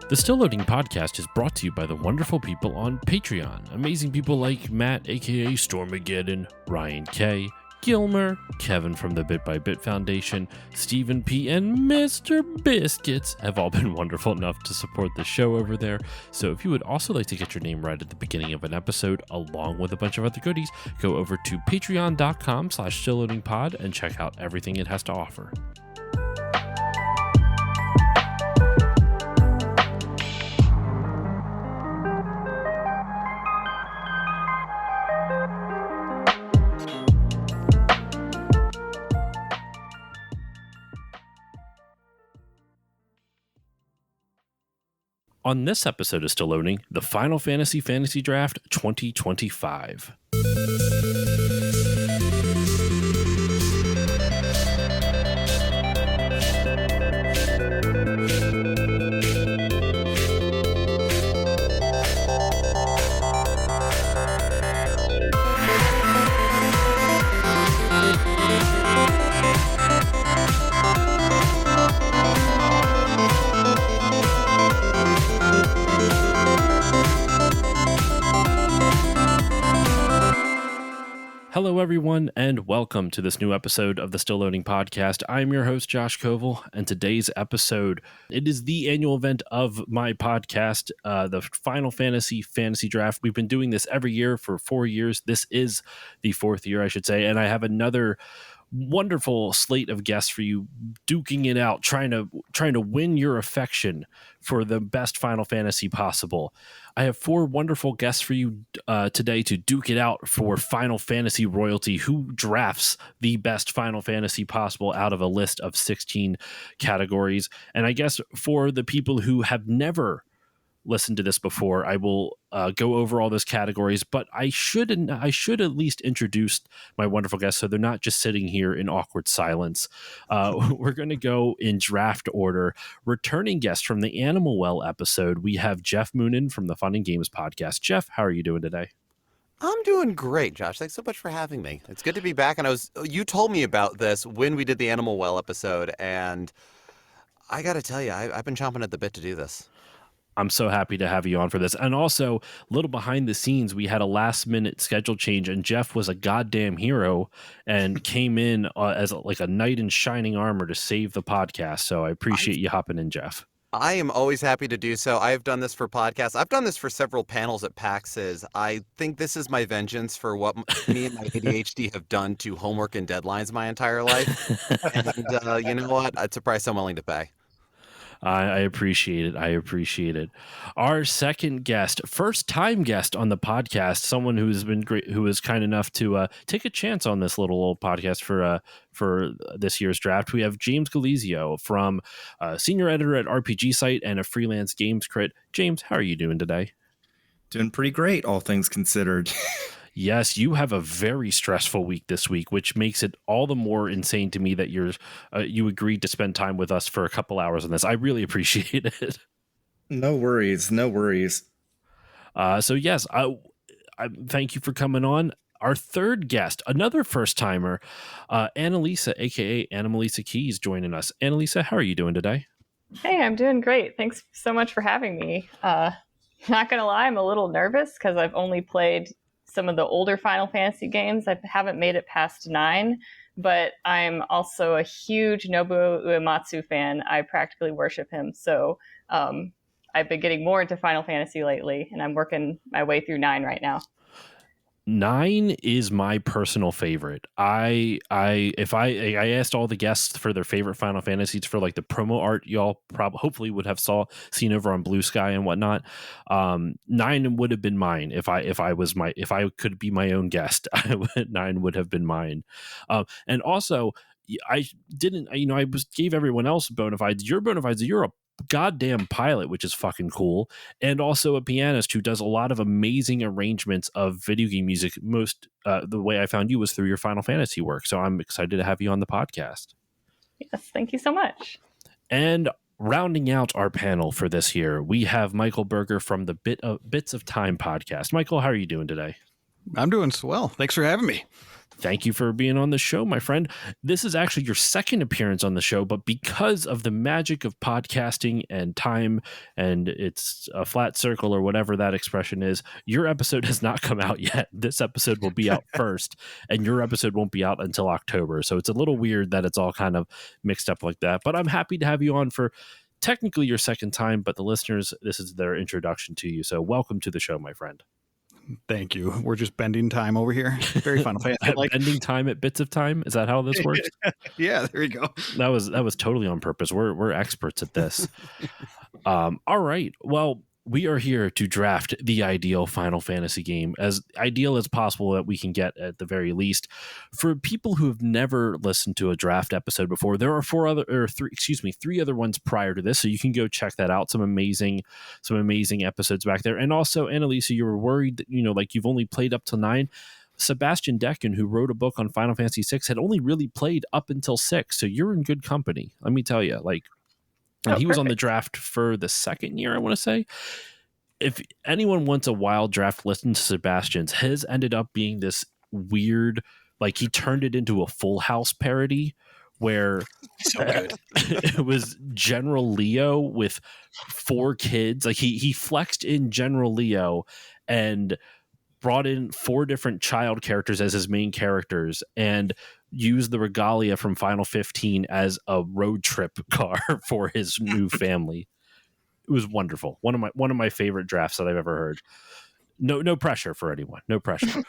The Still Loading podcast is brought to you by the wonderful people on Patreon. Amazing people like Matt, aka Stormageddon, Ryan K, Gilmer, Kevin from the Bit by Bit Foundation, Stephen P, and Mr. Biscuits have all been wonderful enough to support the show over there. So if you would also like to get your name right at the beginning of an episode, along with a bunch of other goodies, go over to patreon.com/stillloadingpod and check out everything it has to offer. On this episode of Still Loading, the Final Fantasy Fantasy Draft 2025. Hello, everyone, and welcome to this new episode of the Still Loading podcast. I'm your host, Josh Koval, and today's episode, it is the annual event of my podcast, the Final Fantasy Fantasy Draft. We've been doing this every year for 4 years. This is the fourth year, I should say, and I have another wonderful slate of guests for you, duking it out, trying to win your affection for the best Final Fantasy possible. I have 4 wonderful guests for you today to duke it out for Final Fantasy royalty. Who drafts the best Final Fantasy possible out of a list of 16 categories? And I guess for the people who have never listened to this before, I will go over all those categories, but I should at least introduce my wonderful guests so they're not just sitting here in awkward silence. We're going to go in draft order. Returning guest from the Animal Well episode, we have Jeff Moonen from the Fun and Games podcast. Jeff, how are you doing today? I'm doing great, Josh. Thanks so much for having me. It's good to be back. And you told me about this when we did the Animal Well episode, and I got to tell you, I've been chomping at the bit to do this. I'm so happy to have you on for this. And also, a little behind the scenes, we had a last minute schedule change, and Jeff was a goddamn hero and came in as like a knight in shining armor to save the podcast. So I appreciate you hopping in, Jeff. I am always happy to do so. I have done this for podcasts. I've done this for several panels at PAXs. I think this is my vengeance for what me and my ADHD have done to homework and deadlines my entire life. And you know what? It's a price I'm willing to pay. I appreciate it. I appreciate it. Our second guest, first time guest on the podcast, someone who has been great, who was kind enough to take a chance on this little old podcast for this year's draft. We have James Galizio from senior editor at RPG Site and a freelance games crit. James, how are you doing today? Doing pretty great, all things considered. Yes, you have a very stressful week this week, which makes it all the more insane to me that you agreed to spend time with us for a couple hours on this. I really appreciate it. No worries, no worries. So yes, I thank you for coming on. Our third guest, another first timer, Annalisa, aka Annalisa Keys, joining us. Annalisa, how are you doing today? Hey, I'm doing great. Thanks so much for having me. Not gonna lie, I'm a little nervous because I've only played some of the older Final Fantasy games. I haven't made it past 9, but I'm also a huge Nobuo Uematsu fan. I practically worship him. So I've been getting more into Final Fantasy lately, and I'm working my way through 9 right now. 9 is my personal favorite. I asked all the guests for their favorite Final Fantasies for like the promo art y'all hopefully would have seen over on Blue Sky and whatnot. 9 would have been mine if I could be my own guest. 9 would have been mine. And also I gave everyone else bona fides. Your bona fides, you're a goddamn pilot, which is fucking cool, and also a pianist who does a lot of amazing arrangements of video game music. The way I found you was through your Final Fantasy work, so I'm excited to have you on the podcast. Yes, thank you so much. And rounding out our panel for this year, we have Michael Berger from the Bits of Time podcast. Michael, how are you doing today? I'm doing swell. Thanks for having me. Thank you for being on the show, my friend. This is actually your second appearance on the show, but because of the magic of podcasting and time, and it's a flat circle or whatever that expression is, your episode has not come out yet. This episode will be out first, and your episode won't be out until October. So it's a little weird that it's all kind of mixed up like that. But I'm happy to have you on for technically your second time, but the listeners, this is their introduction to you. So welcome to the show, my friend. Thank you. We're just bending time over here. Very Final Fantasy. Bending time at bits of time. Is that how this works? Yeah, there you go. That was totally on purpose. We're experts at this. All right. Well, we are here to draft the ideal Final Fantasy game, as ideal as possible that we can get at the very least. For people who have never listened to a draft episode before, there are three other ones prior to this, so you can go check that out. Some amazing episodes back there. And also, Annalisa, you were worried that, like you've only played up to 9. Sebastian Decken, who wrote a book on Final Fantasy 6, had only really played up until 6, so you're in good company. Let me tell you, and he was on the draft for the second year, I want to say. If anyone wants a wild draft, listen to Sebastian's. His ended up being this weird, he turned it into a Full House parody where So good. it was General Leo with 4 kids. He flexed in General Leo and brought in 4 different child characters as his main characters and used the regalia from Final 15 as a road trip car for his new family. It was wonderful. One of my favorite drafts that I've ever heard. No pressure for anyone. No pressure.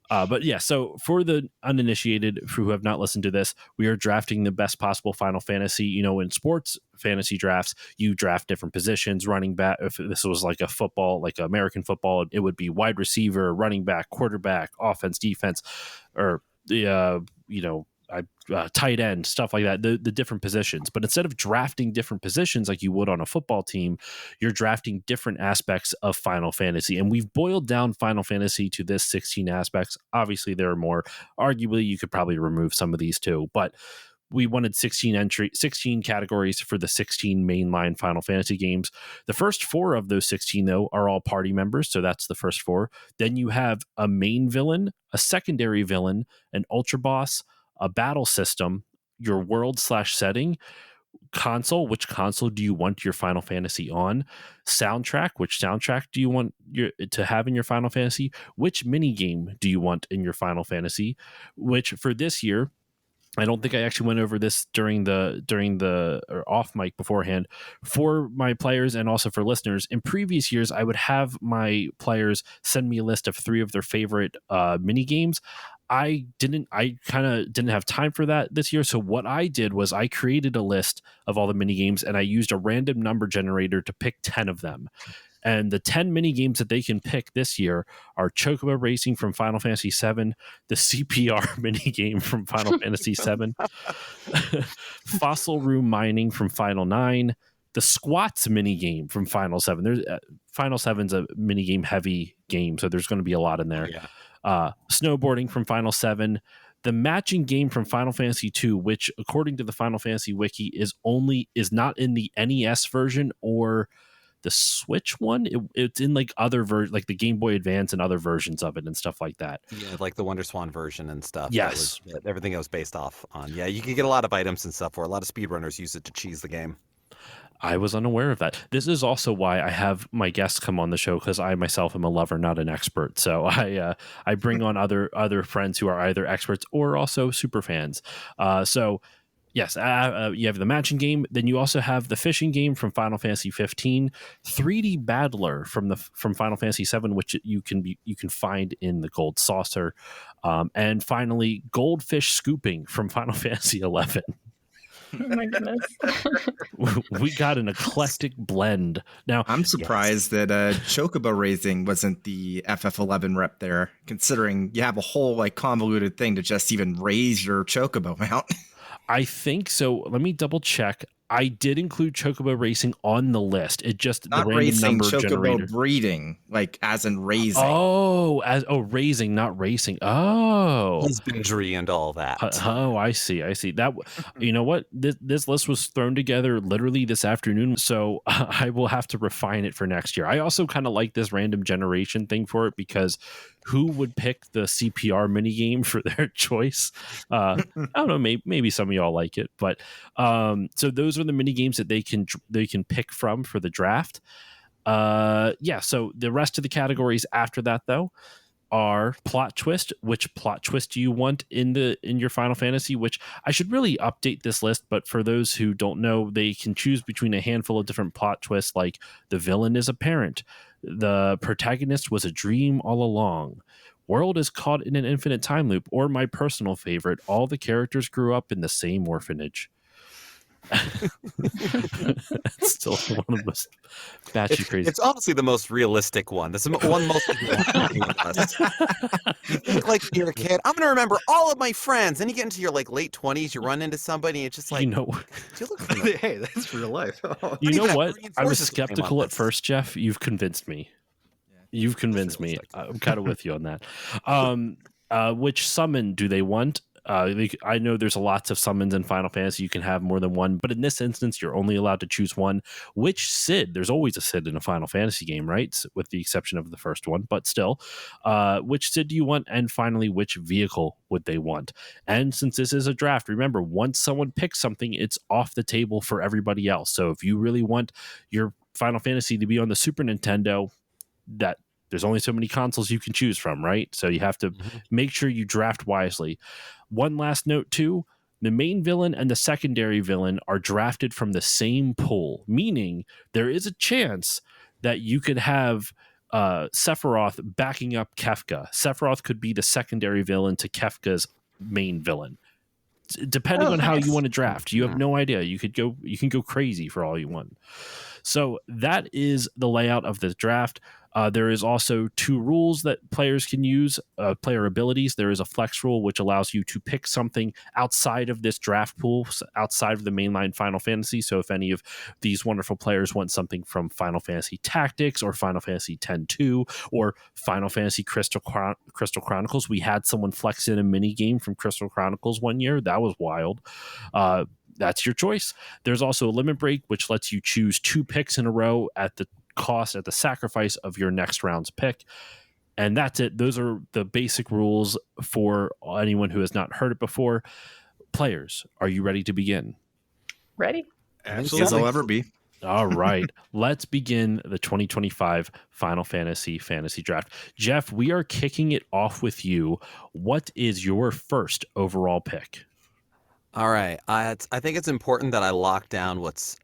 But yeah, so for the uninitiated who have not listened to this, we are drafting the best possible Final Fantasy. In sports fantasy drafts, you draft different positions, running back. If this was like a football, like American football, it would be wide receiver, running back, quarterback, offense, defense, or the, tight end, stuff like that, the different positions. But instead of drafting different positions like you would on a football team, you're drafting different aspects of Final Fantasy. And we've boiled down Final Fantasy to this 16 aspects. Obviously, there are more. Arguably, you could probably remove some of these too, but we wanted 16 categories for the 16 mainline Final Fantasy games. The first 4 of those 16, though, are all party members, so that's the first 4. Then you have a main villain, a secondary villain, an ultra boss, a battle system, your world/setting, console, which console do you want your Final Fantasy on, soundtrack, which soundtrack do you want to have in your Final Fantasy, which mini game do you want in your Final Fantasy, which for this year, I don't think I actually went over this during the or off mic beforehand for my players and also for listeners. In previous years, I would have my players send me a list of 3 of their favorite mini games. I kind of didn't have time for that this year. So what I did was I created a list of all the mini games and I used a random number generator to pick 10 of them. And the 10 mini games that they can pick this year are Chocobo Racing from Final Fantasy VII, the CPR mini game from Final Fantasy VII, Fossil Room Mining from Final 9, the Squats mini game from Final 7. There's Final 7's a mini game heavy game, so there's going to be a lot in there. Snowboarding from Final 7, the matching game from Final Fantasy 2, which according to the Final Fantasy wiki is not in the NES version or the Switch one. It's in other versions, like the Game Boy Advance and other versions of it and stuff like that. Yeah, like the WonderSwan version and stuff. Yes. Everything that was based off on. Yeah, you can get a lot of items and stuff, or a lot of speedrunners use it to cheese the game. I was unaware of that. This is also why I have my guests come on the show, because I myself am a lover, not an expert. So I bring on other friends who are either experts or also super fans. So yes, you have the matching game. Then you also have the fishing game from Final Fantasy 15, 3D Battler from Final Fantasy 7, which you can find in the Gold Saucer, and finally Goldfish Scooping from Final Fantasy 11. Oh my goodness. We got an eclectic blend. Now, I'm surprised that Chocobo Racing wasn't the FF11 rep there, considering you have a whole convoluted thing to just even raise your Chocobo mount. I think so. Let me double check. I did include Chocobo Racing on the list. It just not the random racing, number Chocobo generator. breeding, as in raising. Raising, not racing. Oh, Husbandry and all that. I see. That, you know what? This list was thrown together literally this afternoon, so I will have to refine it for next year. I also kind of like this random generation thing for it because who would pick the CPR minigame for their choice. I don't know, maybe some of y'all like it, but so those are the mini games that they can pick from for the draft. So the rest of the categories after that though are plot twist. Which plot twist do you want in your Final Fantasy? Which I should really update this list, but for those who don't know, they can choose between a handful of different plot twists, like the villain is a parent, the protagonist was a dream all along, world is caught in an infinite time loop, or my personal favorite, all the characters grew up in the same orphanage. It's still one of the most batshit crazy. It's honestly the most realistic one. That's the one most people want us. You think like when you're a kid, I'm gonna remember all of my friends. Then you get into your like late 20s, you run into somebody, and it's just like, You know, do you look familiar? Hey, that's real life. you even know have what? green I was forces with me on skeptical at this. first, Jeff. You've convinced me. You've convinced me. I'm kind of with you on that. Which summon do they want? I know there's lots of summons in Final Fantasy. You can have more than one, but in this instance, you're only allowed to choose one. Which Sid? There's always a Sid in a Final Fantasy game, right? With the exception of the first one, but still. Which Sid do you want? And finally, which vehicle would they want? And since this is a draft, remember, once someone picks something, it's off the table for everybody else. So if you really want your Final Fantasy to be on the Super Nintendo, that there's only so many consoles you can choose from, right? So you have to make sure you draft wisely. One last note too, the main villain and the secondary villain are drafted from the same pool, meaning there is a chance that you could have Sephiroth backing up Kefka. Sephiroth could be the secondary villain to Kefka's main villain. Depending on how you want to draft, you have no idea. You can go crazy for all you want. So that is the layout of the draft. There is also 2 rules that players can use, player abilities. There is a flex rule, which allows you to pick something outside of this draft pool, outside of the mainline Final Fantasy. So if any of these wonderful players want something from Final Fantasy Tactics or Final Fantasy X-2 or Final Fantasy Crystal Chronicles, we had someone flex in a mini game from Crystal Chronicles one year. That was wild. That's your choice. There's also a limit break, which lets you choose 2 picks in a row at the sacrifice of your next round's pick. And that's it. Those are the basic rules for anyone who has not heard it before. Players, are you ready to begin? Ready? Absolutely. As I'll ever be. All right. Let's begin the 2025 Final Fantasy Draft. Jeff, we are kicking it off with you. What is your first overall pick? All right. I think it's important that I lock down what's,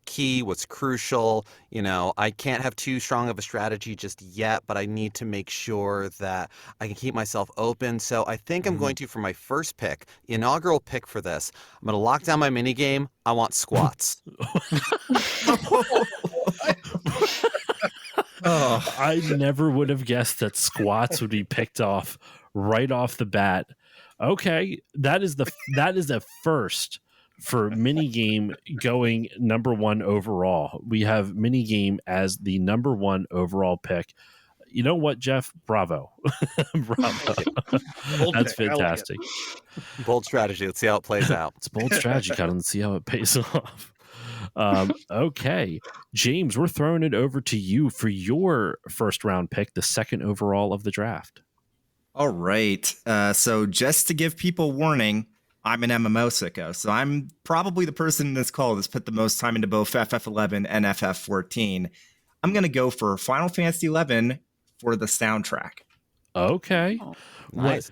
key, what's crucial. I can't have too strong of a strategy just yet, but I need to make sure that I can keep myself open. So I think I'm going to, for my first pick, the inaugural pick for this, I'm going to lock down my mini game. I want squats. I never would have guessed that squats would be picked off right off the bat. Okay, that is the first for minigame going number 1 overall. We have minigame as the number 1 overall pick. You know what, Jeff? Bravo. Bravo. That's fantastic. Bold strategy. Let's see how it plays out. It's bold strategy, kind of. Let's see how it pays off. Okay, James, we're throwing it over to you for your first round pick, the 2nd overall of the draft. All right. So just to give people warning, I'm an MMO sicko. So I'm probably the person in this call that's put the most time into both FF11 and FF14. I'm going to go for Final Fantasy 11 for the soundtrack. Okay. Oh, nice.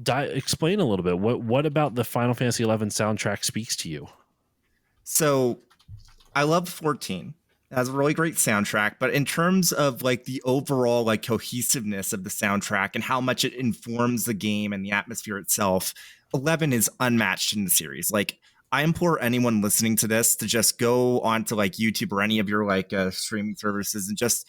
Explain a little bit. What about the Final Fantasy 11 soundtrack speaks to you? So I love 14. It has a really great soundtrack, but in terms of like the overall like cohesiveness of the soundtrack and how much it informs the game and the atmosphere itself, 11 is unmatched in the series. Like, I implore anyone listening to this to just go onto like YouTube or any of your like streaming services and just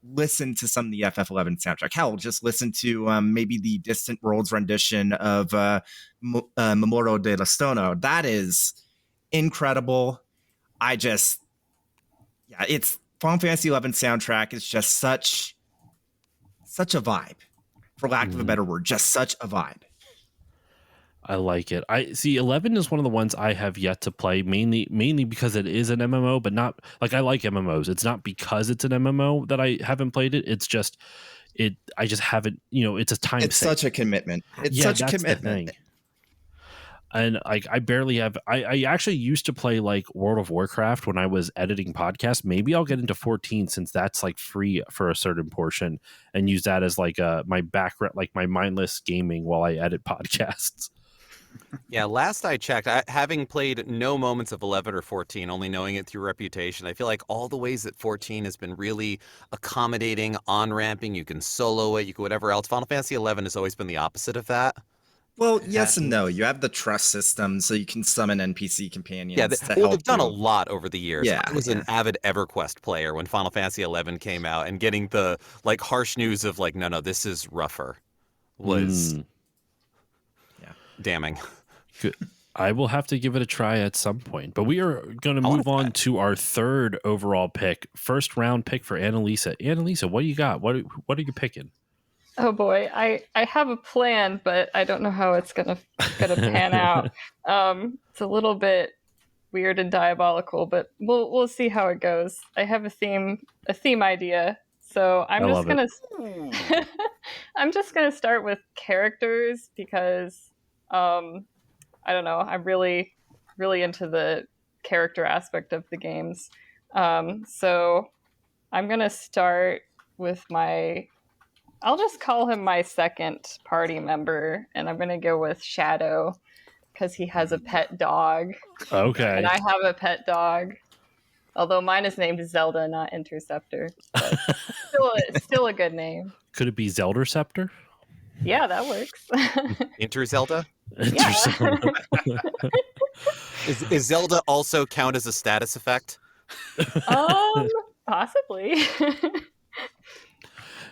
listen to some of the FF11 soundtrack. Hell, just listen to maybe the Distant Worlds rendition of Memorial de la Stono. That is incredible. It's Final Fantasy 11 soundtrack is just such a vibe, for lack of a better word, just such a vibe. I like it. I see 11 is one of the ones I have yet to play, mainly because it is an MMO, but not like I like MMOs. It's not because it's an MMO that I haven't played it. It's just I just haven't, it's a time It's sink. such a commitment. It's Yeah, such a that's the commitment. thing. And I barely have. I actually used to play like World of Warcraft when I was editing podcasts. Maybe I'll get into 14 since that's like free for a certain portion, and use that as like my background, like my mindless gaming while I edit podcasts. Yeah, last I checked, having played no moments of 11 or 14, only knowing it through reputation, I feel like all the ways that 14 has been really accommodating, on-ramping, you can solo it, you can whatever else. Final Fantasy 11 has always been the opposite of that. Well, yes and no. You have the trust system, so you can summon NPC companions Yeah, to help they've done a you. lot over the years. Yeah, I was an avid EverQuest player when Final Fantasy 11 came out, and getting the like harsh news of like, no, this is rougher, was damning. Good. I will have to give it a try at some point. But we are going to move on to our third overall pick, first round pick for Annalisa. Annalisa, what do you got? What are you picking? Oh boy, I have a plan, but I don't know how it's gonna pan out. It's a little bit weird and diabolical, but we'll see how it goes. I have a theme idea, so I'm just gonna start with characters because I don't know, I'm really into the character aspect of the games. So I'm gonna start with I'll just call him my second party member, and I'm going to go with Shadow because he has a pet dog. Okay. And I have a pet dog, although mine is named Zelda, not Interceptor. But still a good name. Could it be Zelda Scepter? Yeah, that works. Inter-Zelda? Yeah. Is Zelda also count as a status effect? Possibly.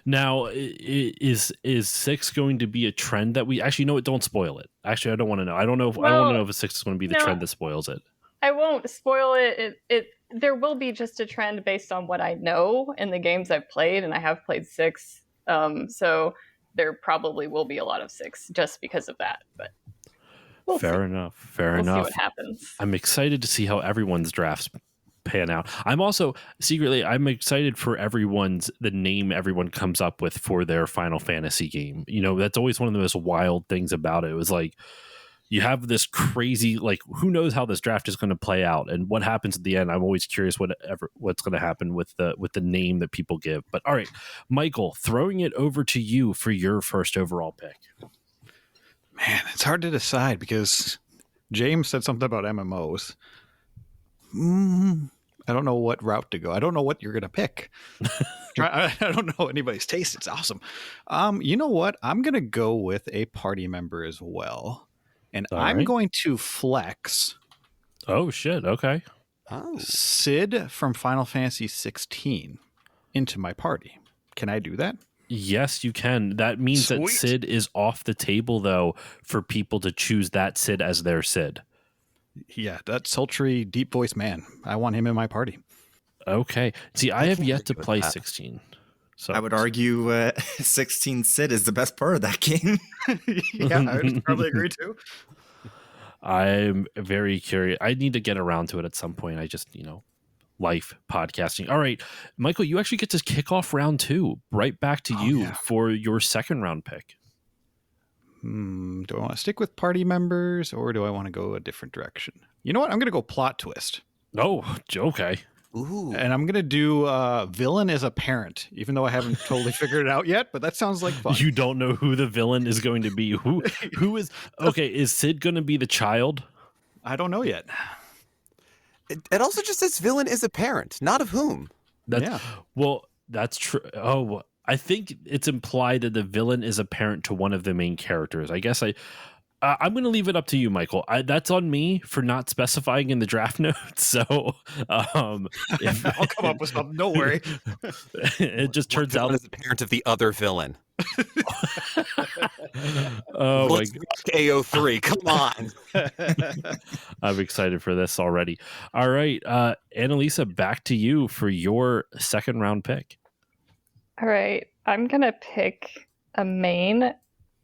Now, is 6 going to be a trend that we actually know it? Don't spoil it. Actually, I don't want to know. I don't know if I want to know if a 6 is going to be the trend that spoils it. I won't spoil it. There will be just a trend based on what I know in the games I've played, and I have played 6. So there probably will be a lot of 6 just because of that. But fair enough. We'll see what happens. I'm excited to see how everyone's drafts pan out. I'm also secretly excited for the name everyone comes up with for their Final Fantasy game. That's always one of the most wild things about it. It was like you have this crazy, like, who knows how this draft is going to play out and what happens at the end. I'm always curious what's going to happen with the name that people give. But all right, Michael, throwing it over to you for your first overall pick. Man, it's hard to decide because James said something about MMOs. I don't know what route to go. I don't know what you're going to pick. I don't know anybody's taste. It's awesome. You know what? I'm going to go with a party member as well. And I'm going to flex. Oh, shit. Okay. Sid from Final Fantasy 16 into my party. Can I do that? Yes, you can. That means that Sid is off the table, though, for people to choose that Sid as their Sid. Yeah, that sultry, deep voice man. I want him in my party. Okay. See, I have yet to play 16. So I would argue 16 Sid is the best part of that game. Yeah, I would probably agree too. I'm very curious. I need to get around to it at some point. I just, life podcasting. All right, Michael, you actually get to kick off round 2. Right back to you for your second round pick. Do I want to stick with party members or do I want to go a different direction? You know what? I'm going to go plot twist. Oh, okay. Ooh. And I'm going to do villain as a parent, even though I haven't totally figured it out yet, but that sounds like fun. You don't know who the villain is going to be. Who is... Okay, is Sid going to be the child? I don't know yet. It also just says villain is a parent, not of whom. Well, that's true. Oh, I think it's implied that the villain is a parent to one of the main characters. I guess I'm going to leave it up to you, Michael. That's on me for not specifying in the draft notes. So I'll come up with something. Don't worry. It just turns out as a parent of the other villain. Oh, let's watch AO3. Come on. I'm excited for this already. All right, Annalisa, back to you for your second round pick. All right, I'm gonna pick a main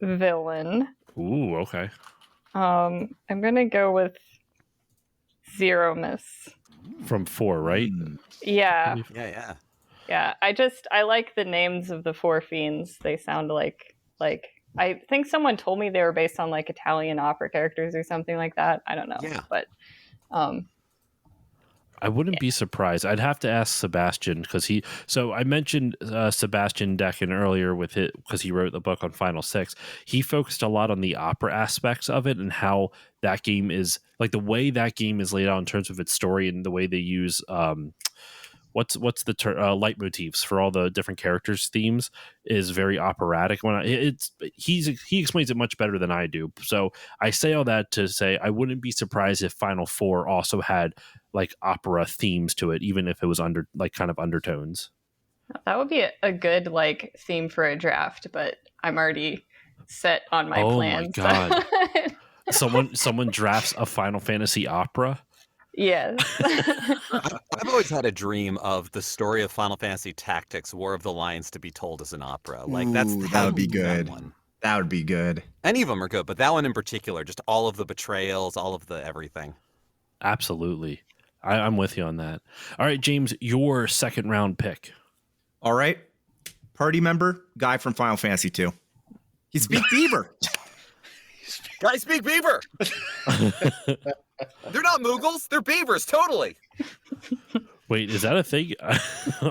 villain. Ooh, okay. I'm gonna go with Zero Miss from 4, right? Yeah. Yeah. Yeah, I like the names of the four fiends. They sound like I think someone told me they were based on like Italian opera characters or something like that. I don't know. Yeah. But I wouldn't be surprised. I'd have to ask Sebastian because So I mentioned Sebastian Decken earlier with it because he wrote the book on Final Six. He focused a lot on the opera aspects of it and how that game is like the way that game is laid out in terms of its story and the way they use what's the leitmotifs for all the different characters' themes is very operatic. He explains it much better than I do. So I say all that to say I wouldn't be surprised if Final Four also had like opera themes to it, even if it was under like kind of undertones. that would be a good like theme for a draft, but I'm already set on my plans. Oh my god. Someone drafts a Final Fantasy opera. Yes. I've always had a dream of the story of Final Fantasy Tactics, War of the Lions, to be told as an opera. Like that would be good. That one. That would be good. Any of them are good, but that one in particular, just all of the betrayals, all of the everything. Absolutely. I'm with you on that. All right, James, your second round pick. All right. Party member, guy from Final Fantasy 2. He speak Beaver. Guys speak Beaver! They're not Moogles, they're Beavers, totally! Wait, is that a thing?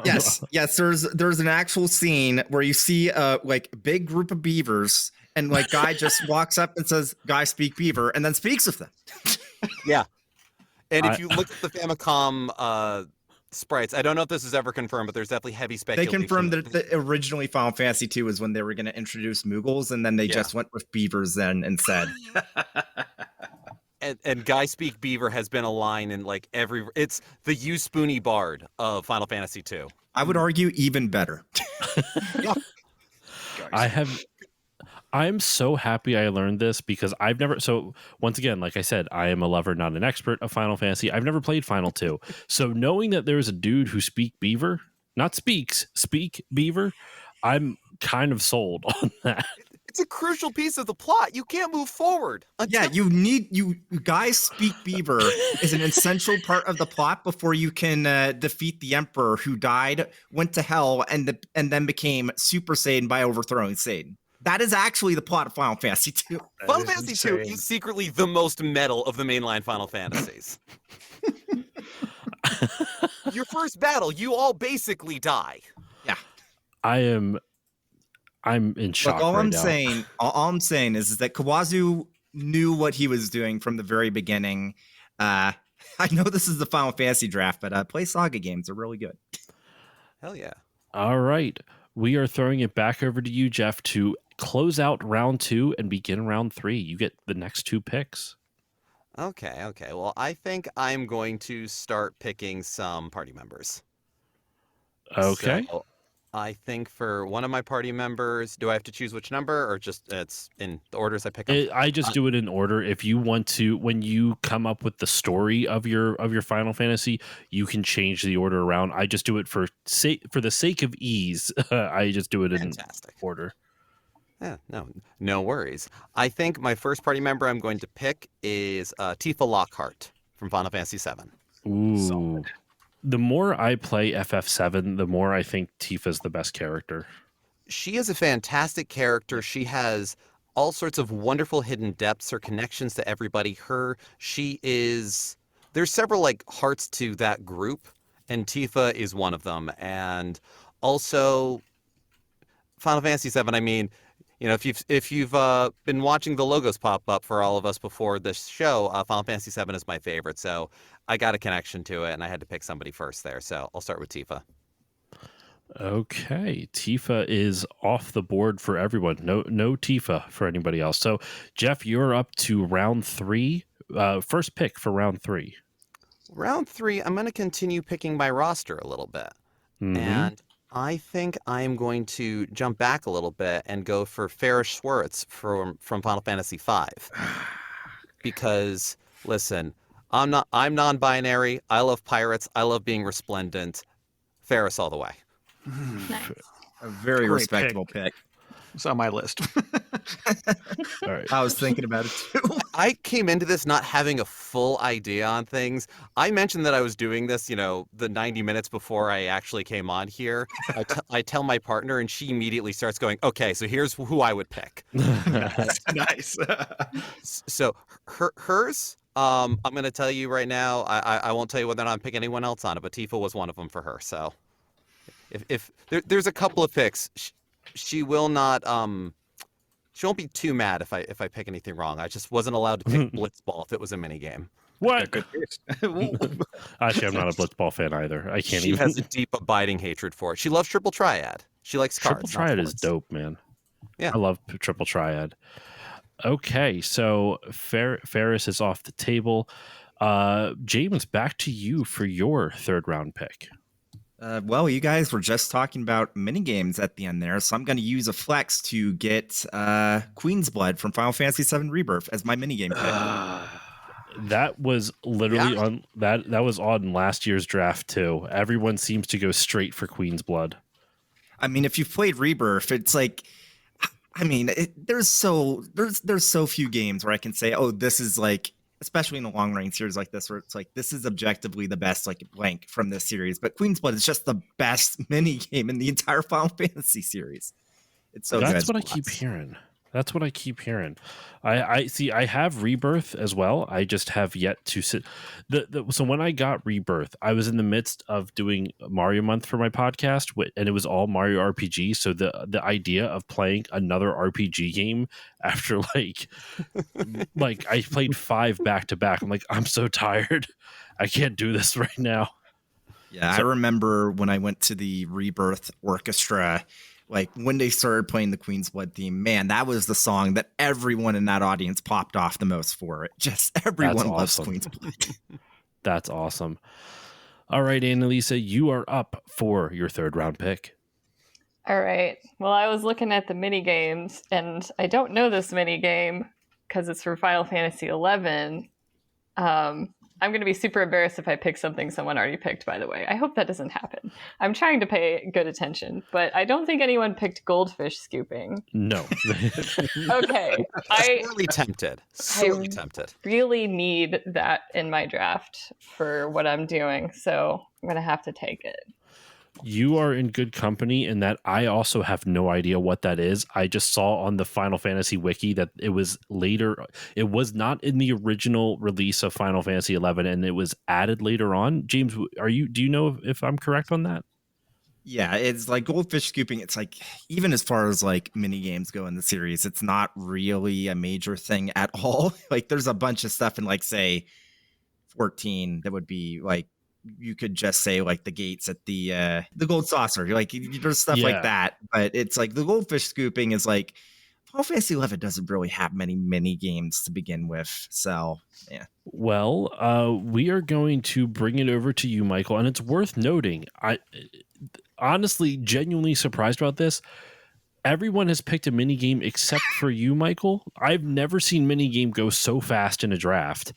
Yes. There's an actual scene where you see like a big group of beavers and like guy just walks up and says, "Guy speak Beaver," and then speaks with them. Yeah. And if you look at the Famicom sprites, I don't know if this is ever confirmed, but there's definitely heavy They speculation. confirmed that originally Final Fantasy 2 was when they were going to introduce Moogles, and then they just went with beavers then instead. And Guy Speak Beaver has been a line in like it's the You Spoony Bard of Final Fantasy 2. I would argue even better. Yeah. I'm so happy I learned this because I've never. So once again, like I said, I am a lover, not an expert of Final Fantasy. I've never played Final 2. So knowing that there's a dude who speak Beaver, speak Beaver, I'm kind of sold on that. It's a crucial piece of the plot. You can't move forward. Yeah, you guys speak Beaver is an essential part of the plot before you can defeat the Emperor who died, went to hell, and then became Super Saiyan by overthrowing Satan. That is actually the plot of Final Fantasy 2. Final Fantasy 2 is secretly the most metal of the mainline Final Fantasies. Your first battle, you all basically die. Yeah. I'm in shock. Look, all right I'm saying is that Kawazu knew what he was doing from the very beginning. I know this is the Final Fantasy draft, but play Saga games. They're really good. Hell yeah. All right. We are throwing it back over to you, Jeff, to close out round 2 and begin round 3. You get the next 2 picks. Okay. Well, I think I'm going to start picking some party members. Okay. So I think for one of my party members, do I have to choose which number or just it's in the orders I pick up? I just do it in order. If you want to, when you come up with the story of your Final Fantasy, you can change the order around. I just do it for the sake of ease. I just do it in order. Yeah, no worries. I think my first party member I'm going to pick is Tifa Lockhart from Final Fantasy VII. Ooh. Solid. The more I play FF7, the more I think Tifa's the best character. She is a fantastic character. She has all sorts of wonderful hidden depths, her connections to everybody. There's several like hearts to that group, and Tifa is one of them. And also Final Fantasy VII, I mean, you know, if you've been watching the logos pop up for all of us before this show, Final Fantasy VII is my favorite. So I got a connection to it, and I had to pick somebody first there. So I'll start with Tifa. Okay, Tifa is off the board for everyone. No Tifa for anybody else. So Jeff, you're up to round 3. First pick for round 3. Round 3, I'm going to continue picking my roster a little bit. Mm-hmm. And I think I'm going to jump back a little bit and go for Farish Schwartz from Final Fantasy V. Because, listen, I'm non-binary. I love pirates. I love being resplendent. Ferris all the way. Nice. A very Great respectable pick. It's on my list. All right. I was thinking about it too. I came into this not having a full idea on things. I mentioned that I was doing this, the 90 minutes before I actually came on here. I tell my partner, and she immediately starts going, okay, so here's who I would pick. Nice. So hers, I'm going to tell you right now, I won't tell you whether or not I'm picking anyone else on it, but Tifa was one of them for her. So if there's a couple of picks, she will not, she won't be too mad if I pick anything wrong. I just wasn't allowed to pick Blitzball if it was a mini game. What? Good taste. Actually, I'm not a Blitzball fan either. I can't She even. has a deep, abiding hatred for it. She loves Triple Triad. She likes cards. Triple Triad is sports. dope, man. Yeah. I love Triple Triad. Okay, so Ferris is off the table. James, back to you for your third round pick. Well, you guys were just talking about mini games at the end there, so I'm going to use a flex to get Queen's Blood from Final Fantasy VII Rebirth as my mini game pick. That was literally on that was on last year's draft too. Everyone seems to go straight for Queen's Blood. I mean, if you've played Rebirth, it's like, I mean, there's so few games where I can say, oh, this is like, especially in a long range series like this, where it's like, this is objectively the best like blank from this series. But Queen's Blood is just the best mini game in the entire Final Fantasy series. It's so That's good. what I keep hearing. That's what I keep hearing. I see. I have Rebirth as well. I just have yet to sit. So when I got Rebirth, I was in the midst of doing Mario Month for my podcast, and it was all Mario RPG. So the idea of playing another RPG game after like I played 5 back to back. I'm like, I'm so tired. I can't do this right now. Yeah, I remember when I went to the Rebirth Orchestra. Like when they started playing the Queen's Blood theme, man, that was the song that everyone in that audience popped off the most for. It just everyone loves Queen's Blood. That's awesome. All right, Annalisa, you are up for your third round pick. All right. Well, I was looking at the mini games, and I don't know this mini game because it's from Final Fantasy XI. I'm going to be super embarrassed if I pick something someone already picked, by the way. I hope that doesn't happen. I'm trying to pay good attention, but I don't think anyone picked goldfish scooping. No. Okay. Sorely tempted. Sorely tempted. Really need that in my draft for what I'm doing, so I'm going to have to take it. You are in good company in that I also have no idea what that is. I just saw on the Final Fantasy wiki that it was later. It was not in the original release of Final Fantasy XI, and it was added later on. James, do you know if I'm correct on that? Yeah, it's like goldfish scooping. It's like, even as far as like mini games go in the series, it's not really a major thing at all. Like there's a bunch of stuff in like, say, 14 that would be like, you could just say like the gates at the gold saucer, like there's stuff like that, but it's like the goldfish scooping is like Final Fantasy XI doesn't really have many mini games to begin with, so yeah. Well, we are going to bring it over to you, Michael, and it's worth noting, I honestly genuinely surprised about this. Everyone has picked a mini game except for you, Michael. I've never seen mini game go so fast in a draft.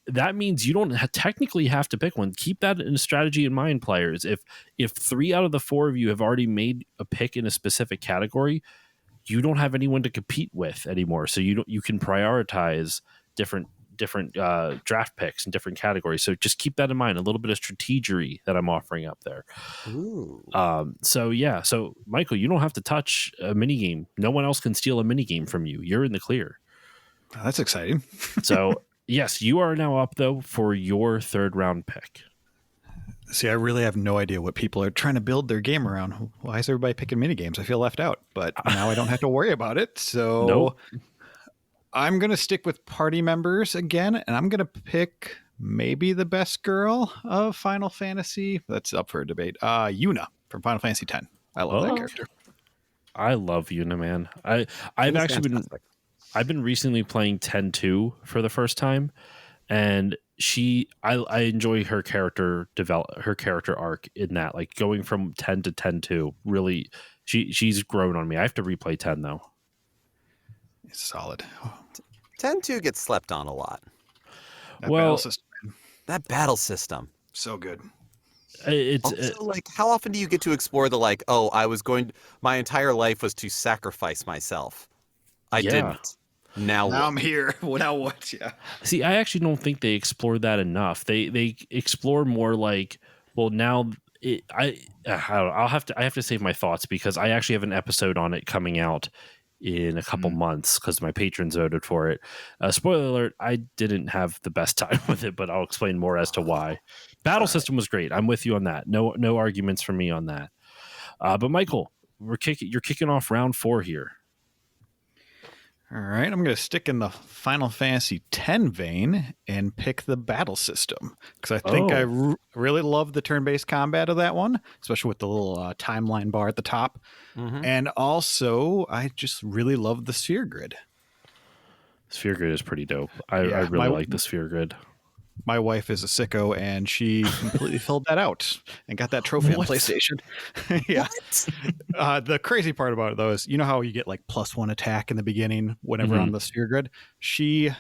That means you don't technically have to pick one. Keep that in a strategy in mind, players. If 3 out of the 4 of you have already made a pick in a specific category, you don't have anyone to compete with anymore. So you can prioritize different draft picks in different categories. So just keep that in mind. A little bit of strategery that I'm offering up there. Ooh. So Michael, you don't have to touch a mini game. No one else can steal a mini game from you. You're in the clear. Oh, that's exciting. So. Yes, you are now up, though, for your third round pick. See, I really have no idea what people are trying to build their game around. Why is everybody picking mini games? I feel left out, but now I don't have to worry about it. So nope. I'm going to stick with party members again, and I'm going to pick maybe the best girl of Final Fantasy. That's up for a debate. Yuna from Final Fantasy X. I love that character. I love Yuna, man. I've been recently playing 10-2 for the first time, and I enjoy her character arc in that, like going from 10 to 10-2. Really, she's grown on me. I have to replay 10 though. It's solid. 10-2 gets slept on a lot. That battle system. That battle system. So good. It's Also, like, how often do you get to explore the like, oh, my entire life was to sacrifice myself. I Yeah. didn't. Now Now what? I'm here. Now what? Yeah. See, I actually don't think they explore that enough. They explore more like, well, now I don't know, I have to save my thoughts because I actually have an episode on it coming out in a couple months because my patrons voted for it. Spoiler alert: I didn't have the best time with it, but I'll explain more as to why. Battle system was great. I'm with you on that. No arguments from me on that. But Michael, you're kicking off round 4 here. All right, I'm going to stick in the Final Fantasy X vein and pick the battle system because I think I really love the turn-based combat of that one, especially with the little timeline bar at the top. Mhm. And also, I just really love the sphere grid. Sphere grid is pretty dope. I really like the sphere grid. My wife is a sicko, and she completely filled that out and got that trophy on PlayStation. Yeah. The crazy part about it, though, is you know how you get like +1 attack in the beginning whenever on the sphere grid? She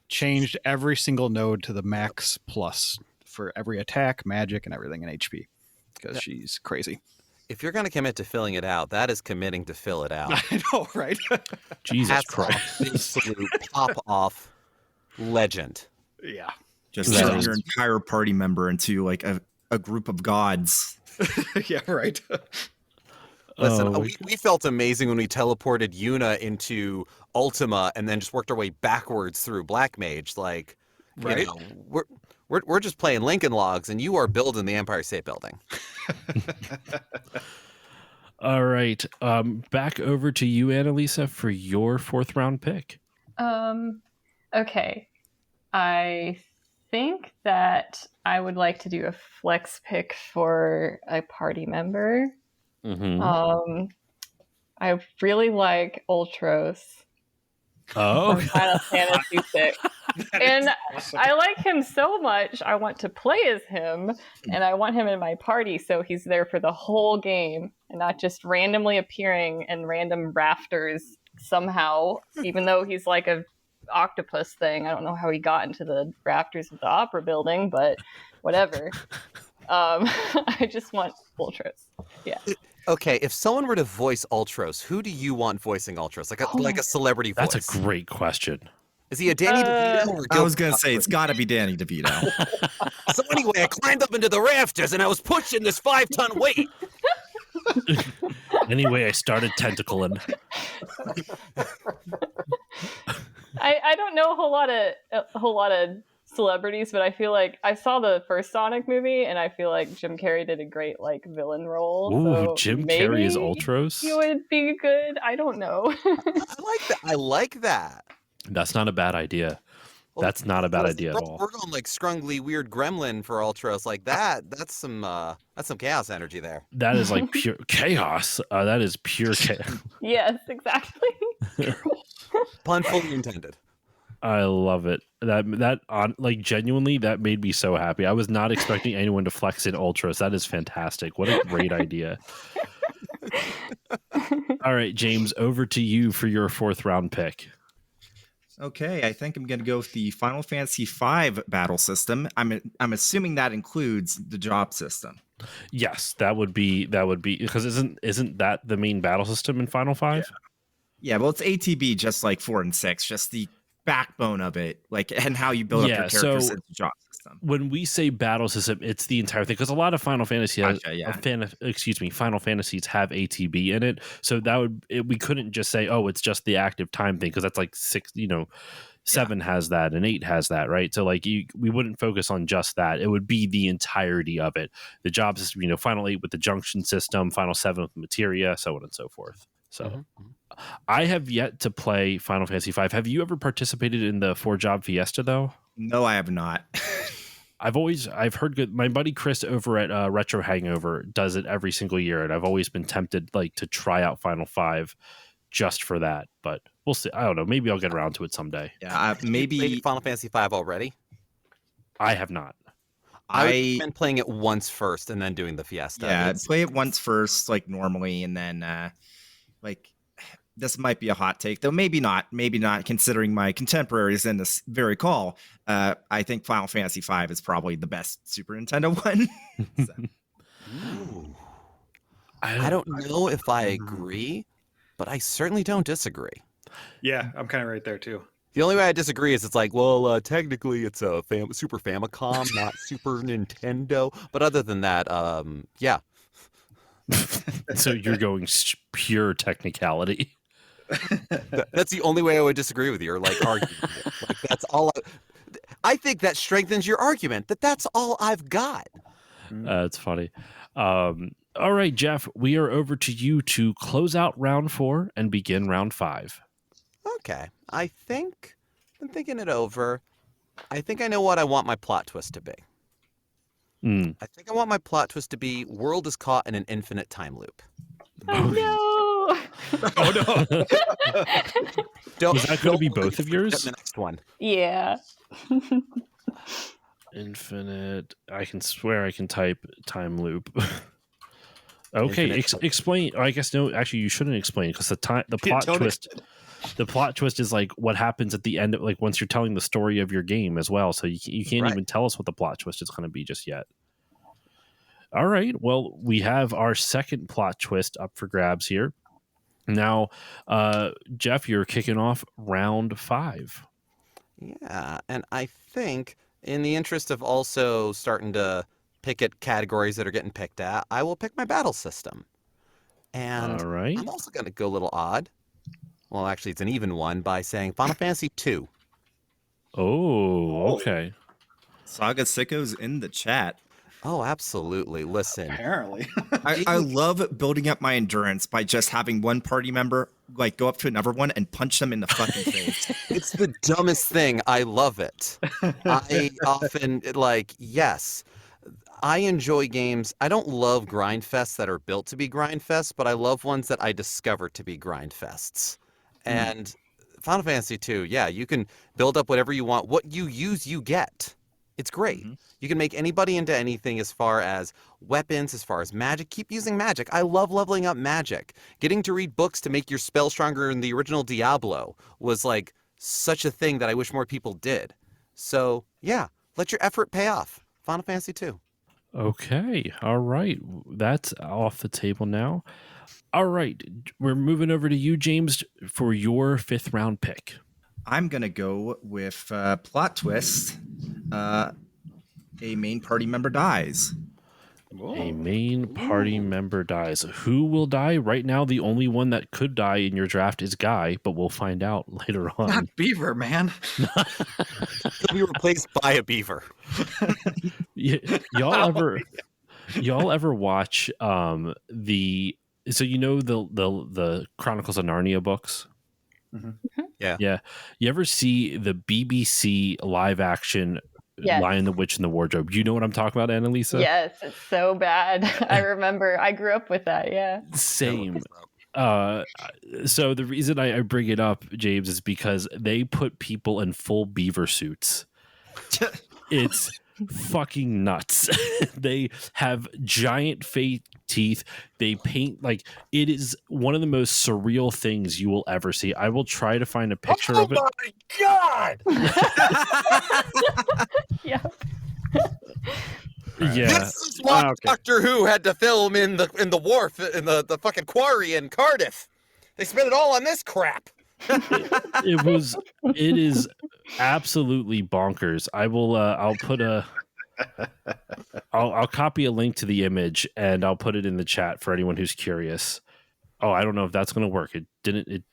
changed every single node to the max plus for every attack, magic, and everything in HP because she's crazy. If you're going to commit to filling it out, that is committing to fill it out. I know, right? Jesus Hats Christ. off, big salute, pop off, legend. Yeah. Just That turn is- your entire party member into like a group of gods. Yeah, right. Listen, Oh, we felt amazing when we teleported Yuna into Ultima and then just worked our way backwards through Black Mage. Like, Right. you know, we're just playing Lincoln Logs, and you are building the Empire State Building. all right. Back over to you, Annalisa, for your 4th round pick. Okay. I think that I would like to do a flex pick for a party member. Mm-hmm. I really like Ultros Oh, from Final Fantasy VI. And Awesome. I like him so much, I want to play as him, and I want him in my party so he's there for the whole game and not just randomly appearing in random rafters somehow, even though he's like a octopus thing. I don't know how he got into the rafters of the opera building, but whatever. I just want Ultros. Yeah. Okay, if someone were to voice Ultros, who do you want voicing Ultros? Like a celebrity voice. that's a great question. Is he a Danny DeVito or I was Gil- gonna say it's got to be Danny DeVito. So anyway, I climbed up into the rafters and I was pushing this 5-ton weight. Anyway, I started tentacling. I don't know a whole lot of celebrities, but I feel like I saw the first Sonic movie, and I feel like Jim Carrey did a great like villain role. Ooh, so Jim maybe Carrey is Ultros. he would be good. I don't know. I like that. That's not a bad idea. That's not a bad idea at all. We're going like scrungly weird gremlin for Ultros like that. That's some chaos energy there. That is like pure chaos. That is pure chaos. Yes, exactly. Pun fully intended. I love it. That on like genuinely that made me so happy. I was not expecting anyone to flex in Ultras. That is fantastic. What a great idea. All right, James, over to you for your 4th round pick. Okay, I think I'm going to go with the Final Fantasy V battle system. I'm assuming that includes the job system. Yes, that would be because isn't that the main battle system in Final 5? Yeah, well, it's ATB just like 4 and 6, just the backbone of it, like, and how you build up your characters in the job system. When we say battle system, it's the entire thing because a lot of Final Fantasy has Final Fantasies have ATB in it. So we couldn't just say, oh, it's just the active time thing because that's like 6, 7 has that and 8 has that, right? So like we wouldn't focus on just that. It would be the entirety of it. The job system, Final 8 with the junction system, Final 7 with materia, so on and so forth. So I have yet to play Final Fantasy V. Have you ever participated in the 4-job Fiesta though? No, I have not. I've heard good. My buddy Chris over at Retro Hangover does it every single year, and I've always been tempted like to try out Final 5 just for that. But we'll see. I don't know. Maybe I'll get around to it someday. Yeah, maybe You played Final Fantasy V already. I have not. I would recommend playing it once first and then doing the Fiesta. Yeah, play it once first, like normally, and then like this might be a hot take, though maybe not, considering my contemporaries in this very call. I think Final Fantasy V is probably the best Super Nintendo one. So. Ooh. I don't know if I agree, but I certainly don't disagree. Yeah, I'm kind of right there too. The only way I disagree is it's like, well, technically it's a Super Famicom, not Super Nintendo. But other than that, yeah. So you're going pure technicality. That's the only way I would disagree with you, or like argue. Like that's all. I think that strengthens your argument. That's all I've got. It's funny. All right, Jeff, we are over to you to close out round 4 and begin round 5. Okay, I'm thinking it over. I think I know what I want my plot twist to be. I think I want my plot twist to be world is caught in an infinite time loop. Oh no! Oh no! Is that going to be both of yours? The next one. Yeah. Infinite. I can swear I can type time loop. Okay, explain. I guess no. Actually, you shouldn't explain because the plot twist. The plot twist is like what happens at the end of like once you're telling the story of your game as well. So you can't even tell us what the plot twist is going to be just yet. All right. Well, we have our second plot twist up for grabs here. Now, Jeff, you're kicking off round 5. Yeah, and I think in the interest of also starting to pick at categories that are getting picked at, I will pick my battle system. And all right. I'm also going to go a little odd. Well, actually, it's an even one by saying Final Fantasy II. Oh, okay. Saga Sicko's in the chat. Oh, absolutely. Listen. Apparently. I love building up my endurance by just having one party member like go up to another one and punch them in the fucking face. It's the dumbest thing. I love it. I often yes. I enjoy games. I don't love grind fests that are built to be grind fests, but I love ones that I discover to be grind fests. And Final Fantasy II, yeah, you can build up whatever you want. What you use, you get. It's great. You can make anybody into anything as far as weapons, as far as magic. Keep using magic. I love leveling up magic. Getting to read books to make your spell stronger in the original Diablo was like such a thing that I wish more people did. So, yeah, let your effort pay off. Final Fantasy II. Okay. All right. That's off the table now. All right. We're moving over to you, James, for your 5th round pick. I'm going to go with plot twist. A main party member dies. A main party member dies. Who will die? Right now, the only one that could die in your draft is Guy, but we'll find out later on. Not Beaver, man. He'll be replaced by a beaver. Y'all ever watch the Chronicles of Narnia books? Yeah. You ever see the BBC live action Lion, the Witch, and the Wardrobe? You know what I'm talking about, Annalisa? Yes, it's so bad. I remember. I grew up with that. Yeah. Same. So the reason I bring it up, James, is because they put people in full beaver suits. It's fucking nuts. They have giant fake teeth. They paint like it is one of the most surreal things you will ever see. I will try to find a picture of it. Oh my god! Yeah. Yeah. This is what Doctor Who had to film in the wharf in the fucking quarry in Cardiff. They spent it all on this crap. It is absolutely bonkers. I'll copy a link to the image and I'll put it in the chat for anyone who's curious. Oh, I don't know if that's going to work. It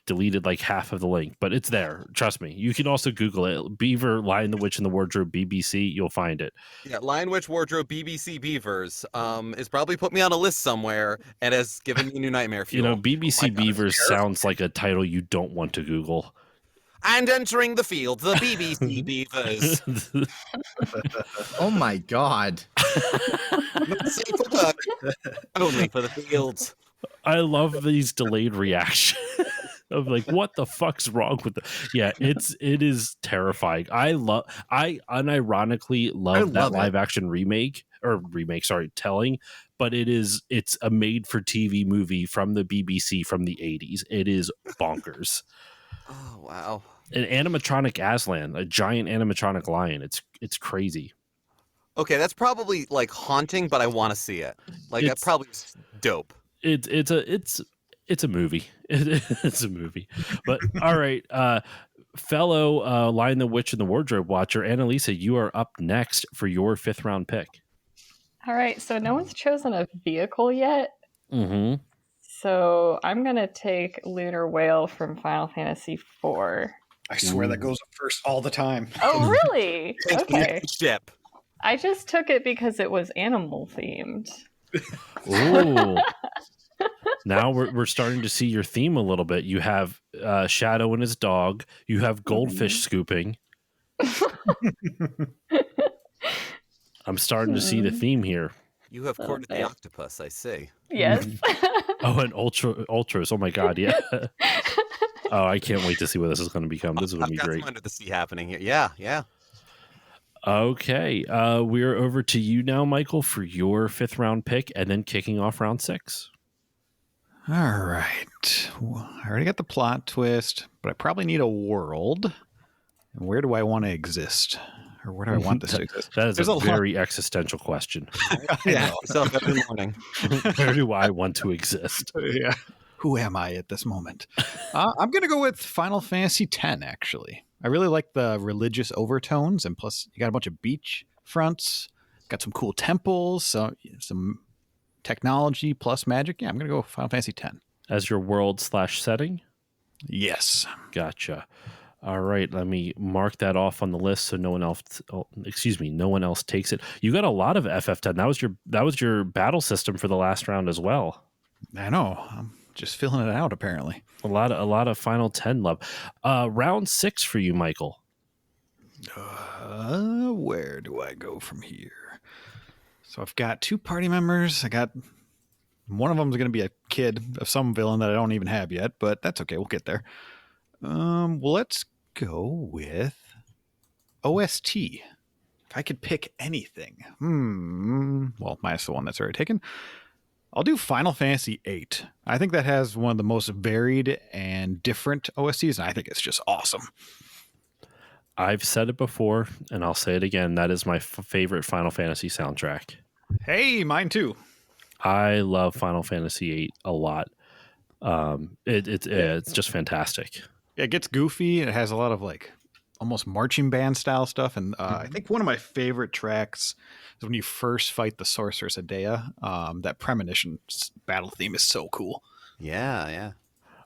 deleted like half of the link, but it's there. Trust me. You can also Google it. Beaver, Lion, the Witch, and the Wardrobe, BBC. You'll find it. Yeah, Lion, Witch, Wardrobe, BBC Beavers is probably put me on a list somewhere and has given me new nightmare fuel. BBC Beavers sounds like a title you don't want to Google. And entering the field, the BBC Beavers. Oh my god. Not safe for work, only for the fields. I love these delayed reactions of like, what the fuck's wrong with it? Yeah, it is terrifying. I unironically love that live action telling, but it's a made for TV movie from the BBC from the 80s. It is bonkers. Oh wow. An animatronic Aslan, a giant animatronic lion. It's crazy. Okay, that's probably like haunting, but I want to see it. Like that It's probably is dope. it's a movie. It's a movie. But all right, fellow Lion the Witch and the Wardrobe Watcher, Annalisa, you are up next for your 5th round pick. All right, so no one's chosen a vehicle yet. Mm-hmm. So I'm going to take Lunar Whale from Final Fantasy IV. I swear that goes up first all the time. Oh, really? Take Okay. the ship. I just took it because it was animal themed. Ooh. Now we're starting to see your theme a little bit. You have Shadow and his dog. You have goldfish scooping. I'm starting to see the theme here. You have courted the octopus, I see. Yes. Oh, and ultras. Oh my god, yeah. Oh, I can't wait to see what this is going to become. This is going to be I've got great. some under the sea happening here. Yeah, yeah. Okay, we're over to you now, Michael, for your 5th round pick, and then kicking off round 6. All right. Well, I already got the plot twist, but I probably need a world. And where do I want to exist? Or where do I want this to exist? That is There's a very existential question. Yeah. Yourself every morning. Where do I want to exist? Yeah. Who am I at this moment? I'm going to go with Final Fantasy X, actually. I really like the religious overtones, and plus you got a bunch of beach fronts, got some cool temples, some technology plus magic. Yeah, I'm going to go Final Fantasy X. As your world/setting? Yes. Gotcha. All right, let me mark that off on the list so no one else takes it. You got a lot of FF10. That was your battle system for the last round as well. I know. I'm just filling it out apparently. A lot of Final 10 love. Round 6 for you, Michael. Where do I go from here? So I've got 2 party members. I got one of them is going to be a kid of some villain that I don't even have yet, but that's okay. We'll get there. Well, let's go with OST. If I could pick anything, well, minus the one that's already taken, I'll do Final Fantasy VIII. I think that has one of the most varied and different OSTs, and I think it's just awesome. I've said it before, and I'll say it again. That is my favorite Final Fantasy soundtrack. Hey, mine too. I love Final Fantasy VIII a lot. It's just fantastic. It gets goofy, and it has a lot of like almost marching band style stuff. And I think one of my favorite tracks is when you first fight the sorceress Adea. That premonition battle theme is so cool. Yeah, yeah.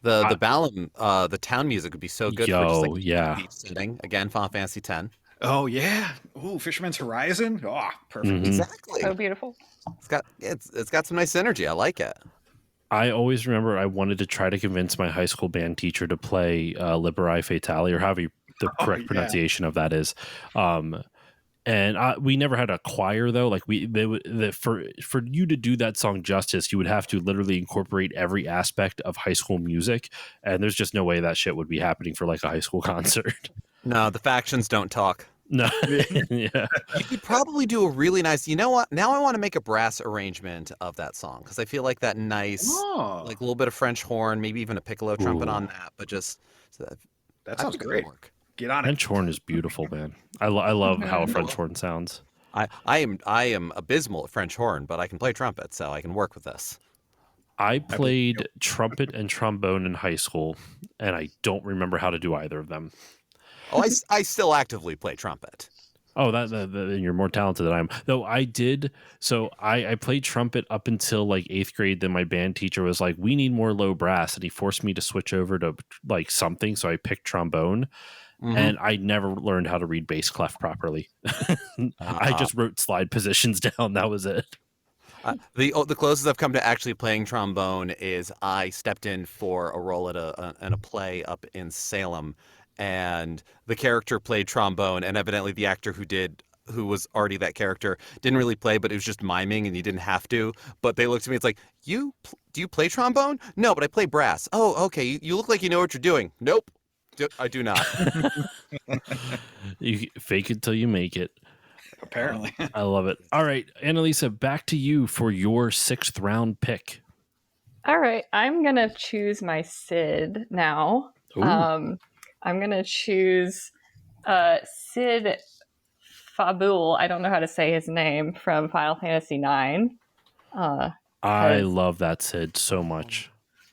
The Balam, the town music would be so good for just like beach setting. Again, Final Fantasy X. Oh yeah. Oh, Fisherman's Horizon. Oh, perfect. Mm-hmm. Exactly. So beautiful. It's got some nice energy. I like it. I always remember I wanted to try to convince my high school band teacher to play Liberi Fatale, or however the correct pronunciation of that is. And we never had a choir though. Like for you to do that song justice, you would have to literally incorporate every aspect of high school music, and there's just no way that shit would be happening for like a high school concert. No, the factions don't talk. No, yeah. You could probably do a really nice. You know what? Now I want to make a brass arrangement of that song because I feel like that nice, like a little bit of French horn, maybe even a piccolo trumpet on that. But just that sounds great. Work. Get on it. French horn is beautiful, man. I love how a French horn sounds. I am abysmal at French horn, but I can play trumpet, so I can work with this. I played trumpet and trombone in high school, and I don't remember how to do either of them. Oh, I still actively play trumpet. Oh, that you're more talented than I am. Though I did, so I played trumpet up until like 8th grade. Then my band teacher was like, "We need more low brass," and he forced me to switch over to like something. So I picked trombone, and I never learned how to read bass clef properly. I just wrote slide positions down. That was it. The closest I've come to actually playing trombone is I stepped in for a role at a play up in Salem. And the character played trombone, and evidently the actor who was already that character didn't really play, but it was just miming, and he didn't have to. But they looked at me, it's like, do you play trombone? No, but I play brass. Oh, okay. You look like you know what you're doing. Nope, I do not. You fake it till you make it. Apparently. I love it. All right, Annalisa, back to you for your 6th round pick. All right, I'm gonna choose my Cid now. Ooh. I'm going to choose Cid Fabul. I don't know how to say his name from Final Fantasy IX. I love that Sid so much.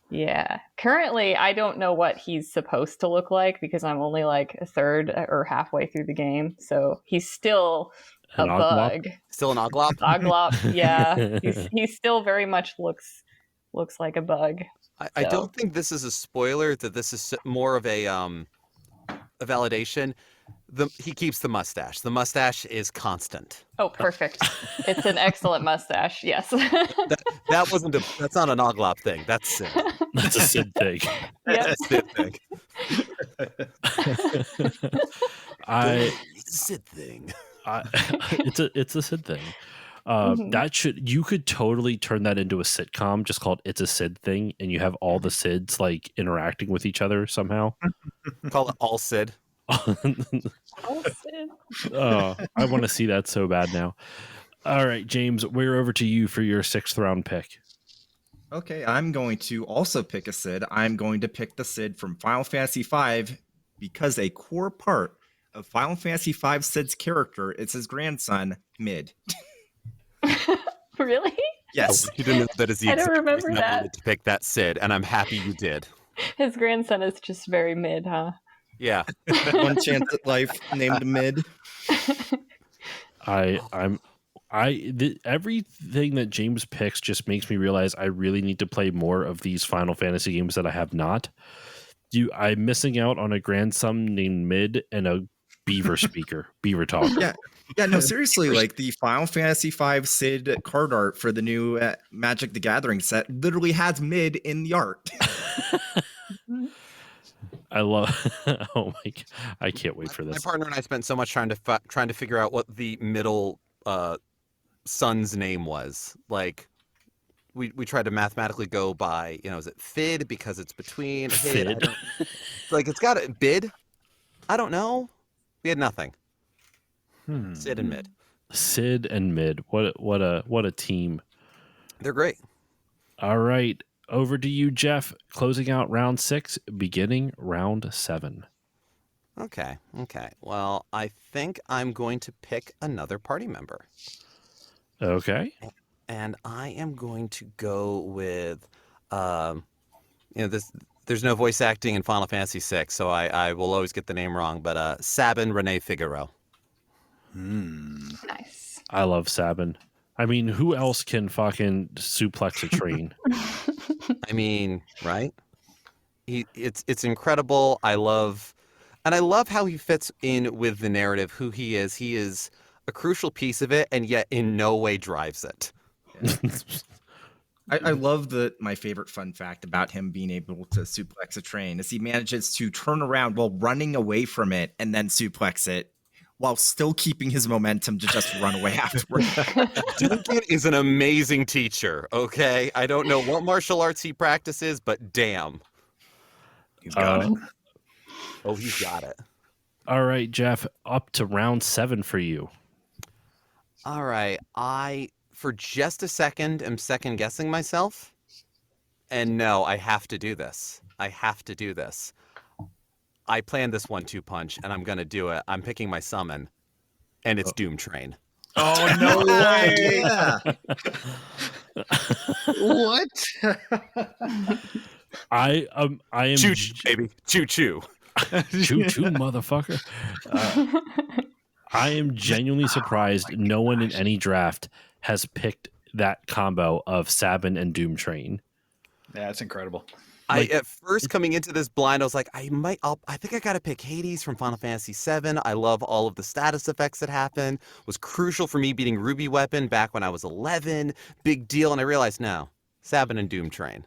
Yeah. Currently, I don't know what he's supposed to look like because I'm only like a third or halfway through the game. So he's still a bug. Still an Oglop? Oglop, yeah. He still very much looks like a bug. I don't think this is a spoiler, that this is more of a validation. He keeps the mustache. The mustache is constant. Oh, perfect. It's an excellent mustache. Yes. That's not an Oglop thing. That's Sid. That's a Sid thing. That's a Sid thing. It's a Sid thing. It's a Sid thing. You could totally turn that into a sitcom just called It's a Sid Thing, and you have all the Sids like interacting with each other somehow. Call it All Sid. Oh, I want to see that so bad now. All right, James, we're over to you for your 6th round pick. Okay, I'm going to also pick a Sid. I'm going to pick the Sid from Final Fantasy V because a core part of Final Fantasy V Sid's character is his grandson, Mid. Really? Yes. You didn't know that is the I don't remember reason that. I wanted to pick that Sid, and I'm happy you did. His grandson is just very mid, huh? Yeah. One chance at life, named Mid. Everything that James picks just makes me realize I really need to play more of these Final Fantasy games that I have not. I'm missing out on a grandson named Mid and a beaver talker. Yeah, no, seriously, like the Final Fantasy V Sid card art for the new Magic the Gathering set literally has Mid in the art. I love. Oh my! I can't wait for this. My partner and I spent so much trying to figure out what the middle son's name was. Like, we tried to mathematically go by, is it Fid because it's between Fid? Like it's got a bid. I don't know. We had nothing. Sid and Mid. Sid and Mid. What a team. They're great. All right. Over to you, Jeff. Closing out round 6, beginning round 7. Okay. Well, I think I'm going to pick another party member. Okay. And I am going to go with, there's no voice acting in Final Fantasy VI, so I will always get the name wrong, but Sabin Renee Figaro. Nice. I love Sabin. I mean, who else can fucking suplex a train? I mean, right? It's incredible. I love how he fits in with the narrative, who he is. He is a crucial piece of it, and yet in no way drives it. I love my favorite fun fact about him being able to suplex a train is he manages to turn around while running away from it and then suplex it while still keeping his momentum to just run away afterward. Duncan is an amazing teacher, okay? I don't know what martial arts he practices, but damn. He's got it. Oh, he's got it. All right, Jeff, up to round 7 for you. All right. I, for just a second, am second guessing myself. And no, I have to do this. I planned this 1-2 punch, and I'm going to do it. I'm picking my summon, and it's Doom Train. Oh, no way. Yeah. What? I am Choo, baby. Choo, choo. choo, motherfucker. I am genuinely surprised no one in any draft has picked that combo of Sabin and Doom Train. Yeah, it's incredible. At first coming into this blind, I was like, I think I got to pick Hades from Final Fantasy VII. I love all of the status effects that happen. It was crucial for me beating Ruby Weapon back when I was 11. Big deal. And I realized, no, Sabin and Doom Train.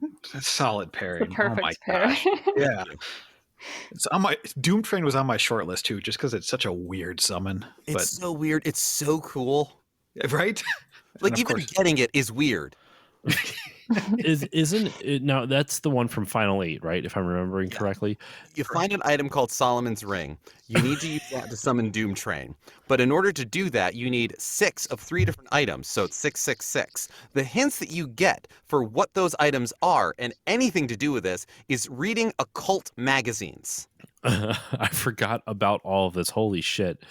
It's a solid pairing. The perfect pair. gosh. Yeah. It's on my Doom Train was on my short list too, just because it's such a weird summon. It's so weird. It's so cool. Right? Like even getting it is weird. Isn't it? No, that's the one from Final 8, right? If I'm remembering correctly. You find an item called Solomon's Ring. You need to use that to summon Doom Train. But in order to do that, you need 6 of 3 different items. So it's 666. The hints that you get for what those items are and anything to do with this is reading occult magazines. I forgot about all of this. Holy shit.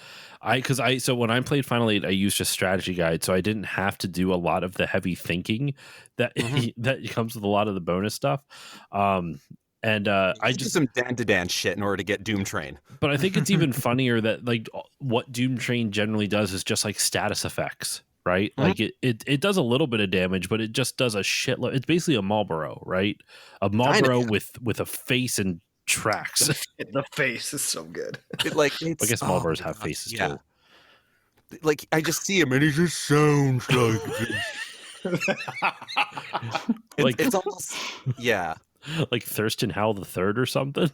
So when I played Final 8, I used a strategy guide, so I didn't have to do a lot of the heavy thinking that that comes with a lot of the bonus stuff. I do just some Dan shit in order to get Doom Train. But I think it's even funnier that like what Doom Train generally does is just like status effects, right? Like it does a little bit of damage, but it just does a shitload. It's basically a Marlboro, right? A Marlboro with a face and tracks. The face is so good. I guess Marlboros have faces too. Like I just see him and he just sounds like this. It's almost like Thurston Howell the Third or something.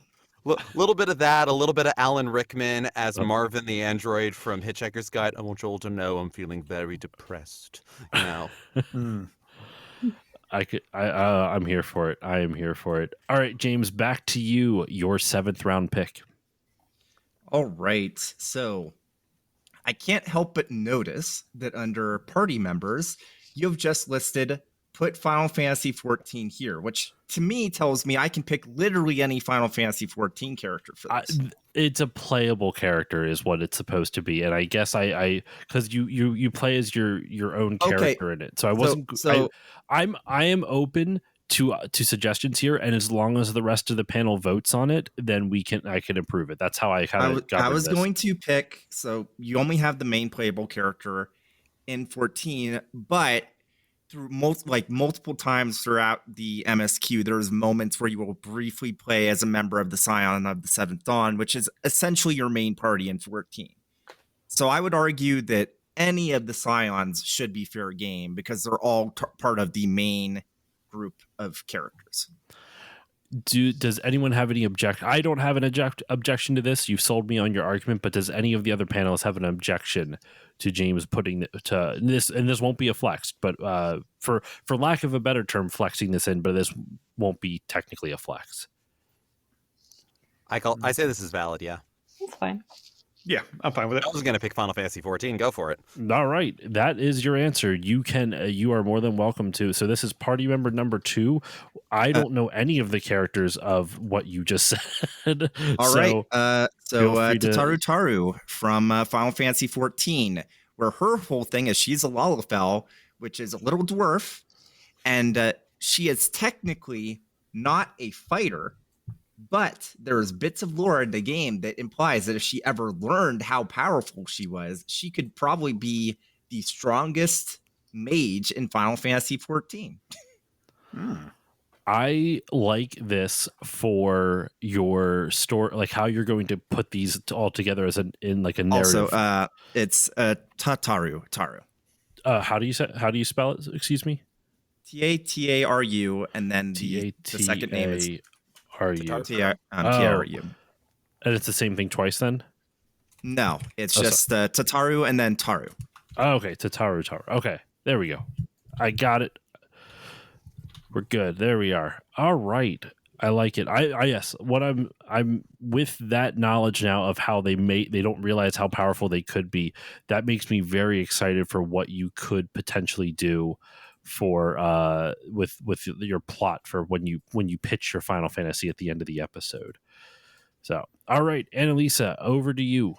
Little bit of that, a little bit of Alan Rickman as Marvin the android from Hitchhiker's Guide. I want you all to know I'm feeling very depressed. You know. I'm here for it. I am here for it. All right, James, back to you. Your 7th round pick. All right. So I can't help but notice that under party members, you've just listed put Final Fantasy 14 here, which to me tells me I can pick literally any Final Fantasy 14 character for this. It's a playable character is what it's supposed to be. And I guess I because you play as your own character in it. So I wasn't I am open to suggestions here, and as long as the rest of the panel votes on it, then I can improve it. That's how I kind of got. I was going to pick. So you only have the main playable character in 14, but through multiple times throughout the MSQ, there's moments where you will briefly play as a member of the Scion of the Seventh Dawn, which is essentially your main party in 14. So I would argue that any of the Scions should be fair game because they're all part of the main group of characters. Does anyone have any objection? I don't have an objection to this. You've sold me on your argument, but does any of the other panelists have an objection to James putting to this? And this won't be a flex, but for lack of a better term, flexing this in, but this won't be technically a flex. I say this is valid. Yeah, That's fine. Yeah, I'm fine with it. I was going to pick Final Fantasy 14. Go for it. All right. That is your answer. You can, you are more than welcome to. So this is party member number 2. I don't know any of the characters of what you just said. All right. Tataru Taru from Final Fantasy 14, where her whole thing is she's a Lalafell, which is a little dwarf. And she is technically not a fighter, but there's bits of lore in the game that implies that if she ever learned how powerful she was, she could probably be the strongest mage in Final Fantasy 14. I like this for your story, like how you're going to put these all together as in like a narrative. Also, it's Taru. How do you spell it? Excuse me. Tataru, and then the second name is Taru. And it's the same thing twice then? No, it's just Tataru and then Taru. Oh, okay, Taru. Okay, there we go. I got it. We're good. There we are. All right. I like it. Yes. What I'm with that knowledge now of how they don't realize how powerful they could be. That makes me very excited for what you could potentially do for with your plot for when you pitch your Final Fantasy at the end of the episode. So, all right, Annalisa, over to you.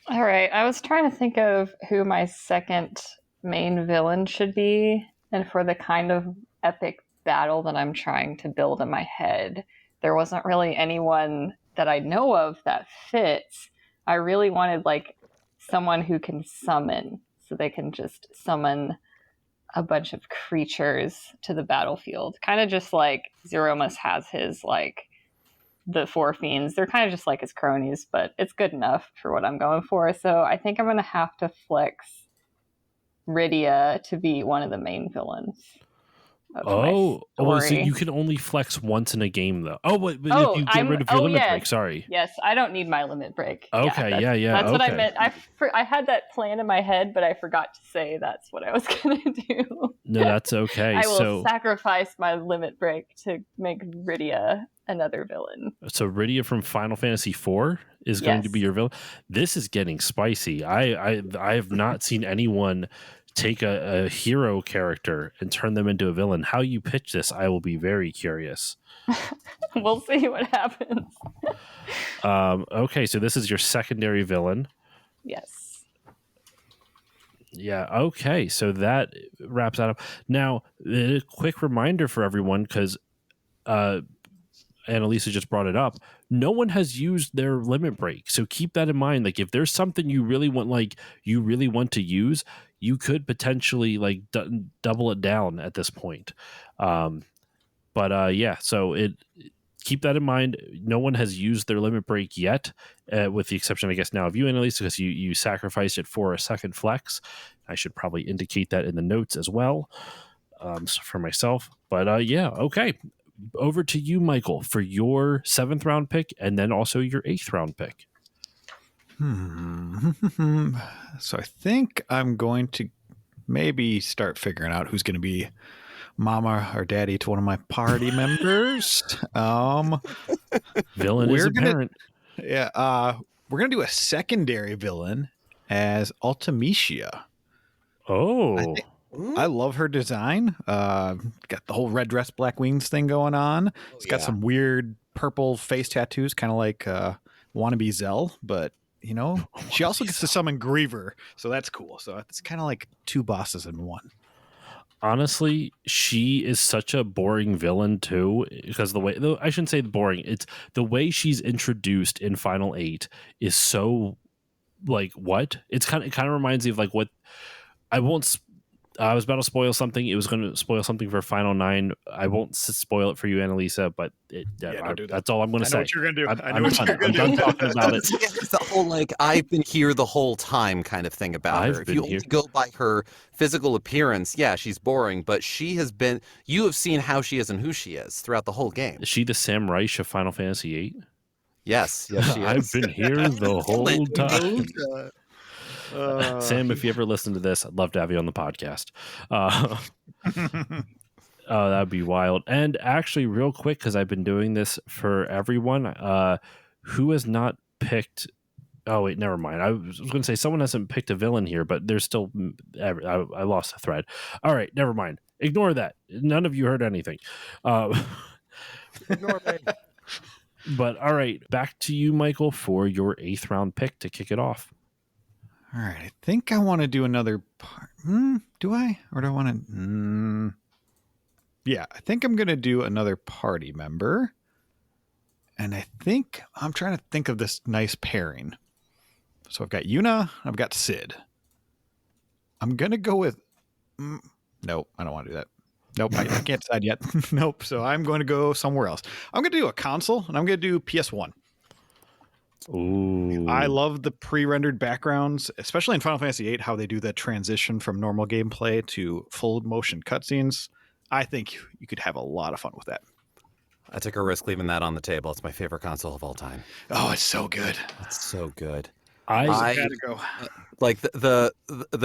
All right, I was trying to think of who my second main villain should be, and for the kind of epic battle that I'm trying to build in my head, there wasn't really anyone that I know of that fits. I really wanted like someone who can summon, so they can just summon a bunch of creatures to the battlefield. Kind of just like Zeromus has his, like, the 4 fiends. They're kind of just like his cronies, but it's good enough for what I'm going for. So I think I'm going to have to flex Rydia to be one of the main villains. So you can only flex once in a game, though. But if you get rid of your limit break, sorry. Yes, I don't need my limit break. Okay, That's what I meant. I had that plan in my head, but I forgot to say that's what I was going to do. No, that's okay. I will sacrifice my limit break to make Rydia another villain. So Rydia from Final Fantasy IV is going to be your villain. This is getting spicy. I have not seen anyone take a hero character and turn them into a villain. How you pitch this, I will be very curious. We'll see what happens. Okay, so this is your secondary villain. Yes. Yeah, okay, so that wraps that up. Now, a quick reminder for everyone, because Annalisa just brought it up. No one has used their limit break, so keep that in mind. Like, if there's something you really want to use, you could potentially like double it down at this point. Yeah, so keep that in mind. No one has used their limit break yet, with the exception, I guess, now of you, Annalisa, because you sacrificed it for a second flex. I should probably indicate that in the notes as well, for myself. But yeah, okay. Over to you, Michael, for your 7th round pick and then also your 8th round pick. So I think I'm going to maybe start figuring out who's going to be mama or daddy to one of my party members. Villain is apparent. Yeah, we're gonna do a secondary villain as Ultimecia. Oh, I love her design. Got the whole red dress, black wings thing going on. It's got some weird purple face tattoos, kind of like wannabe Zell, but you know, she also gets to summon Griever, so that's cool. So it's kind of like 2 bosses in one. Honestly, she is such a boring villain too, because though I shouldn't say boring, it's the way she's introduced in Final 8 is so like what? It kind of reminds me of like what I won't. I was about to spoil something. It was going to spoil something for Final 9. I won't spoil it for you, Annalisa, but don't do that. That's all I'm going to say. I know what you're going to do. I know what you're going to do. I'm done talking about it. It's the whole like I've been here the whole time kind of thing about her. If you only go by her physical appearance, yeah, she's boring, but you have seen how she is and who she is throughout the whole game. Is she the Sam Reich of Final Fantasy VIII? Yes, she is. I've been here the whole time. Sam, if you ever listen to this, I'd love to have you on the podcast. That'd be wild. And actually, real quick, because I've been doing this for everyone, who has not picked... Oh, wait, never mind. I was going to say someone hasn't picked a villain here, but there's still... I lost the thread. All right, never mind. Ignore that. None of you heard anything. Ignore me. But all right, back to you, Michael, for your 8th round pick to kick it off. All right, I think I want to do another part. Do I? Or do I want to... Yeah, I think I'm going to do another party member. And I think I'm trying to think of this nice pairing. So I've got Yuna, I've got Sid. I'm going to go with... Nope, I don't want to do that. Nope, I can't decide yet. Nope, so I'm going to go somewhere else. I'm going to do a console, and I'm going to do PS1. Ooh. I love the pre-rendered backgrounds, especially in Final Fantasy VIII, how they do that transition from normal gameplay to full motion cutscenes. I think you could have a lot of fun with that. I took a risk leaving that on the table. It's my favorite console of all time. Oh, it's so good. It's so good. I gotta go. Like the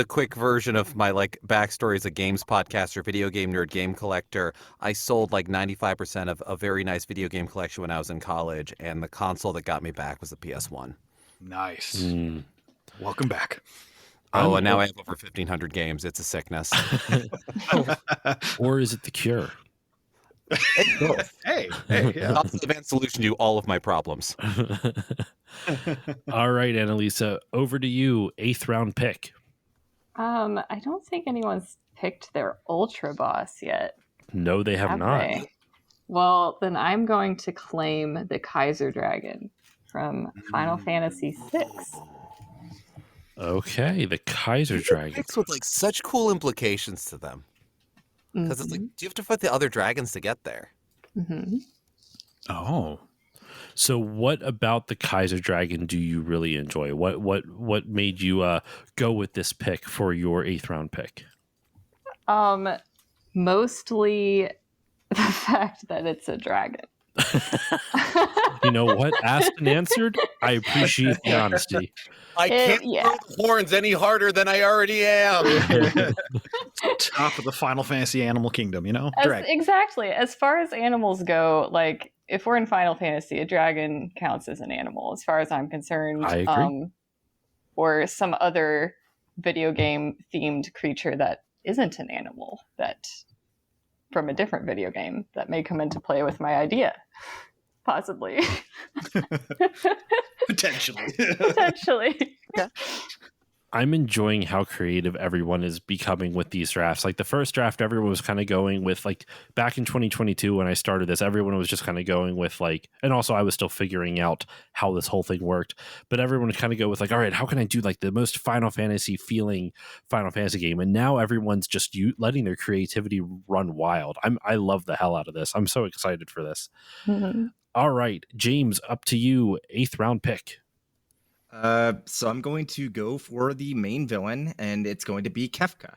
quick version of my like backstory as a games podcaster, video game nerd, game collector. I sold like 95% of a very nice video game collection when I was in college, and the console that got me back was the PS1. Nice. Welcome back. Oh, and now I have over 1,500 games. It's a sickness. Or is it the cure? Hey, yeah. That's the advanced solution to all of my problems. All right, Annalisa, over to you. 8th round pick. I don't think anyone's picked their Ultra Boss yet. No, they have not. They? Well, then I'm going to claim the Kaiser Dragon from Final Fantasy VI. Okay, the Kaiser Dragon. Picks with like such cool implications to them. Because it's like, do you have to fight the other dragons to get there? Mm-hmm. Oh. So what about the Kaiser Dragon do you really enjoy? What made you go with this pick for your 8th round pick? Mostly the fact that it's a dragon. You know what? Asked and answered. I appreciate the honesty. I can't throw the horns any harder than I already am. Top of the Final Fantasy animal kingdom, you know? Exactly. As far as animals go, like, if we're in Final Fantasy, a dragon counts as an animal, as far as I'm concerned. I agree. Or some other video game themed creature that isn't an animal that from a different video game that may come into play with my idea. Possibly. Potentially. Potentially. Okay. I'm enjoying how creative everyone is becoming with these drafts. Like the first draft, everyone was kind of going with like back in 2022 when I started this, everyone was just kind of going with like, and also I was still figuring out how this whole thing worked. But everyone would kind of go with like, all right, how can I do like the most Final Fantasy feeling Final Fantasy game? And now everyone's just letting their creativity run wild. I love the hell out of this. I'm so excited for this. Mm-hmm. All right, James, up to you. 8th round pick. So I'm going to go for the main villain, and it's going to be Kefka.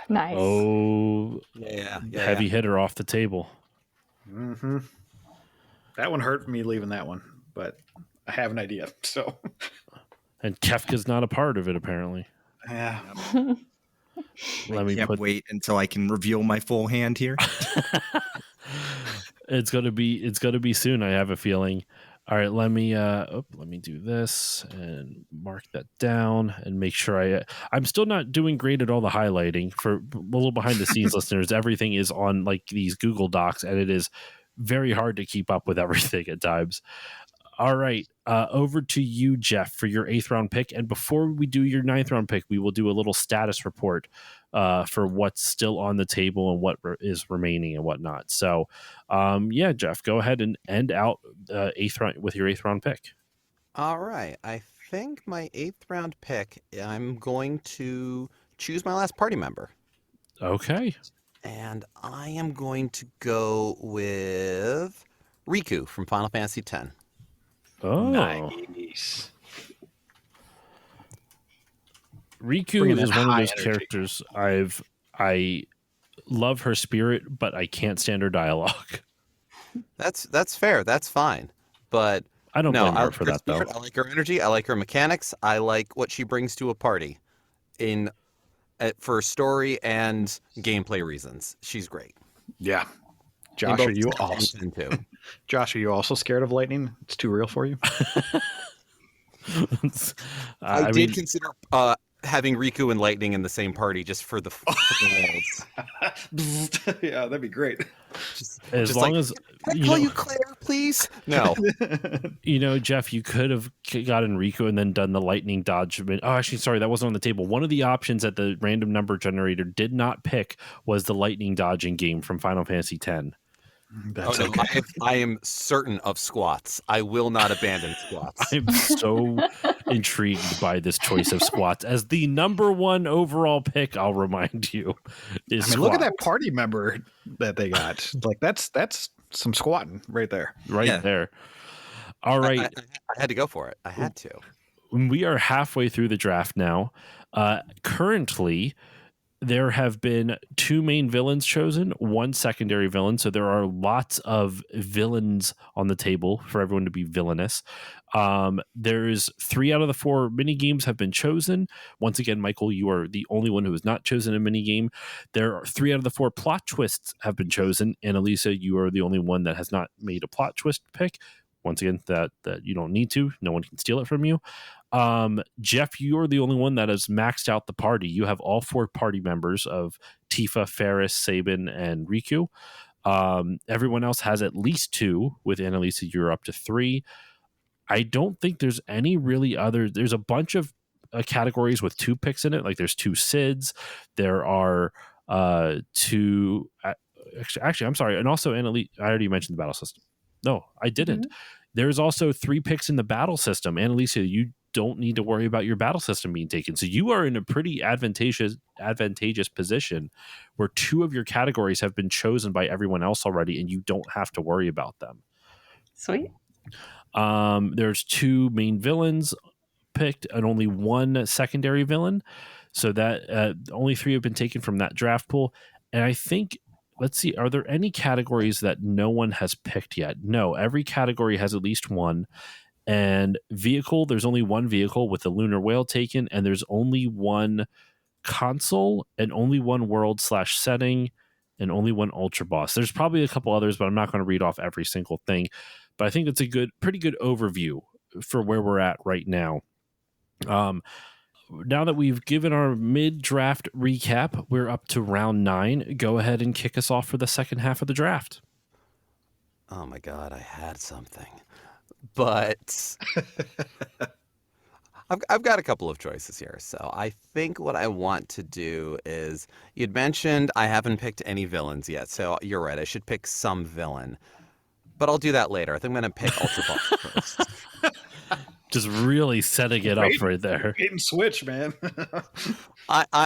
Nice. Oh, Yeah. heavy hitter off the table. Mm-hmm. That one hurt me leaving that one, but I have an idea. So, And Kefka's not a part of it, apparently. yeah. Let me wait until I can reveal my full hand here. It's gonna be soon. I have a feeling. All right, let me do this and mark that down and make sure I'm still not doing great at all the highlighting. For a little behind the scenes listeners, everything is on like these Google Docs, and it is very hard to keep up with everything at times. All right, over to you, Jeff, for your 8th round pick. And before we do your 9th round pick, we will do a little status report for what's still on the table and what is remaining and whatnot. So, Jeff, go ahead and end out 8th round with your 8th round pick. All right. I think my 8th round pick, I'm going to choose my last party member. Okay. And I am going to go with Riku from Final Fantasy X. Oh, Nice. Riku is one of those characters I love her spirit, but I can't stand her dialogue. That's fair. That's fine. But I don't blame I her like for her that, spirit, though. I like her energy. I like her mechanics. I like what she brings to a party for story and gameplay reasons. She's great. Yeah. In Josh, are both you 10 also and 10 too. Josh, are you also scared of lightning? It's too real for you? I did consider having Riku and Lightning in the same party just for the worlds. Yeah, that'd be great. As long as can I call you Claire, please? No. Jeff, you could have gotten Riku and then done the lightning dodge. Oh, actually, sorry, that wasn't on the table. One of the options that the random number generator did not pick was the lightning dodging game from Final Fantasy X. That's okay. I am certain of squats. I will not abandon squats. I'm so intrigued by this choice of squats as the number 1 overall pick. I'll remind you, look at that party member that they got. Like that's some squatting right there. There. All right, I had to go for it. I had to. We are halfway through the draft now. Currently, there have been 2 main villains chosen, 1 secondary villain. So there are lots of villains on the table for everyone to be villainous. There's 3 out of the 4 mini games have been chosen. Once again, Michael, you are the only one who has not chosen a mini game. There are 3 out of the 4 plot twists have been chosen. And Elisa, you are the only one that has not made a plot twist pick. Once again, that you don't need to. No one can steal it from you. Jeff, you're the only one that has maxed out the party. You have all 4 party members of Tifa, Ferris, Sabin, and Riku. Everyone else has at least 2. With Annalisa, you're up to 3. I don't think there's any really other. There's a bunch of categories with 2 picks in it. Like there's 2 Sids. There are 2. Actually, I'm sorry. And also, Annalisa, I already mentioned the battle system. No, I didn't. Mm-hmm. There's also 3 picks in the battle system. Annalisa, you don't need to worry about your battle system being taken. So you are in a pretty advantageous position where 2 of your categories have been chosen by everyone else already, and you don't have to worry about them. Sweet. There's 2 main villains picked and only 1 secondary villain. So that only 3 have been taken from that draft pool. And I think, let's see, are there any categories that no one has picked yet? No, every category has at least 1. And vehicle, there's only 1 vehicle with the lunar whale taken, and there's only 1 console and only 1 world/setting and only 1 ultra boss. There's probably a couple others, but I'm not going to read off every single thing. But I think it's a pretty good overview for where we're at right now. now that we've given our mid-draft recap, we're up to round 9. Go ahead and kick us off for the second half of the draft. Oh my God, I had something. But I've got a couple of choices here. So I think what I want to do is, you'd mentioned I haven't picked any villains yet. So you're right, I should pick some villain. But I'll do that later. I think I'm going to pick Ultra Ball first. Just really setting it up right there. Bait and switch, man. I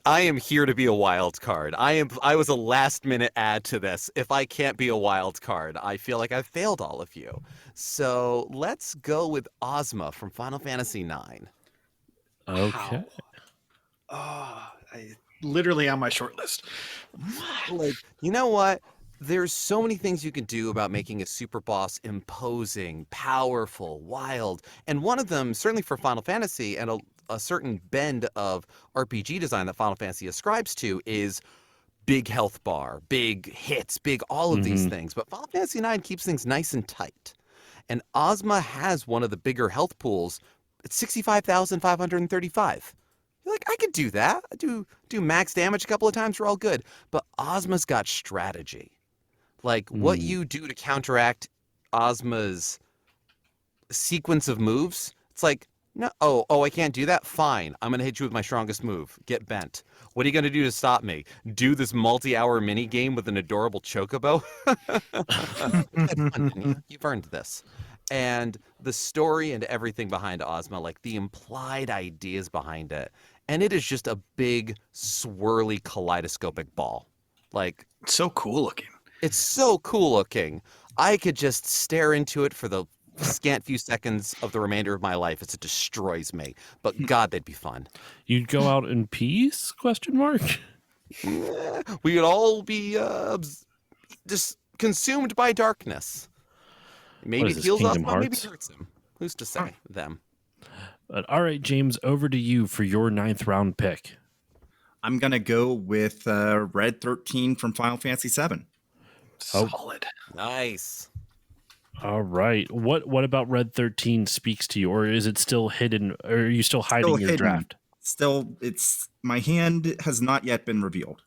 am here to be a wild card. I was a last minute add to this. If I can't be a wild card, I feel like I've failed all of you. So let's go with Ozma from Final Fantasy IX. Okay. Literally on my short list. Like, you know what? There's so many things you can do about making a super boss imposing, powerful, wild. And one of them, certainly for Final Fantasy, and a certain bend of RPG design that Final Fantasy ascribes to, is big health bar, big hits, big all of these things. But Final Fantasy IX keeps things nice and tight. And Ozma has one of the bigger health pools. It's 65,535. You're like, I could do that. I do max damage a couple of times, we're all good. But Ozma's got strategy. Like, what you do to counteract Ozma's sequence of moves, it's like, no, I can't do that? Fine. I'm going to hit you with my strongest move. Get bent. What are you going to do to stop me? Do this multi-hour mini game with an adorable chocobo? You've earned this. And the story and everything behind Ozma, like the implied ideas behind it, and it is just a big, swirly, kaleidoscopic ball. Like, So cool looking. it's so cool looking. I could just stare into it for the scant few seconds of the remainder of my life as it destroys me. But God, they'd be fun. You'd go out in peace? Question mark. We would all be just consumed by darkness. Maybe is it this, heals us, Kingdom but maybe it Hearts? hurts them. Who's to say? Them. But, all right, James, over to you for your 9th round pick. I'm going to go with Red 13 from Final Fantasy VII. Solid. Nice. All right. What about Red 13 speaks to you, or is it still hidden, or are you still hiding Still your hidden. draft? Still, my hand has not yet been revealed.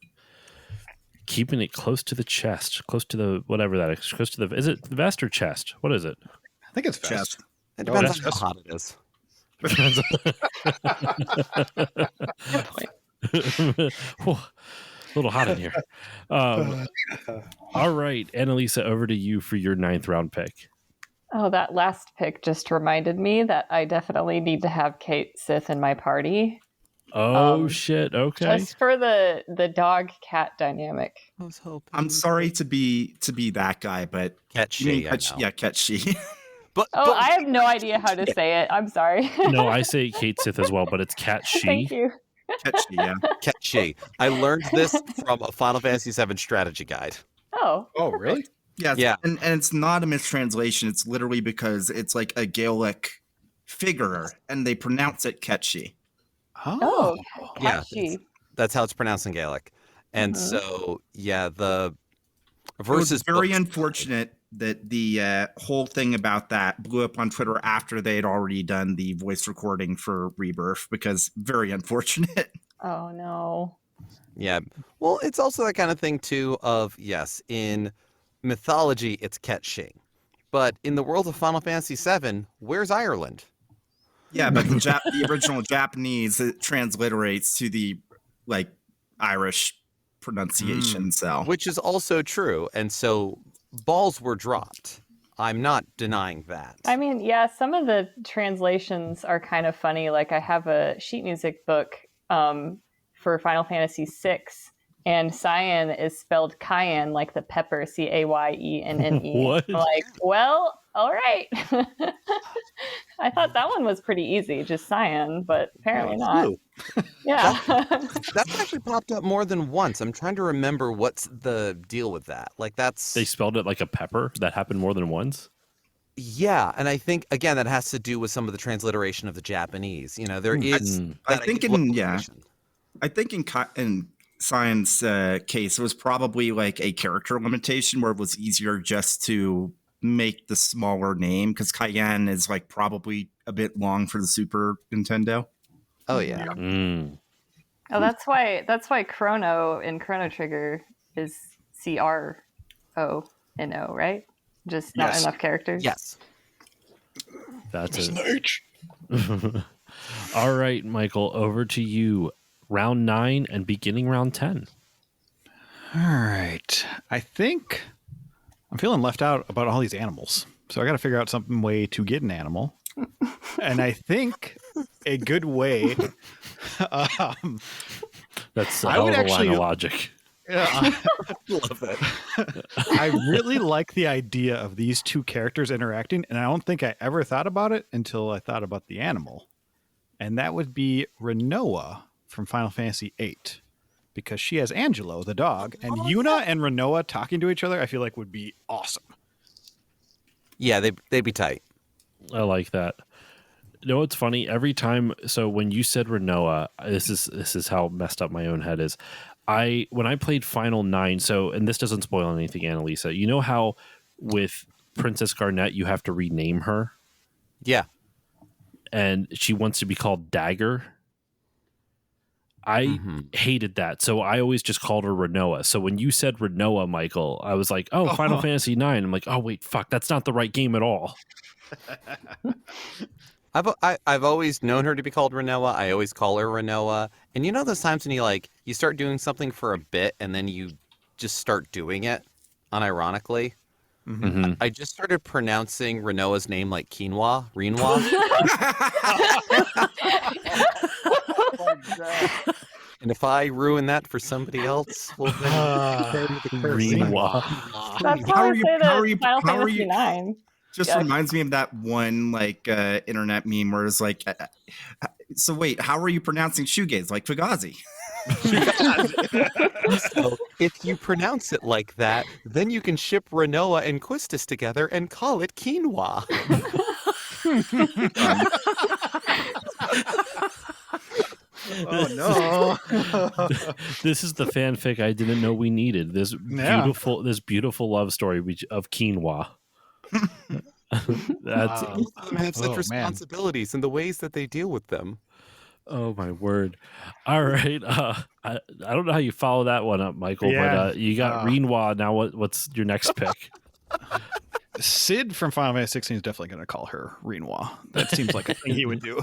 Keeping it close to the chest, close to the whatever that is, close to the. Is it the vest or chest? What is it? I think it's Chest. fast. It depends that's on how hot it is. Good point. Whew, a little hot in here. All right, Annalisa, over to you for your 9th round pick. Oh, that last pick just reminded me that I definitely need to have Kate Sith in my party. Oh shit! Okay. Just for the dog cat dynamic. I was hoping. I'm sorry to be that guy, but Catch you mean she, I know. Ketchi. But I have no idea how to say it. I'm sorry. No, I say Kate Sith as well, but it's Cat She. Thank you. Ketchi, yeah. catch she. I learned this from a Final Fantasy VII strategy guide. Oh. Oh, really? Yeah. And it's not a mistranslation. It's literally because it's like a Gaelic figure, and they pronounce it Ketchi. Oh. Yeah, Catchy. That's how it's pronounced in Gaelic. And so, yeah, the It was versus very books- unfortunate that the whole thing about that blew up on Twitter after they had already done the voice recording for Rebirth, because very unfortunate. Oh no. Yeah. Well, it's also that kind of thing too of, yes, in mythology it's Ketchi. But in the world of Final Fantasy VII, where's Ireland? Yeah, but the original Japanese, it transliterates to the like Irish pronunciation. So Which is also true. And so balls were dropped. I'm not denying that. I mean, yeah, some of the translations are kind of funny. Like I have a sheet music book for Final Fantasy VI, and cyan is spelled cayenne, like the pepper, Cayenne. What? Like, well, all right. I thought that one was pretty easy, just cyan, but apparently not. Yeah. That's actually popped up more than once. I'm trying to remember what's the deal with that. Like that's They spelled it like a pepper. That happened more than once. yeah, and I think again that has to do with some of the transliteration of the Japanese. You know, there is. I that think localization. I think in Cyan's case, it was probably like a character limitation where it was easier just to make the smaller name, because Cayenne is like probably a bit long for the Super Nintendo. Oh yeah. Mm. Oh, that's why Chrono in Chrono Trigger is CRO and O, right? Just not Yes. enough characters. Yes. That's There's it. an H. All right, Michael, over to you. Round 9 and beginning round 10. All right. I think I'm feeling left out about all these animals. So I got to figure out some way to get an animal. And I think a good way. That's a I hell would of a line actually- of logic. Love it. I really like the idea of these two characters interacting, and I don't think I ever thought about it until I thought about the animal. And that would be Renoa from Final Fantasy VIII, because she has Angelo, the dog, and Yuna and Renoa talking to each other, I feel like would be awesome. Yeah, they'd be tight. I like that. You know what's funny? Every time, so when you said Renoa, this is how messed up my own head is. When I played Final 9, so, and this doesn't spoil anything, Annalisa, you know how with Princess Garnet you have to rename her? Yeah. And she wants to be called Dagger. I hated that, so I always just called her Renoa. So when you said Renoa, Michael, I was like, oh, Final Fantasy 9. I'm like, oh, wait, fuck, that's not the right game at all. I've always known her to be called Renoa. I always call her Renoa. And you know those times when you start doing something for a bit and then you just start doing it unironically? Mm-hmm. I just started pronouncing Renoa's name like quinoa, Renoa. And if I ruin that for somebody else, well, then Renoa. That's How how are I you- say how are that you- Final how are Fantasy you- 9. Just Yeah. reminds me of that one internet meme where it's like, so wait, how are you pronouncing shoegaze? Like Fugazi. So if you pronounce it like that, then you can ship Renoa and Quistis together and call it quinoa. Oh no. This is the fanfic I didn't know we needed. This beautiful love story of quinoa. That's Both of them have such Oh, man. responsibilities and the ways that they deal with them. oh my word. All right. I don't know how you follow that one up, Michael, Yeah. but you got Renoa. Now what's your next pick? Sid from Final Fantasy 16 is definitely going to call her Renoir. That seems like a thing he would do.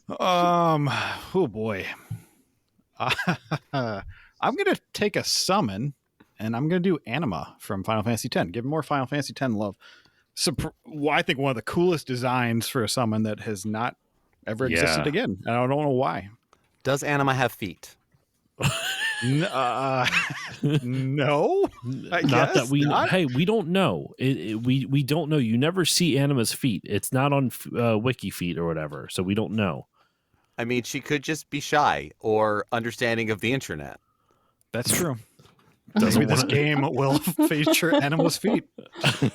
Oh boy. I'm going to take a summon, and I'm going to do Anima from Final Fantasy X. Give more Final Fantasy X love. I think one of the coolest designs for a summon that has not ever existed again. I don't know why. Does Anima have feet? No, I Not guess that we not. Hey, we don't know. We don't know. You never see Anima's feet. It's not on Wiki Feet or whatever, so we don't know. I mean, she could just be shy or understanding of the internet. That's true. Doesn't Maybe this wanna- game will feature Animal's feet.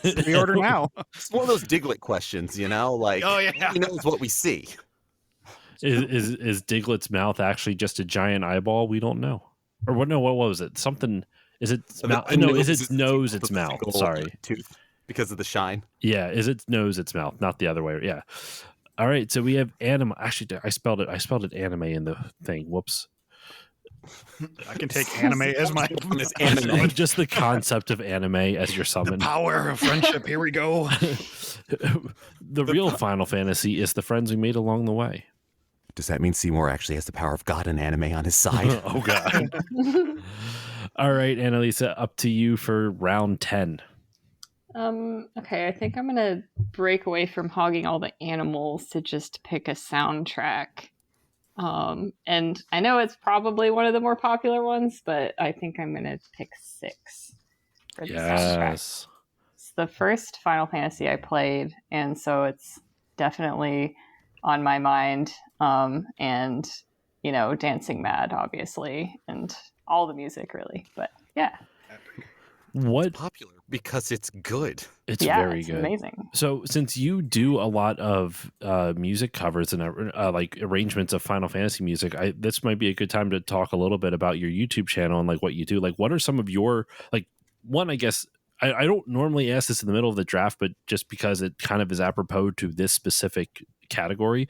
Pre-order now. It's one of those Diglett questions, you know? Like, Oh, yeah. he knows what we see. Is Diglett's mouth actually just a giant eyeball? We don't know. Or what? No, what was it? Something? Is it mouth? A No, nose is its nose its a mouth? single Sorry. tooth because of the shine. Yeah, is its nose its mouth, not the other way. Yeah. All right, so we have anime. Actually, I spelled it anime in the thing. Whoops. I can take anime as my It's anime. Just the concept of anime as your summon. power of friendship. Here we go. The real Final Fantasy is the friends we made along the way. Does that mean Seymour actually has the power of God and anime on his side? Oh god. All right, Annalisa, up to you for round 10. Okay, I think I'm gonna break away from hogging all the animals to just pick a soundtrack. And I know it's probably one of the more popular ones, but I think I'm gonna pick 6 for the soundtrack. Yes. It's the first Final Fantasy I played, and so it's definitely on my mind. And Dancing Mad, obviously, and all the music, really. But yeah, What? Popular because it's good. It's yeah, very it's good. amazing. So, since you do a lot of music covers and like arrangements of Final Fantasy music, this might be a good time to talk a little bit about your YouTube channel and like what you do. Like, what are some of your one? I guess I don't normally ask this in the middle of the draft, but just because it kind of is apropos to this specific category.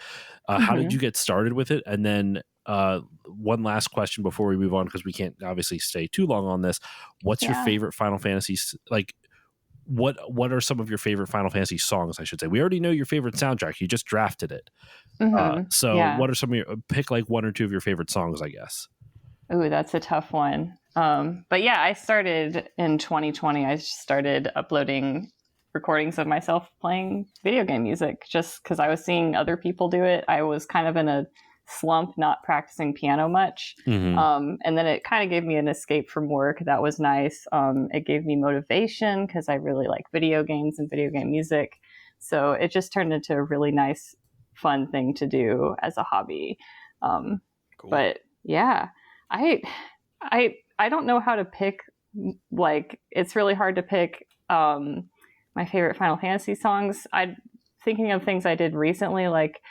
How did you get started with it? And then one last question before we move on, because we can't obviously stay too long on this. What's your favorite Final Fantasy? Like, what are some of your favorite Final Fantasy songs? I should say. We already know your favorite soundtrack. You just drafted it. What are some of your pick like one or two of your favorite songs? I guess. Ooh, that's a tough one. But yeah, I started in 2020. I started uploading recordings of myself playing video game music just because I was seeing other people do it. I was kind of in a slump, not practicing piano much. And then it kind of gave me an escape from work. That was nice. It gave me motivation because I really like video games and video game music. So it just turned into a really nice, fun thing to do as a hobby. Cool. But yeah, I don't know how to pick. Like, it's really hard to pick my favorite Final Fantasy songs. I'm thinking of things I did recently, like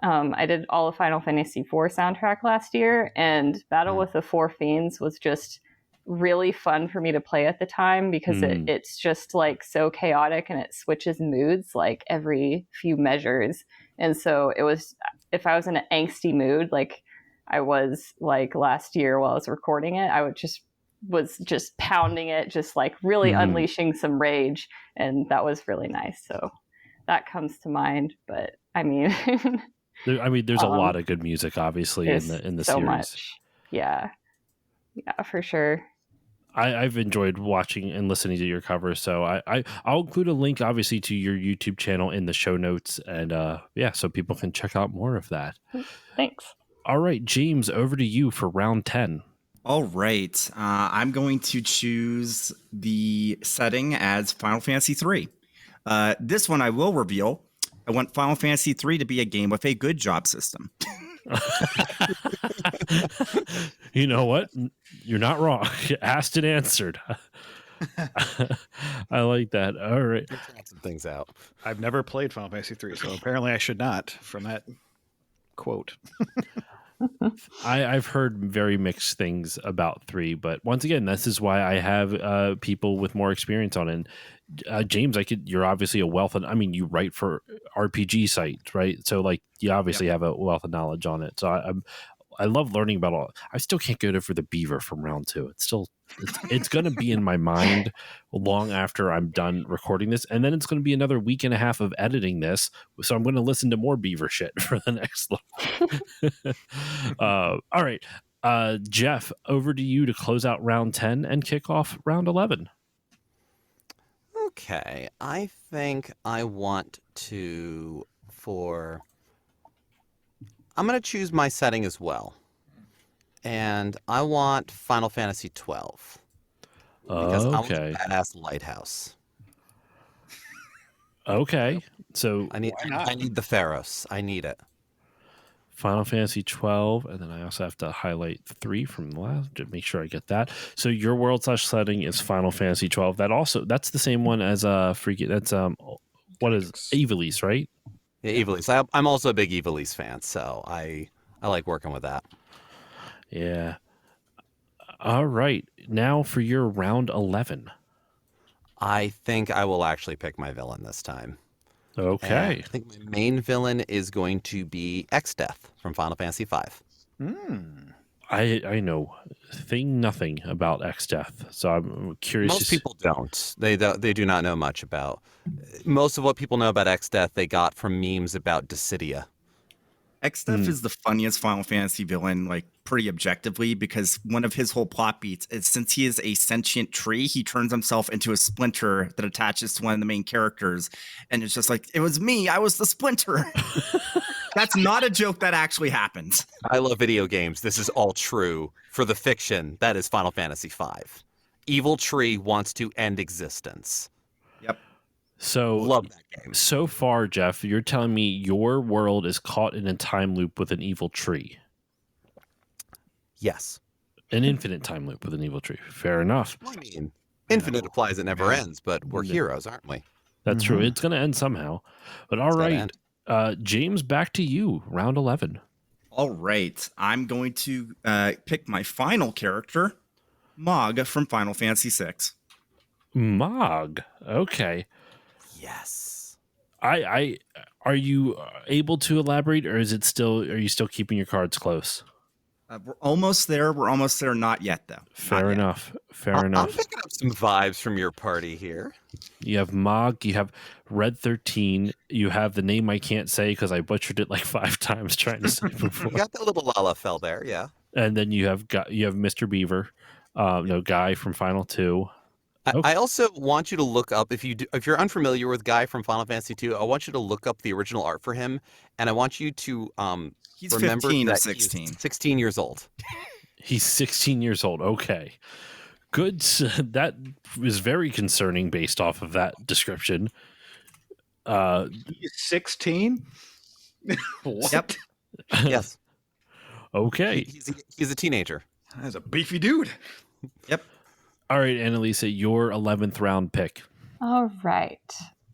I did all of Final Fantasy IV soundtrack last year, and Battle with the Four Fiends was just really fun for me to play at the time because it's just like so chaotic and it switches moods like every few measures. And so it was, if I was in an angsty mood, like I was like last year while I was recording it, I was just pounding it, just like really unleashing some rage. And that was really nice. So that comes to mind. But I mean, there's a lot of good music, obviously, in the so series. Much. Yeah, for sure. I've enjoyed watching and listening to your covers, so I'll include a link, obviously, to your YouTube channel in the show notes, and so people can check out more of that. Thanks. All right, James, over to you for round 10. All right, I'm going to choose the setting as Final Fantasy III. This one I will reveal. I want Final Fantasy III to be a game with a good job system. You know what? You're not wrong. Asked and answered. I like that. All right. Trying some things out. I've never played Final Fantasy III, so apparently I should not from that quote. I've heard very mixed things about 3, but once again, this is why I have people with more experience on it. James, you're obviously a wealth of, you write for RPG sites, right? So like you obviously have a wealth of knowledge on it. So I love learning about all. I still can't get over the beaver from round 2. It's going to be in my mind long after I'm done recording this. And then it's going to be another week and a half of editing this. So I'm going to listen to more beaver shit for the next level. All right. Jeff, over to you to close out round 10 and kick off round 11. Okay. I think I want I'm going to choose my setting as well. And I want Final Fantasy 12. Because I want a badass lighthouse. Okay. So I need the Pharos. I need it. Final Fantasy 12, and then I also have to highlight 3 from the last to make sure I get that. So your world / setting is Final Fantasy 12. That's the same one as that's what is Ivalice, right? Yeah, Ivalice. I'm also a big Ivalice fan, so I like working with that. Yeah. All right. Now for your round 11. I think I will actually pick my villain this time. Okay. And I think my main villain is going to be Exdeath from Final Fantasy V. I know nothing about Exdeath, so I'm curious. Most people don't. They do not know much about. Most of what people know about Exdeath they got from memes about Dissidia. Exdeath is the funniest Final Fantasy villain, like pretty objectively, because one of his whole plot beats is since he is a sentient tree, he turns himself into a splinter that attaches to one of the main characters. And it's just like, it was me. I was the splinter. That's not a joke that actually happened. I love video games. This is all true. For the fiction, that is Final Fantasy V. Evil tree wants to end existence. Yep. So love that game. So far, Jeff, you're telling me your world is caught in a time loop with an evil tree. Yes. An infinite time loop with an evil tree. Fair enough. I mean, infinite applies, it never ends, but we're heroes, aren't we? That's true. It's going to end somehow. But all right, James, back to you. Round 11. All right. I'm going to pick my final character, Mog from Final Fantasy VI. Mog. Okay. Yes. I are you able to elaborate, or is it still? Are you still keeping your cards close? We're almost there. We're almost there. Not yet, though. Fair enough. Fair I'm enough. picking up some vibes from your party here. You have Mog. You have Red 13. You have the name I can't say because I butchered it like 5 times trying to say it before. You got the little Lalafell there, yeah. And then you have Mr. Beaver, Guy from Final 2. I also want you to look up if you're unfamiliar with Guy from Final Fantasy II. I want you to look up the original art for him, and I want you to He's remember 15 or that 16. he's 16 years old. He's 16 years old. Okay. Good. That is very concerning based off of that description. He's 16? What? Yep. Yes. Okay. He's a teenager. That's a beefy dude. Yep. All right, Annalisa, your 11th round pick. All right.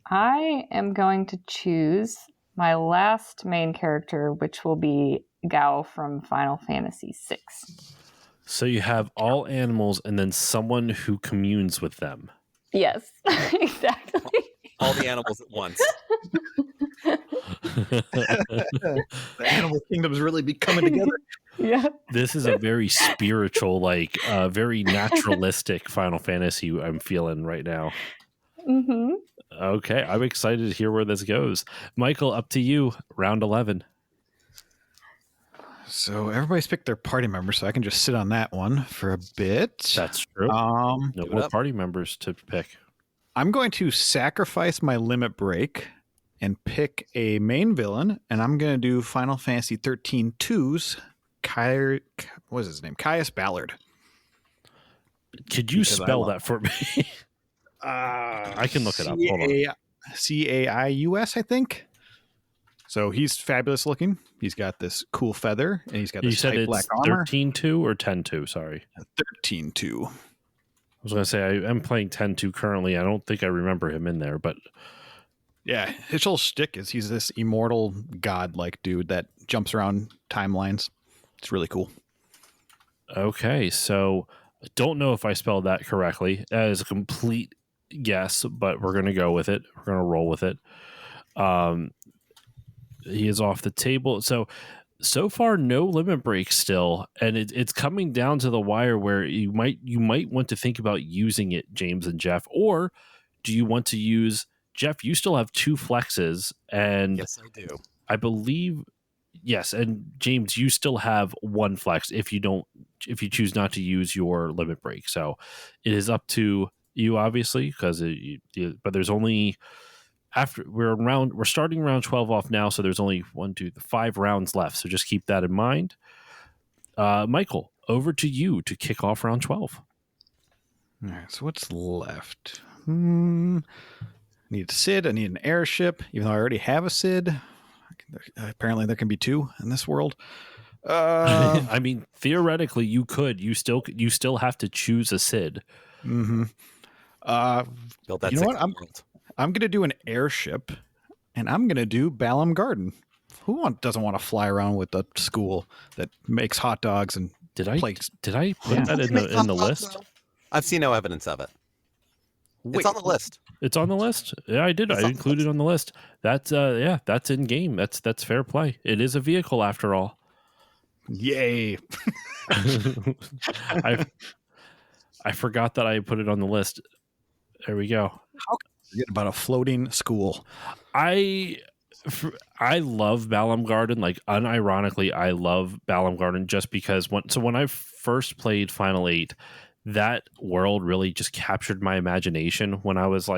I am going to choose my last main character, which will be Gao from Final Fantasy VI. So you have all animals and then someone who communes with them. Yes, exactly. All the animals at once. The animal kingdoms really be coming together. Yeah. This is a very spiritual, very naturalistic Final Fantasy I'm feeling right now. Mm-hmm. Okay, I'm excited to hear where this goes. Michael, up to you. Round 11. So everybody's picked their party member, so I can just sit on that one for a bit. That's true. No more party members to pick. I'm going to sacrifice my limit break and pick a main villain, and I'm going to do Final Fantasy 13 2's what is his name? Caius Ballard. Could you spell that for me? I can look it up. Hold on. Caius, I think. So he's fabulous looking. He's got this cool feather, and he's got this tight black armor. 13-2 or 10-2? Sorry. 13-2. I was going to say, I am playing 10-2 currently. I don't think I remember him in there, but... Yeah, his whole shtick is he's this immortal god-like dude that jumps around timelines. It's really cool. Okay, so I don't know if I spelled that correctly. That is a complete guess, but we're going to go with it. We're going to roll with it. He is off the table. So far, no limit break still, and it's coming down to the wire where you might want to think about using it, James and Jeff, or do you want to use Jeff? You still have 2 flexes, and yes, I do. I believe yes, and James, you still have 1 flex if you choose not to use your limit break. So it is up to you, obviously, because but there's only. We're starting round 12 off now, so there's only 5 rounds left. So just keep that in mind. Michael, over to you to kick off round 12. All right, so what's left? I need a Sid. I need an airship, even though I already have a Sid. Apparently, there can be 2 in this world. I mean, theoretically, you could. You still have to choose a Sid. Mm-hmm. Build that. You know what? I'm going to do an airship, and I'm going to do Balam Garden. Who doesn't want to fly around with a school that makes hot dogs and plates? Did I put that in the list? I've seen no evidence of it. It's on the list. It's on the list. Yeah, I did. I included it on the list. That's that's in game. That's fair play. It is a vehicle after all. Yay! I forgot that I put it on the list. There we go. How can you forget about a floating school? I love Balam Garden. Like, unironically, I love Balam Garden just because when I first played Final 8, that world really just captured my imagination when I was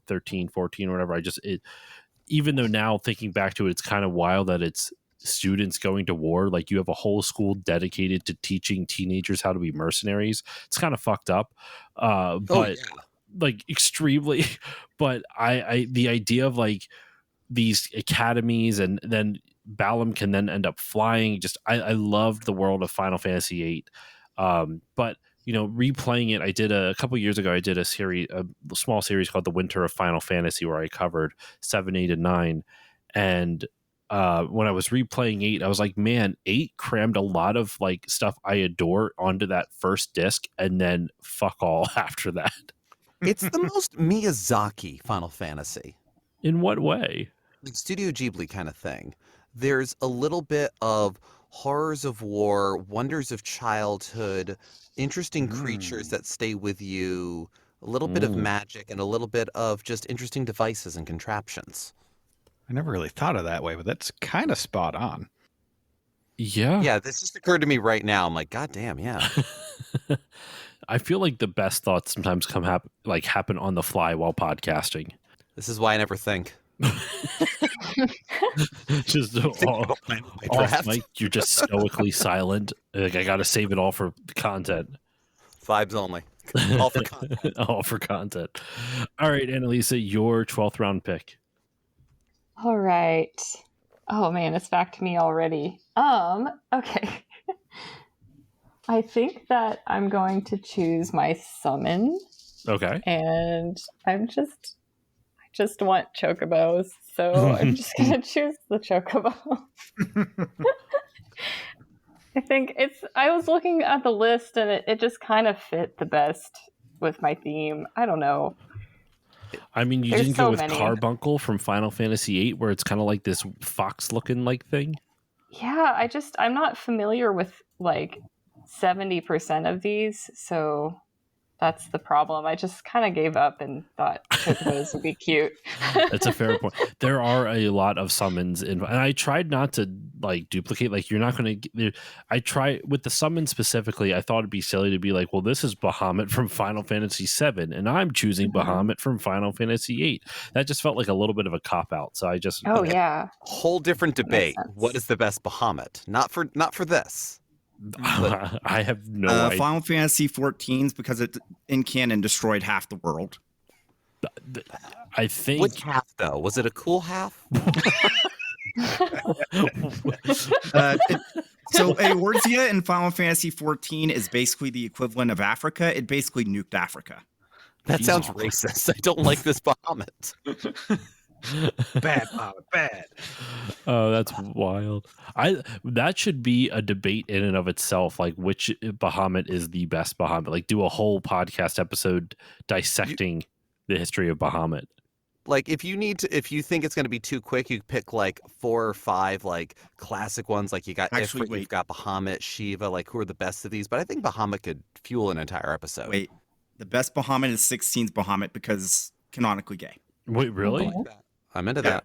13, 14 or whatever. Even though now thinking back to it, it's kind of wild that it's students going to war. Like, you have a whole school dedicated to teaching teenagers how to be mercenaries. It's kind of fucked up. Extremely. But I the idea of these academies and then Balam can then end up flying. I loved the world of Final Fantasy VIII. But replaying it, I did a couple years ago. I did a small series called The Winter of Final Fantasy, where I covered 7, 8, and 9. And when I was replaying 8, I was like, man, 8 crammed a lot of stuff I adore onto that first disc, and then fuck all after that. It's the most Miyazaki Final Fantasy. In what way? Like Studio Ghibli kind of thing. There's a little bit of horrors of war, wonders of childhood, interesting creatures that stay with you, a little bit of magic, and a little bit of just interesting devices and contraptions. I never really thought of that way, but that's kind of spot on. Yeah. Yeah, this just occurred to me right now. I'm like, God damn, yeah. I feel like the best thoughts sometimes happen on the fly while podcasting. This is why I never think. Just off mic, you're just stoically silent. Like, I got to save it all for content. Vibes only. All for content. All for content. All right, Annalisa, your 12th round pick. All right. Oh man, it's back to me already. Okay. I think that I'm going to choose my summon. Okay. And I just want chocobos, so I'm just gonna choose the chocobo. I think I was looking at the list and it just kind of fit the best with my theme. I don't know. I mean, you There's didn't so go with many. Carbuncle from Final Fantasy VIII, where it's kind of like this fox-looking like thing? Yeah, I'm not familiar with like 70% of these, so that's the problem. I just kind of gave up and thought chocobos would be cute. That's a fair point. There are a lot of summons and I tried not to like duplicate. Like, you're not going to. I try with the summon specifically. I thought it'd be silly to be like, well, this is Bahamut from Final Fantasy VII, and I'm choosing Bahamut from Final Fantasy VIII. That just felt like a little bit of a cop out. So I just. Oh yeah, Whole different debate. sense. What is the best Bahamut? Not for this. I have no idea. Final Fantasy 14's because it in canon destroyed half the world. I think. Which half though? Was it a cool half? So Eorzea in Final Fantasy 14 is basically the equivalent of Africa. It basically nuked Africa. That sounds racist. I don't like this Bahamut. Bad, bad. Oh, that's wild. That should be a debate in and of itself, like which Bahamut is the best Bahamut. Like, do a whole podcast episode dissecting the history of Bahamut. Like, if you think it's going to be too quick, you pick like 4 or 5 like classic ones. Like, you got Ifrit, you've got Bahamut, Shiva. Like, who are the best of these? But I think Bahamut could fuel an entire episode. Wait, the best Bahamut is 16's Bahamut because canonically gay. Wait, really? I'm into that.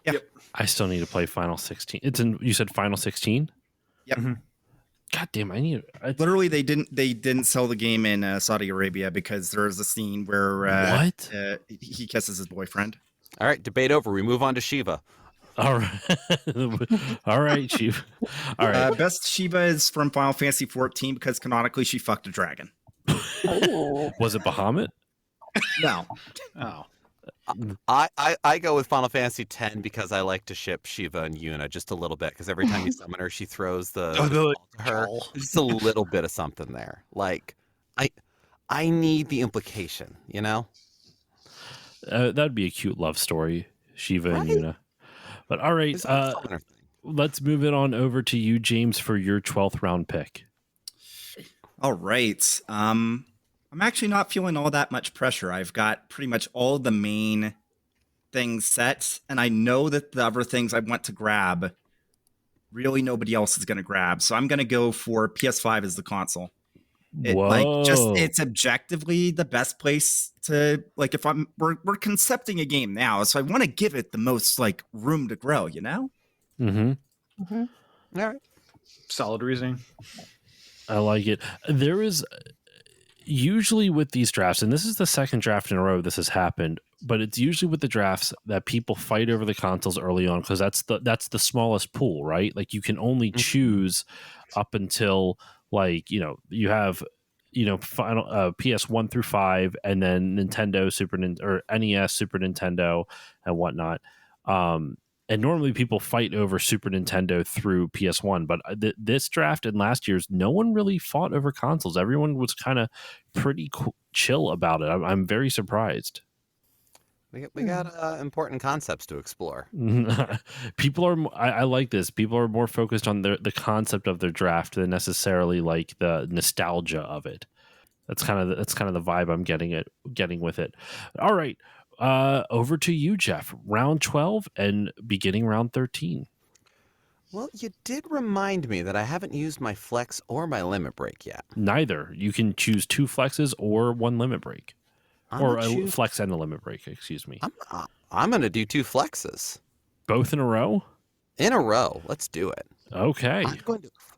Yeah. I still need to play Final 16. You said Final 16? Yep. Mm-hmm. God damn, Literally, they didn't sell the game in Saudi Arabia because there was a scene where he kisses his boyfriend. All right, debate over. We move on to Shiva. All right. All right, Shiva. All right. Best Shiva is from Final Fantasy 14 because canonically she fucked a dragon. Was it Bahamut? No. Oh. I go with Final Fantasy X because I like to ship Shiva and Yuna just a little bit because every time you summon her, she throws the ball to her. Just a little bit of something there. Like, I need the implication, you know? That'd be a cute love story, Shiva and Yuna. But all right, let's move it on over to you, James, for your 12th round pick. All right. I'm actually not feeling all that much pressure. I've got pretty much all the main things set, and I know that the other things I want to grab, really nobody else is going to grab. So I'm going to go for PS5 as the console. It's objectively the best place to, like, if we're concepting a game now, so I want to give it the most like room to grow, you know? Mm-hmm. All right. Solid reasoning. I like it. There is usually with these drafts, and this is the second draft in a row this has happened, but it's usually with the drafts that people fight over the consoles early on because that's the smallest pool, right? Like, you can only choose up until, like, you have final PS1 through 5, and then Nintendo, or NES, Super Nintendo, and whatnot. And normally people fight over Super Nintendo through PS1, but this draft and last year's, no one really fought over consoles. Everyone was kind of pretty chill about it. I'm very surprised. We got important concepts to explore. People are. I like this. People are more focused on the concept of their draft than necessarily like the nostalgia of it. That's kind of the vibe I'm getting with it. All right. over to you, Jeff. Round 12 and beginning round 13. Well, you did remind me that I haven't used my flex or my limit break yet. Neither. You can choose 2 flexes or 1 limit break. Or a flex and a limit break, excuse me. I'm going to do 2 flexes. Both in a row? In a row. Let's do it. Okay.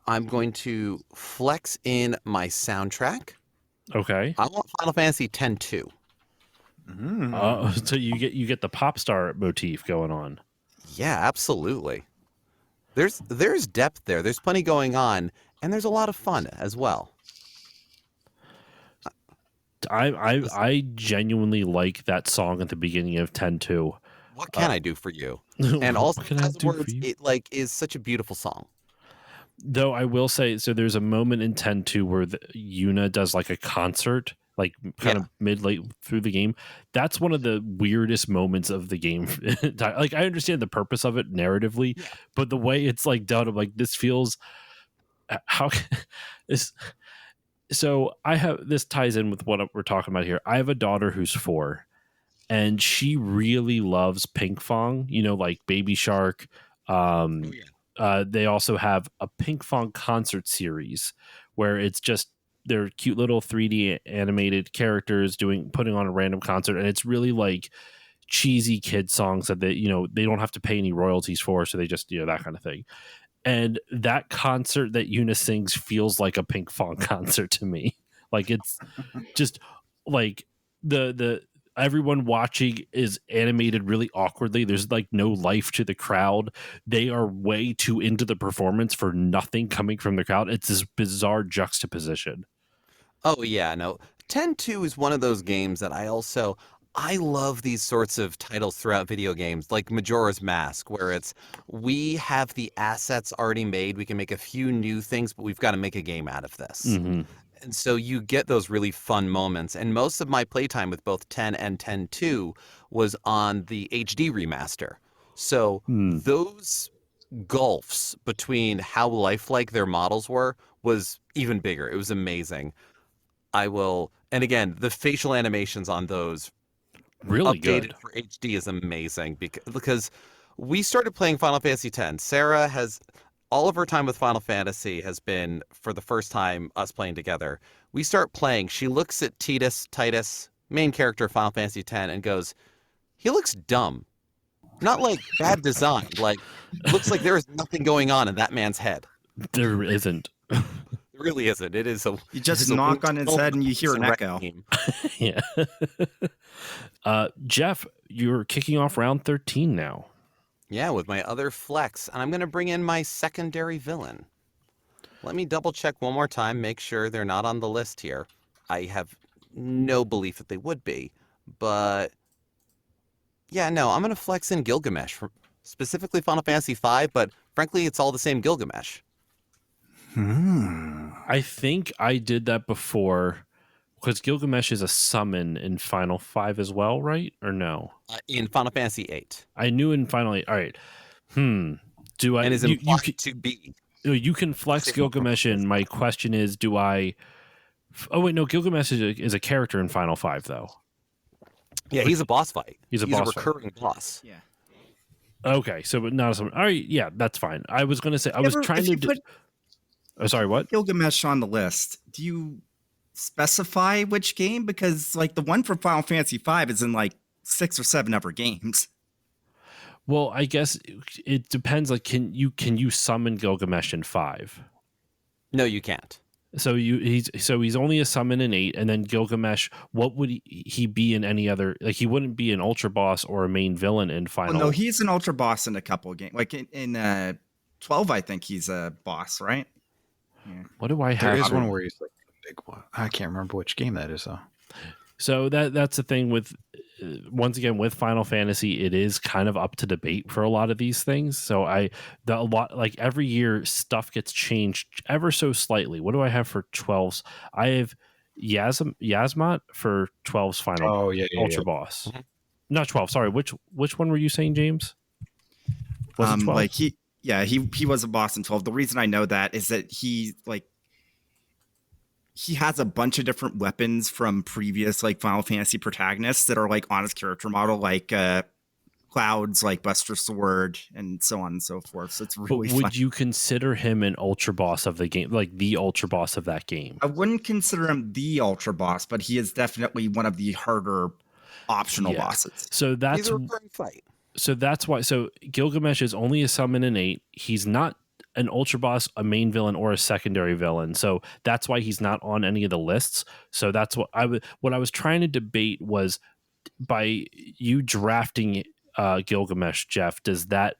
I'm going to flex in my soundtrack. Okay. I want Final Fantasy X-2. So you get the pop star motif going on. Yeah, absolutely. There's depth there. There's plenty going on, and there's a lot of fun as well. I genuinely like that song at the beginning of 10-2. What can I do for you? And also, what can I do for you? It is such a beautiful song. Though I will say, so there's a moment in 10-2 where Yuna does like a concert, like kind of late through the game. That's one of the weirdest moments of the game. Like, I understand the purpose of it narratively, but the way it's like done, I'm like, this feels how this. So this ties in with what we're talking about here. I have a daughter who's 4, and she really loves Pink Fong. You know, like Baby Shark. They also have a Pink Fong concert series where it's just they're cute little 3D animated characters putting on a random concert, and it's really like cheesy kid songs that they don't have to pay any royalties for, so they just that kind of thing. And that concert that Yuna sings feels like a Pink Fong concert to me. Like, it's just like the everyone watching is animated really awkwardly. There's like no life to the crowd. They are way too into the performance for nothing coming from the crowd. It's this bizarre juxtaposition. Oh yeah, no. 10-2 is one of those games that I love these sorts of titles throughout video games, like Majora's Mask, where we have the assets already made. We can make a few new things, but we've got to make a game out of this. Mm-hmm. And so you get those really fun moments. And most of my playtime with both 10 and 10-2 was on the HD remaster. So those gulfs between how lifelike their models were was even bigger. It was amazing. And again, the facial animations on those really updated good for HD is amazing because we started playing Final Fantasy X. Sarah has all of her time with Final Fantasy has been for the first time us playing together. We start playing. She looks at Titus, main character of Final Fantasy X, and goes, "He looks dumb. Not like bad design. Like, looks like there is nothing going on in that man's head." There isn't. It really isn't. It is a. You just knock on his head and you hear an echo. Yeah. Jeff, you're kicking off round 13 now. Yeah, with my other flex, and I'm going to bring in my secondary villain. Let me double check one more time, make sure they're not on the list here. I have no belief that they would be, but yeah, no, I'm going to flex in Gilgamesh, specifically Final Fantasy V, but frankly, it's all the same Gilgamesh. I think I did that before because Gilgamesh is a summon in Final 5 as well, right? Or no? In Final Fantasy VIII. I knew in Final 8. All right. Do I? And is implied to be. You can flex Gilgamesh in. My question is, do I? Oh wait, no. Gilgamesh is a character in Final 5, though. Yeah, he's a boss fight. He's a recurring boss. Yeah. Okay, so but not a summon. All right, yeah, that's fine. I was going to say I was trying to. Oh, sorry, what? Gilgamesh on the list. Do you specify which game? Because like the one for Final Fantasy V is in like 6 or 7 other games. Well, I guess it depends. Like, can you summon Gilgamesh in 5? No, you can't. So he's only a summon in 8, and then Gilgamesh. What would he be in any other? Like, he wouldn't be an ultra boss or a main villain in Final. Well, no, he's an ultra boss in a couple of games. Like in 12, I think he's a boss, right? Yeah. What do I have? There is one where he's like a big one. I can't remember which game that is though. So that's the thing with once again with Final Fantasy, it is kind of up to debate for a lot of these things. So like every year stuff gets changed ever so slightly. What do I have for 12s? I have Yasmat for 12's final ultra boss. Mm-hmm. Not 12, sorry. Which one were you saying, James? Was it 12? Like he was a boss in 12. The reason I know that is that he like he has a bunch of different weapons from previous like Final Fantasy protagonists that are like on his character model, like Cloud's like Buster Sword and so on and so forth. So it's really But would fun. you consider him an ultra boss of the game, like the ultra boss of that game? I wouldn't consider him the ultra boss, but he is definitely one of the harder optional bosses. So that's He's a recurring fight. So that's why. So Gilgamesh is only a summon in 8. He's not an ultra boss, a main villain, or a secondary villain. So that's why he's not on any of the lists. So that's what I was trying to debate was, by you drafting Gilgamesh, Jeff, does that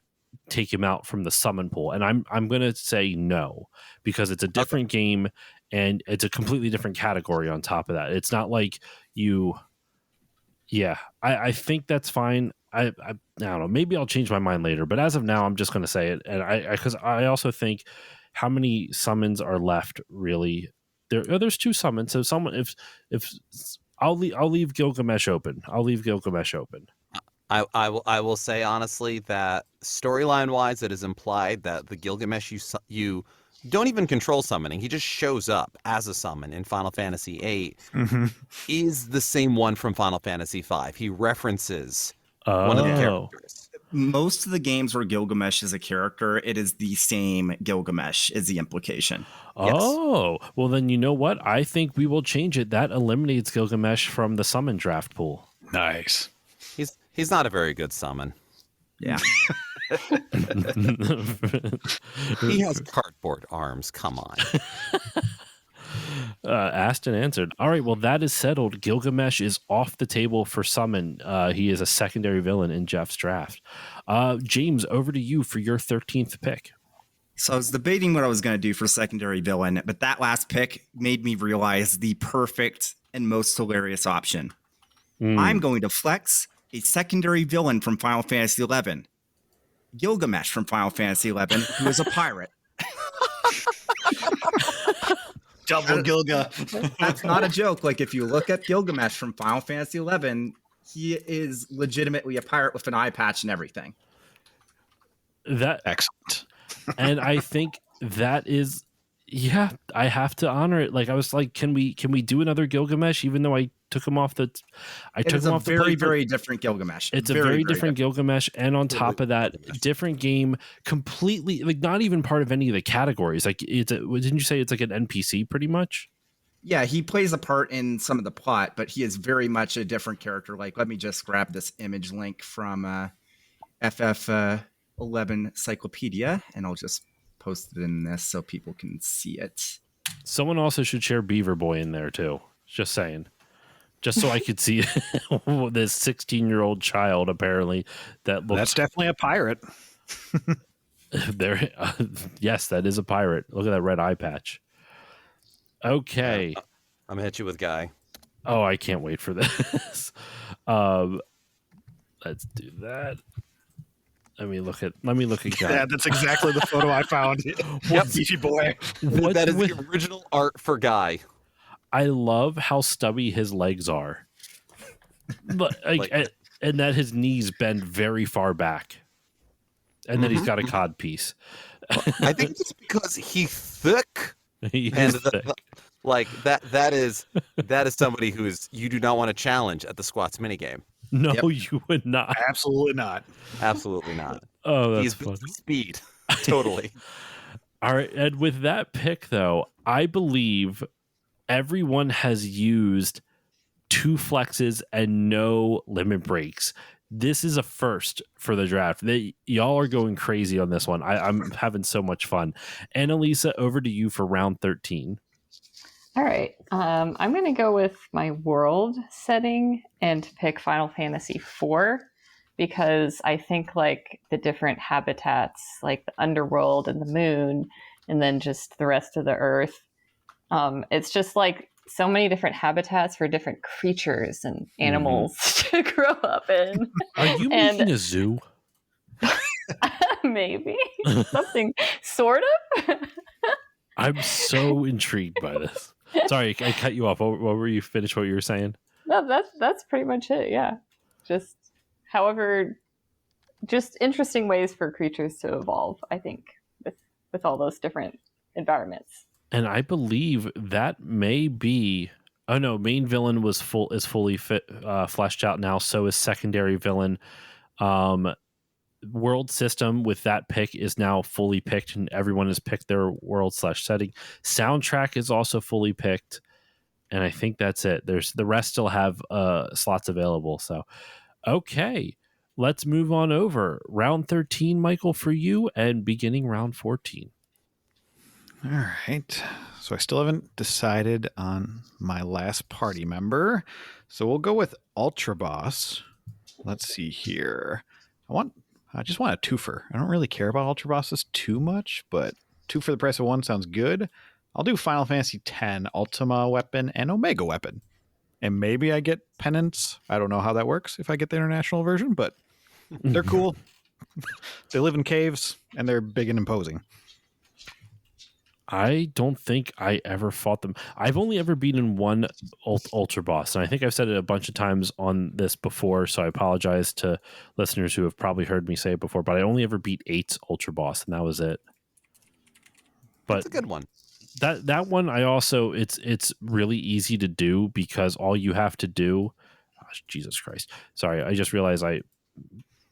take him out from the summon pool? And I'm gonna say no, because it's a different game and it's a completely different category on top of that. It's not like you. Yeah, I think that's fine. I don't know. Maybe I'll change my mind later, but as of now, I'm just going to say it. And because I also think, how many summons are left? Really, there's 2 summons. So someone, if I'll leave Gilgamesh open. I'll leave Gilgamesh open. I will say honestly that storyline wise, it is implied that the Gilgamesh you don't even control summoning. He just shows up as a summon in Final Fantasy VIII. Is the same one from Final Fantasy V. He references one of the characters. Most of the games where Gilgamesh is a character, it is the same Gilgamesh is the implication. Oh, yes. Well then, you know what? I think we will change it. That eliminates Gilgamesh from the summon draft pool. Nice. He's not a very good summon. Yeah. He has cardboard arms. Come on. Asked and answered. All right, well, that is settled. Gilgamesh is off the table for summon. He is a secondary villain in Jeff's draft. James, over to you for your 13th pick. So I was debating what I was going to do for secondary villain, but that last pick made me realize the perfect and most hilarious option. I'm going to flex a secondary villain from Final Fantasy XI. Gilgamesh from Final Fantasy XI, who is a pirate. Double Gilga. That's not a joke. Like, if you look at Gilgamesh from Final Fantasy XI, he is legitimately a pirate with an eye patch and everything. That excellent. And I think that is, yeah, I have to honor it. Like, I was like, can we do another Gilgamesh? Even though I took him off the, very different Gilgamesh. It's a very different Gilgamesh, and on top of that, different game, completely, like, not even part of any of the categories. Like, didn't you say it's like an NPC pretty much? Yeah, he plays a part in some of the plot, but he is very much a different character. Like, let me just grab this image link from FF11 Cyclopedia, and I'll just post it in this so people can see it. Someone also should share Beaver Boy in there too. Just saying. Just so I could see this 16-year-old child, apparently, that looks... That's definitely a pirate. There, yes, that is a pirate. Look at that red eye patch. Okay. I'm gonna hit you with Guy. Oh, I can't wait for this. Let's do that. Let me look at Guy. Yeah, that's exactly the photo I found. Yep, Beefy Boy. That is the original art for Guy. I love how stubby his legs are, and that his knees bend very far back, and then he's got a cod piece. I think it's because he's thick. He is thick. Like that is somebody who is you do not want to challenge at the squats minigame. No, you would not. Absolutely not. Absolutely not. Oh, that's he's funny. Speed. Totally. All right, and with that pick, though, I believe everyone has used 2 flexes and no limit breaks. This is a first for the draft. Y'all are going crazy on this one. I'm having so much fun. Annalisa, over to you for round 13. All right. I'm going to go with my world setting and pick Final Fantasy IV, because I think like the different habitats, like the underworld and the moon, and then just the rest of the earth. It's just like so many different habitats for different creatures and animals to grow up in. Are you making a zoo? Maybe. Something sort of. I'm so intrigued by this. Sorry, I cut you off. What were you finish what you were saying? No, that's pretty much it. Yeah. Just interesting ways for creatures to evolve, I think, with all those different environments. And I believe that may be. Oh no, main villain is fully fleshed out now. So is secondary villain. World system with that pick is now fully picked, and everyone has picked their world/setting. Soundtrack is also fully picked, and I think that's it. There's the rest still have slots available. So okay, let's move on over round 13, Michael, for you, and beginning round 14. All right. So I still haven't decided on my last party member. So we'll go with Ultra Boss. Let's see here. I just want a twofer. I don't really care about Ultra Bosses too much, but two for the price of one sounds good. I'll do Final Fantasy X Ultima weapon and Omega weapon. And maybe I get penance. I don't know how that works if I get the international version, but they're cool. They live in caves and they're big and imposing. I don't think I ever fought them. I've only ever beaten one Ultra Boss, and I think I've said it a bunch of times on this before, so I apologize to listeners who have probably heard me say it before, but I only ever beat 8's Ultra Boss, and that was it. But that's a good one. That one, I also, it's really easy to do because all you have to do... Gosh, Jesus Christ. Sorry, I just realized I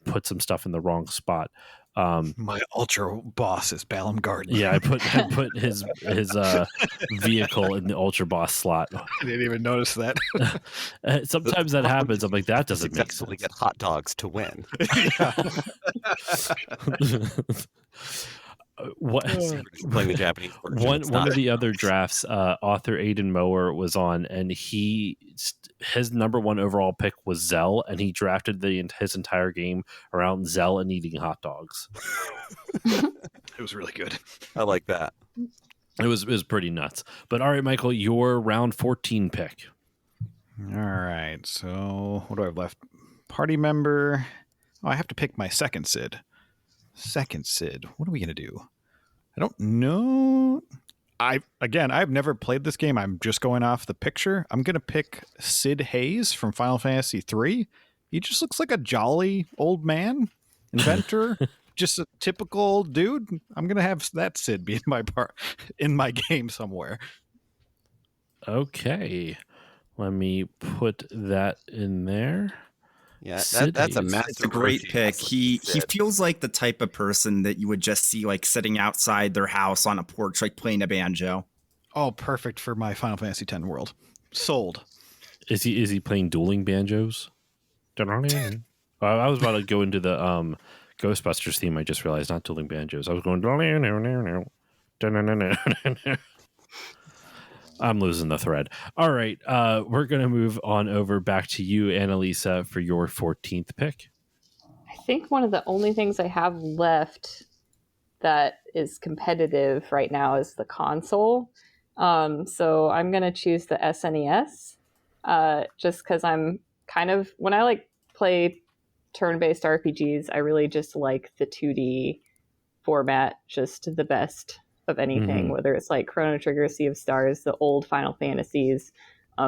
put some stuff in the wrong spot. My Ultra Boss is Balam Garden. Yeah, I put his vehicle in the Ultra Boss slot. I didn't even notice that. Sometimes that happens. I'm like, that doesn't make successfully sense. get hot dogs to win. What playing the Japanese version? One of the other drafts, author Aiden Mower was on, and his number one overall pick was Zell, and he drafted his entire game around Zell and eating hot dogs. It was really good. I like that. It was pretty nuts. But all right, Michael, your round 14 pick. All right. So what do I have left? Party member. Oh, I have to pick my second Sid. What are we going to do? I don't know. I've never played this game. I'm just going off the picture. I'm going to pick Sid Hayes from Final Fantasy III. He just looks like a jolly old man, inventor, just a typical old dude. I'm going to have that Sid be in my game somewhere. Okay. Let me put that in there. Yeah, that's a massive. It's a great pick. He feels like the type of person that you would just see like sitting outside their house on a porch, like playing a banjo. Oh, perfect for my Final Fantasy X world. Sold. Is he playing dueling banjos? I was about to go into the Ghostbusters theme. I just realized not dueling banjos. I was going. I'm losing the thread. All right, we're going to move on over back to you, Annalisa, for your 14th pick. I think one of the only things I have left that is competitive right now is the console. So I'm going to choose the SNES just because I'm kind of... When I play turn-based RPGs, I really just like the 2D format just the best of anything, whether it's like Chrono Trigger, Sea of Stars, the old Final Fantasies.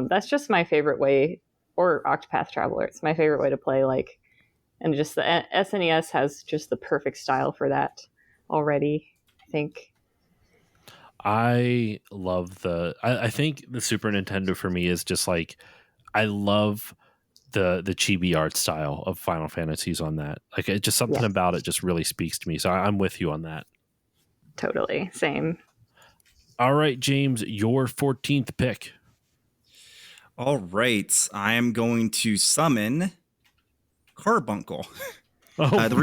That's just my favorite way, or Octopath Traveler. It's my favorite way to play, and just the SNES has just the perfect style for that already, I think. I love I think the Super Nintendo for me is just I love the chibi art style of Final Fantasies on that. It just something about it just really speaks to me. So I'm with you on that. Totally. Same. All right, James, your 14th pick. All right. I am going to summon Carbuncle. Oh. The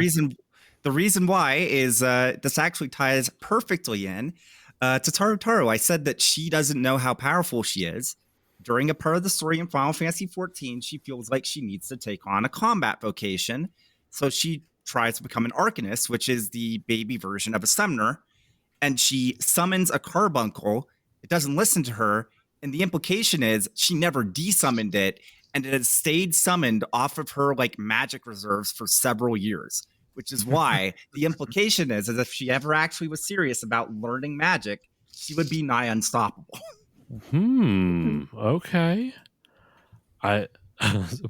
reason why is this actually ties perfectly in to Tarutaru. I said that she doesn't know how powerful she is. During a part of the story in Final Fantasy XIV, she feels like she needs to take on a combat vocation. So she tries to become an Arcanist, which is the baby version of a summoner. And she summons a Carbuncle. It doesn't listen to her. And the implication is she never desummoned it. And it has stayed summoned off of her magic reserves for several years, which is why the implication is if she ever actually was serious about learning magic, she would be nigh unstoppable. Okay.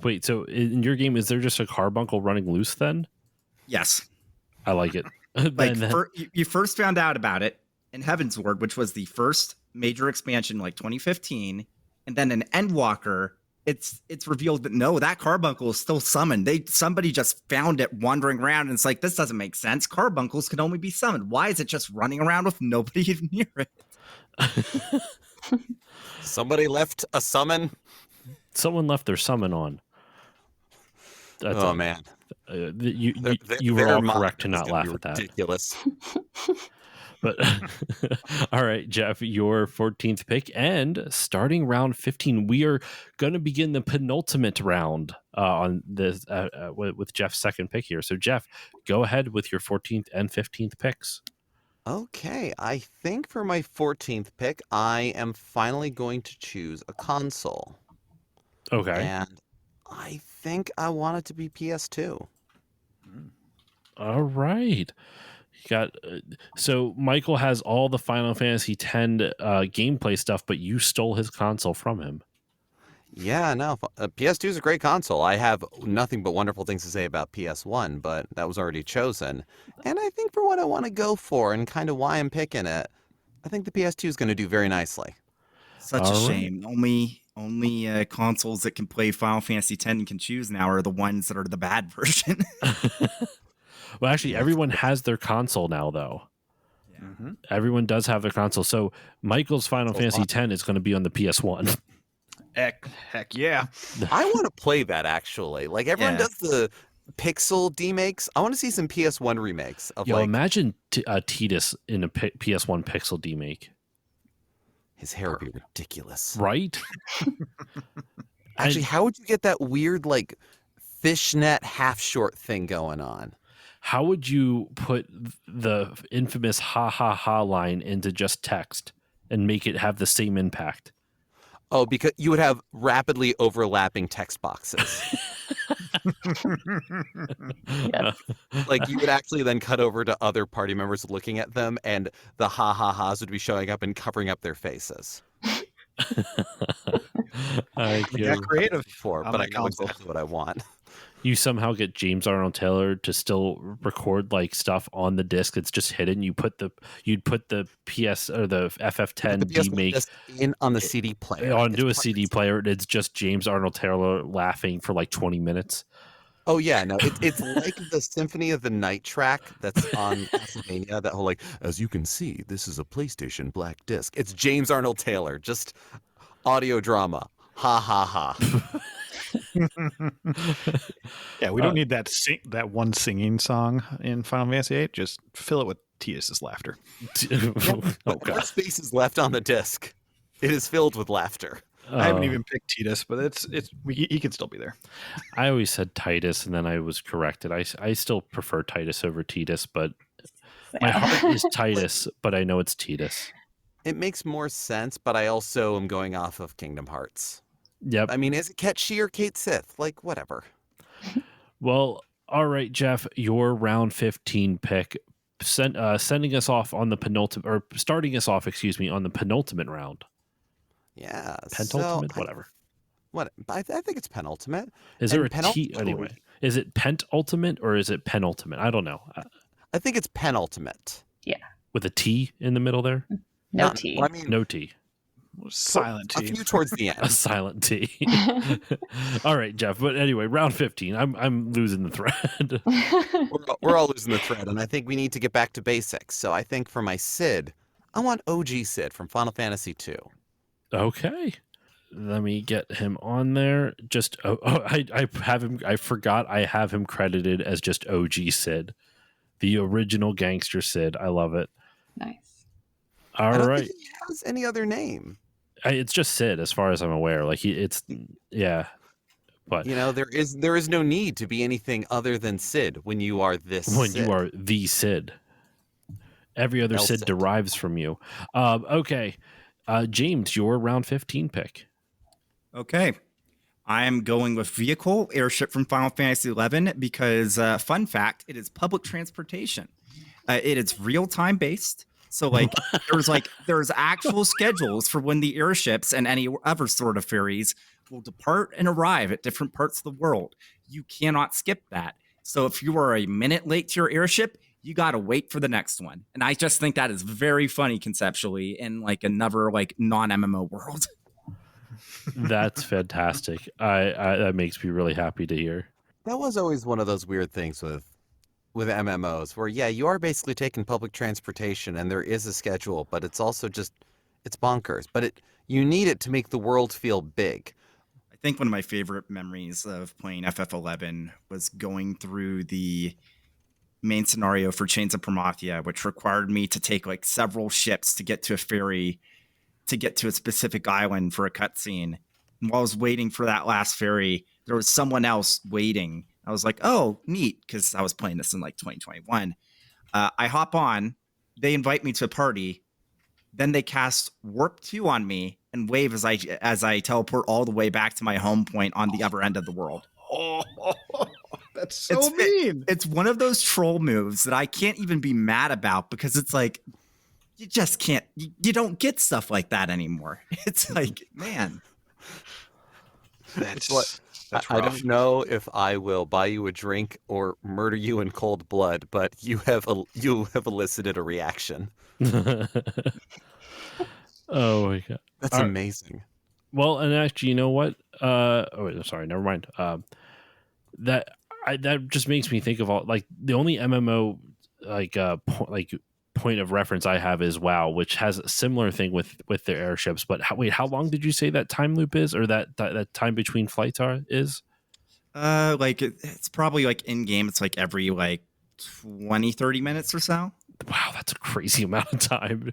Wait, so in your game, is there just a Carbuncle running loose then? Yes. I like it. You first found out about it, in Heavensward, which was the first major expansion, like 2015, and then in Endwalker, it's revealed that no, that carbuncle is still summoned. Somebody just found it wandering around, and it's like, this doesn't make sense. Carbuncles can only be summoned. Why is it just running around with nobody near it? Somebody left a summon. Someone left their summon on. Man. You were all correct to not laugh at that. Ridiculous. But all right, Jeff, your 14th pick, and starting round 15, we are going to begin the penultimate round on this with Jeff's second pick here. So, Jeff, go ahead with your 14th and 15th picks. Okay, I think for my 14th pick, I am finally going to choose a console. Okay. And I think I want it to be PS2. All right. You got so Michael has all the Final Fantasy X gameplay stuff, but you stole his console from him. Yeah, no, PS2 is a great console. I have nothing but wonderful things to say about PS1, but that was already chosen. And I think for what I want to go for and kind of why I'm picking it, I think the PS2 is going to do very nicely. Such a shame. Only consoles that can play Final Fantasy X and can choose now are the ones that are the bad version. Well, actually, everyone has their console now, though. Yeah. Mm-hmm. Everyone does have their console. So Michael's Final Fantasy X is going to be on the PS1. Heck yeah. I want to play that, actually. Like, everyone does the pixel demakes. I want to see some PS1 remakes of imagine Tidus in a PS1 pixel demake. His hair would be ridiculous. Right? Actually, how would you get that weird, like, fishnet half-short thing going on? How would you put the infamous ha ha ha line into just text and make it have the same impact? Oh, because you would have rapidly overlapping text boxes. Yes. Like, you would actually then cut over to other party members looking at them, and the ha ha ha's would be showing up and covering up their faces. Yeah, creative but I know exactly what I want. You somehow get James Arnold Taylor to still record like stuff on the disc. It's just hidden. You'd put the PS or the FF10 demake in on the CD player onto a CD player. And it's just James Arnold Taylor laughing for like 20 minutes. Oh yeah, no, it's like the Symphony of the Night track that's on Castlevania. That whole like, as you can see, this is a PlayStation black disc. It's James Arnold Taylor, just audio drama. Ha ha ha. Yeah, we don't need that one singing song in Final Fantasy VIII. Just fill it with Tidus' laughter. Oh god, more space is left on the disc. It is filled with laughter. I haven't even picked Tidus, but he can still be there. I always said Titus, and then I was corrected. I still prefer Titus over Tidus, but my heart is Titus, but I know it's Tidus. It makes more sense, but I also am going off of Kingdom Hearts. Yep. I mean, is it Ket Shi or Kate Sith? Like, whatever. Well, all right, Jeff, your round 15 pick, sending us off on the penultimate, or starting us off, on the penultimate round. Yeah. Penultimate, whatever. I think it's penultimate. Is there a T anyway? Is it pentultimate or is it penultimate? I don't know. I think it's penultimate. Yeah. With a T in the middle there? No T. Well, I mean, No T. Silent T. A few towards the A end. silent T. All right, Jeff. But anyway, round 15. I'm losing the thread. We're all losing the thread, and I think we need to get back to basics. So I think for my Sid, I want OG Sid from Final Fantasy II. Okay. Let me get him on there. Just I have him. I forgot I have him credited as just OG Sid, the original gangster Sid. I love it. Nice. All I don't right. think he has any other name. It's just Sid, as far as I'm aware. Like yeah. But You know, there is no need to be anything other than Sid when you are this. when Sid. you are the Sid, every other Sid Sid. derives from you. Okay, James, your round 15 pick. Okay. I am going with vehicle airship from Final Fantasy XI because, fun fact, it is public transportation. It is real-time based. So, there's actual schedules for when the airships and any other sort of ferries will depart and arrive at different parts of the world. You cannot skip that. So if you are a minute late to your airship, you got to wait for the next one. And I just think that is very funny conceptually in like another like non-MMO world. That's fantastic. I that makes me really happy to hear. That was always one of those weird things with MMOs where, yeah, you are basically taking public transportation and there is a schedule, but it's also just, it's bonkers. But you need it to make the world feel big. I think one of my favorite memories of playing FF11 was going through the main scenario for Chains of Promathia, which required me to take like several ships to get to a ferry to get to a specific island for a cutscene. And while I was waiting for that last ferry, there was someone else waiting. I was like, oh, neat, because I was playing this in like 2021. I hop on, they invite me to a party, then they cast Warp 2 on me and wave as I teleport all the way back to my home point on the other end of the world. Oh, that's so mean. It's one of those troll moves that I can't even be mad about because it's like, you just can't, you don't get stuff like that anymore. It's like, man. That's I don't know if I will buy you a drink or murder you in cold blood, but you have elicited a reaction. Oh my god, that's amazing. Well, and actually, you know what? Sorry, never mind. That just makes me think of all like the only MMO point of reference I have is WoW, which has a similar thing with their airships. But how long did you say that time loop is, or that time between flights is? Like it's probably like in game. It's like every like 20-30 minutes or so. Wow, that's a crazy amount of time.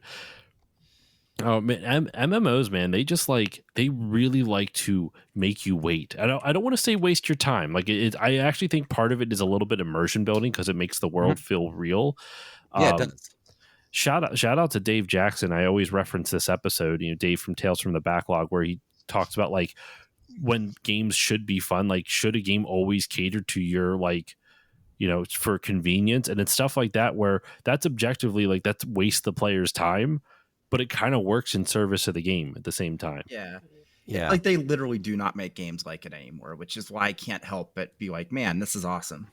Oh man, MMOs, man, they really like to make you wait. I don't want to say waste your time. Like I actually think part of it is a little bit immersion building because it makes the world feel real. Yeah, it does. Shout out to Dave Jackson. I always reference this episode, Dave from Tales from the Backlog, where he talks about like when games should be fun. Like, should a game always cater to your for convenience? And it's stuff like that where that's objectively like that's waste the player's time, but it kind of works in service of the game at the same time. Yeah. Like they literally do not make games like it anymore, which is why I can't help but be like, man, this is awesome.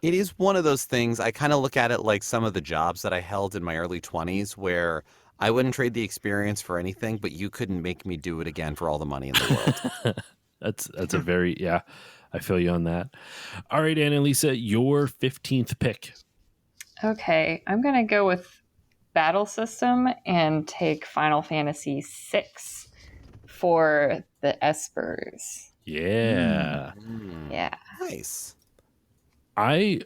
It is one of those things. I kind of look at it like some of the jobs that I held in my early 20s where I wouldn't trade the experience for anything, but you couldn't make me do it again for all the money in the world. That's a very, I feel you on that. All right, Annalisa, your 15th pick. Okay, I'm going to go with Battle System and take Final Fantasy VI for the Espers. Yeah. Yeah. Nice. I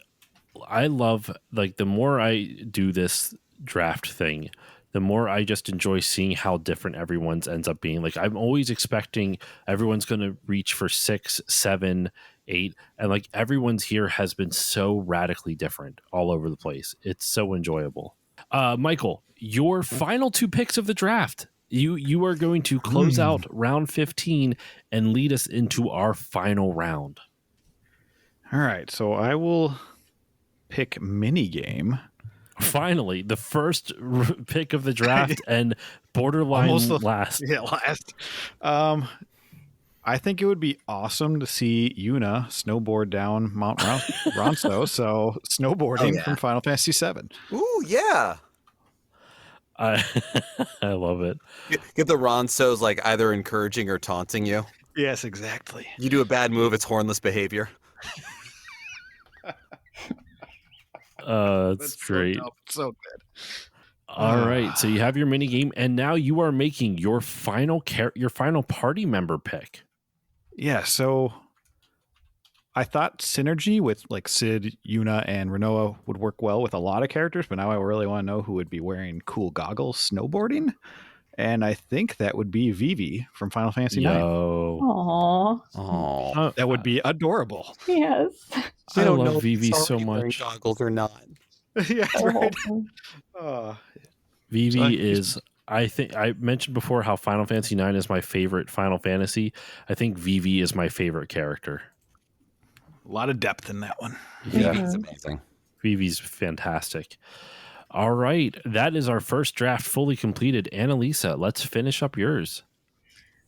love, like, the more I do this draft thing, the more I just enjoy seeing how different everyone's ends up being. Like, I'm always expecting everyone's going to reach for 6, 7, 8, and like everyone's here has been so radically different all over the place. It's so enjoyable. Michael, your final 2 picks of the draft. You are going to close out round 15 and lead us into our final round. All right, so I will pick minigame. Finally, the first pick of the draft and borderline last. Yeah, last. I think it would be awesome to see Yuna snowboard down Mount Ronso. So snowboarding from Final Fantasy VII. Ooh, yeah. I love it. Get the Ronsos like either encouraging or taunting you. Yes, exactly. You do a bad move, it's hornless behavior. That's great. So good. All right, so you have your mini game, and now you are making your final party member pick. Yeah, so I thought synergy with like Sid, Yuna, and Renoa would work well with a lot of characters, but now I really want to know who would be wearing cool goggles snowboarding. And I think that would be Vivi from Final Fantasy IX. Aww. That would be adorable. Yes. I love Vivi so much. Goggles or not. Yeah, right. Vivi is, I think I mentioned before how Final Fantasy IX is my favorite Final Fantasy. I think Vivi is my favorite character. A lot of depth in that one. Yeah. Vivi's amazing. Vivi's fantastic. All right, that is our first draft fully completed. Annalisa, let's finish up yours.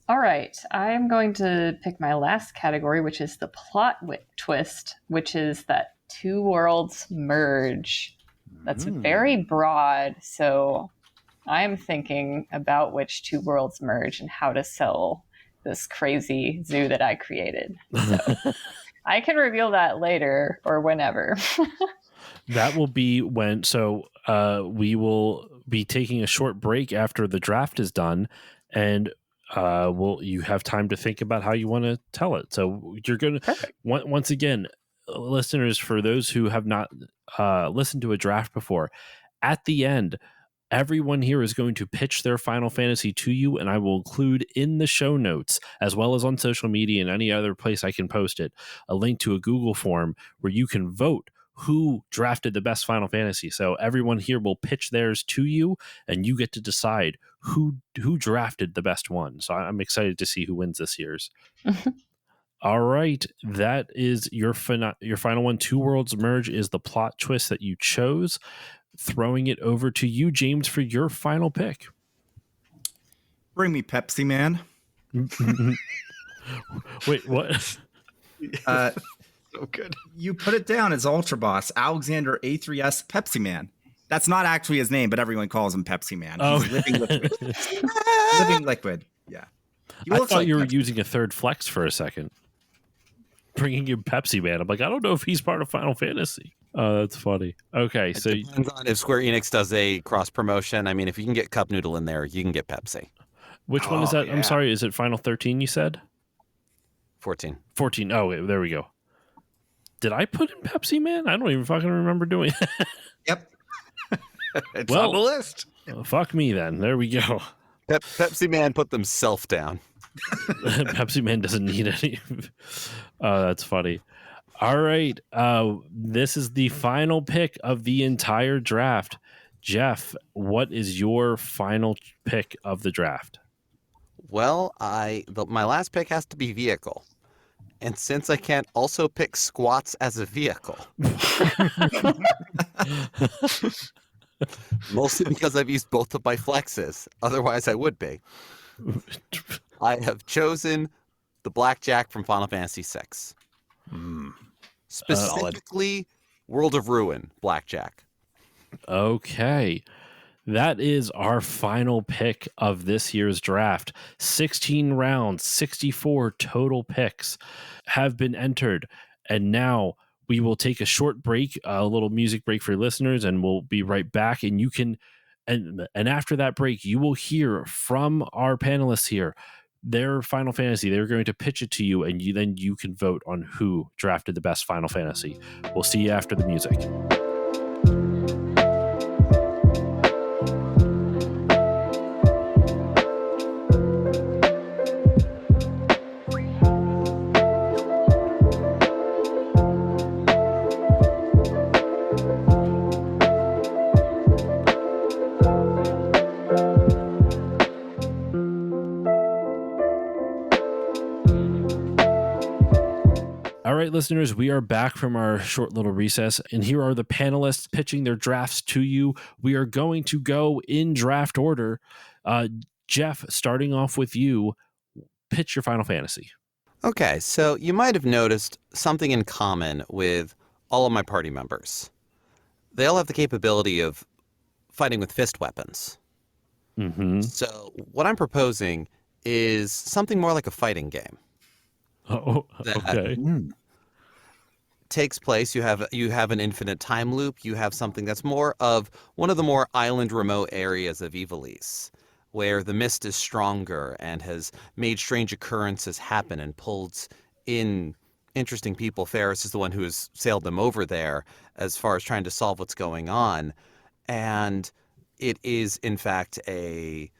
All right, I'm going to pick my last category, which is the plot twist, which is that 2 worlds merge. That's very broad. So I'm thinking about which two worlds merge and how to sell this crazy zoo that I created. So I can reveal that later or whenever. That will be when. So we will be taking a short break after the draft is done, and you have time to think about how you want to tell it. So you're gonna once again, listeners, for those who have not listened to a draft before, at the end, everyone here is going to pitch their Final Fantasy to you, and I will include in the show notes, as well as on social media and any other place I can post it, a link to a Google form where you can vote who drafted the best Final Fantasy. So everyone here will pitch theirs to you, and you get to decide who drafted the best one. So I'm excited to see who wins this year's. All right, that is your final one. Two Worlds Merge is the plot twist that you chose. Throwing it over to you, James, for your final pick. Bring me Pepsi Man. Wait, what? So good. You put it down as Ultra Boss, Alexander A3S Pepsi Man. That's not actually his name, but everyone calls him Pepsi Man. He's living liquid. Living liquid. Yeah. I thought you were using a third flex for a second. Bringing in Pepsi Man. I'm like, I don't know if he's part of Final Fantasy. Oh, that's funny. Okay, so it depends on if Square Enix does a cross promotion. I mean, if you can get Cup Noodle in there, you can get Pepsi. Which one is that? Yeah. I'm sorry, is it Final 13 you said? 14. 14. Oh, wait, there we go. Did I put in Pepsi Man? I don't even fucking remember doing it. Yep. It's on the list. Fuck me then. There we go. Pepsi Man put themselves down. Pepsi Man doesn't need any. That's funny. All right. This is the final pick of the entire draft. Jeff, what is your final pick of the draft? Well, my last pick has to be vehicle. And since I can't also pick squats as a vehicle, mostly because I've used both of my flexes, otherwise I would be, I have chosen the Blackjack from Final Fantasy VI. Specifically, World of Ruin Blackjack. Okay. That is our final pick of this year's draft. 16 rounds, 64 total picks have been entered. And now we will take a short break, a little music break for listeners, and we'll be right back. And you can, and after that break, you will hear from our panelists here their Final Fantasy. They're going to pitch it to you, and then you can vote on who drafted the best Final Fantasy. We'll see you after the music. All right, listeners, we are back from our short little recess, and here are the panelists pitching their drafts to you. We are going to go in draft order. Jeff, starting off with you, pitch your Final Fantasy. Okay, so you might have noticed something in common with all of my party members. They all have the capability of fighting with fist weapons. Mm-hmm. So what I'm proposing is something more like a fighting game. Oh, okay. Takes place. You have an infinite time loop. You have something that's more of one of the more island remote areas of Ivalice, where the mist is stronger and has made strange occurrences happen and pulled in interesting people. Ferris is the one who has sailed them over there as far as trying to solve what's going on. And it is, in fact, a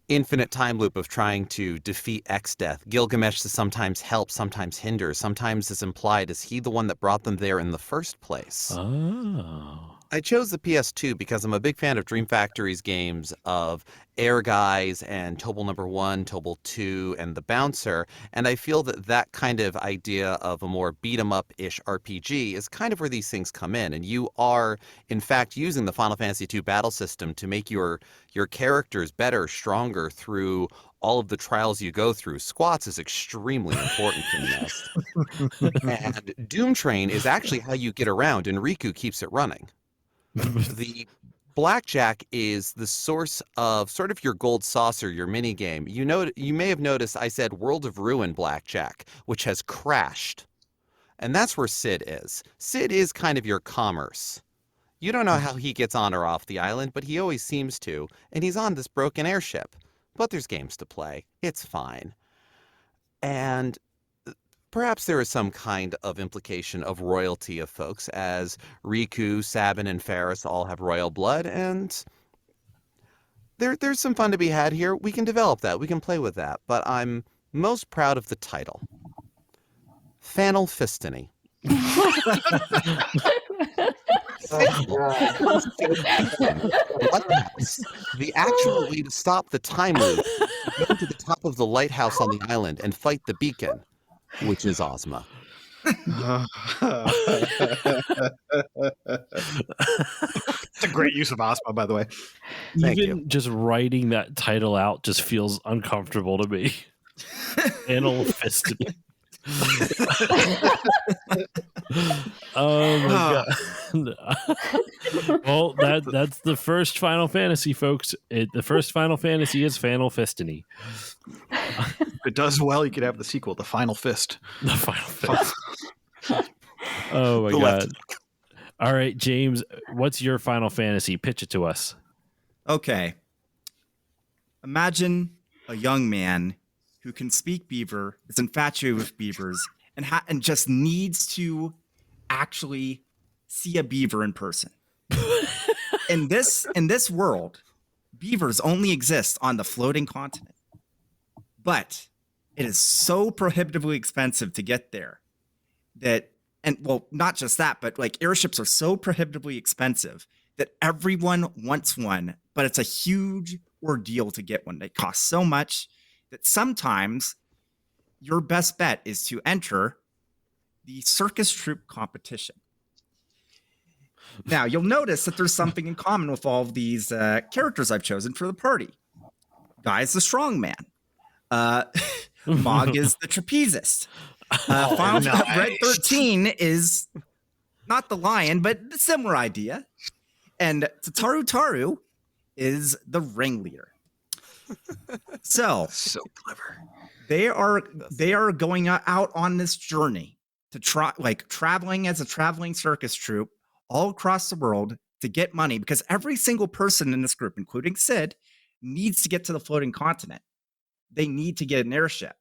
infinite time loop of trying to defeat X-Death. Gilgamesh sometimes helps, sometimes hinders, sometimes is implied as he the one that brought them there in the first place. Oh. I chose the PS2 because I'm a big fan of Dream Factory's games of Air Guys and Tobal No. 1, Tobal 2, and The Bouncer, and I feel that that kind of idea of a more beat-em-up-ish RPG is kind of where these things come in, and you are, in fact, using the Final Fantasy II battle system to make your characters better, stronger through all of the trials you go through. Squats is extremely important in this. And Doom Train is actually how you get around, and Riku keeps it running. The blackjack is the source of sort of your gold saucer, your mini game. You may have noticed I said World of Ruin blackjack, which has crashed. And that's where Sid is. Sid is kind of your commerce. You don't know how he gets on or off the island, but he always seems to, and he's on this broken airship. But there's games to play. It's fine. And perhaps there is some kind of implication of royalty of folks, as Riku, Sabin, and Ferris all have royal blood, and there's some fun to be had here. We can develop that. We can play with that. But I'm most proud of the title. Fanal Fistiny. The actual way to stop the time loop is to go to the top of the lighthouse on the island and fight the beacon, which is Ozma. It's a great use of Ozma, by the way. Thank Even you. just writing that title out just feels uncomfortable to me. Anal fisted. Oh my god! Well, that's the first Final Fantasy, folks. The first Final Fantasy is Fanal Fistiny. If it does well, you could have the sequel, The Final Fist. The Final Fist. Oh my The god! left. All right, James, what's your Final Fantasy? Pitch it to us. Okay. Imagine a young man who can speak beaver, is infatuated with beavers, and just needs to actually see a beaver in person. in this world, beavers only exist on the floating continent. But it is so prohibitively expensive to get there that, and well, not just that, but like airships are so prohibitively expensive that everyone wants one, but it's a huge ordeal to get one. They cost so much that sometimes your best bet is to enter the circus troupe competition. Now, you'll notice that there's something in common with all of these characters I've chosen for the party. Guy's the strong man. Mog is the trapezist. Red 13 is not the lion, but a similar idea. And Taru is the ringleader. So clever. They are going out on this journey to try, like traveling as a traveling circus troupe all across the world to get money, because every single person in this group, including Sid, needs to get to the floating continent. They need to get an airship.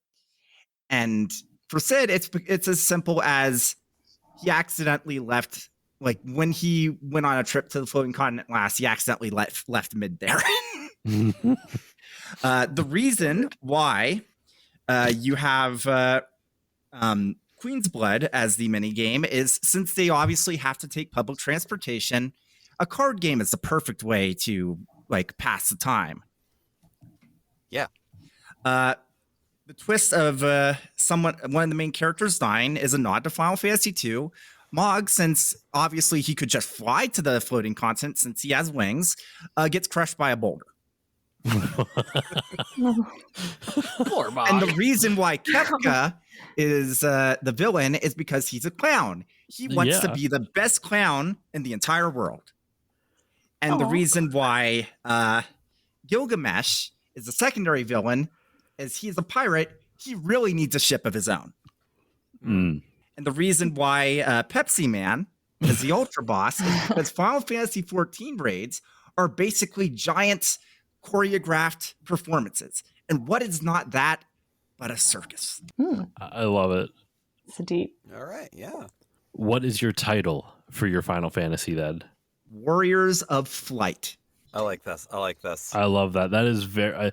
And for Sid, it's as simple as he accidentally left, like when he went on a trip to the floating continent last, he accidentally left mid there. The reason why you have Queen's Blood as the mini game is since they obviously have to take public transportation, a card game is the perfect way to like pass the time. Yeah. The twist of one of the main characters dying is a nod to Final Fantasy II. Mog, since obviously he could just fly to the floating continent since he has wings, gets crushed by a boulder. Poor Mog. And the reason why Kefka is the villain is because he's a clown. He wants to be the best clown in the entire world. And the reason why Gilgamesh is the secondary villain is he's a pirate. He really needs a ship of his own. Mm. And the reason why Pepsi Man is the Ultra Boss is because Final Fantasy XIV raids are basically giant choreographed performances. And what is not that but a circus? I love it. It's deep. All right, yeah. What is your title for your Final Fantasy then? Warriors of Flight. I like this. I love that. That is very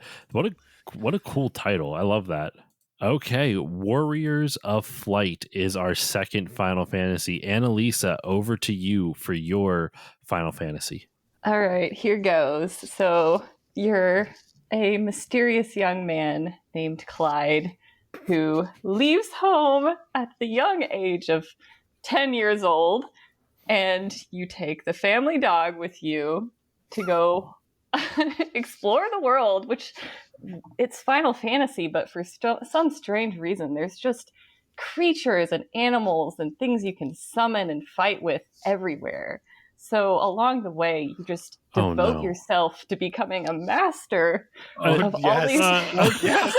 what a cool title. I love that. Okay, Warriors of Flight is our second Final Fantasy. Annalisa, over to you for your Final Fantasy. All right, here goes. So you're a mysterious young man named Clyde who leaves home at the young age of 10 years old, and you take the family dog with you to go explore the world, which it's Final Fantasy, but for some strange reason, there's just creatures and animals and things you can summon and fight with everywhere. So along the way, you just devote yourself to becoming a master of all these. Yes.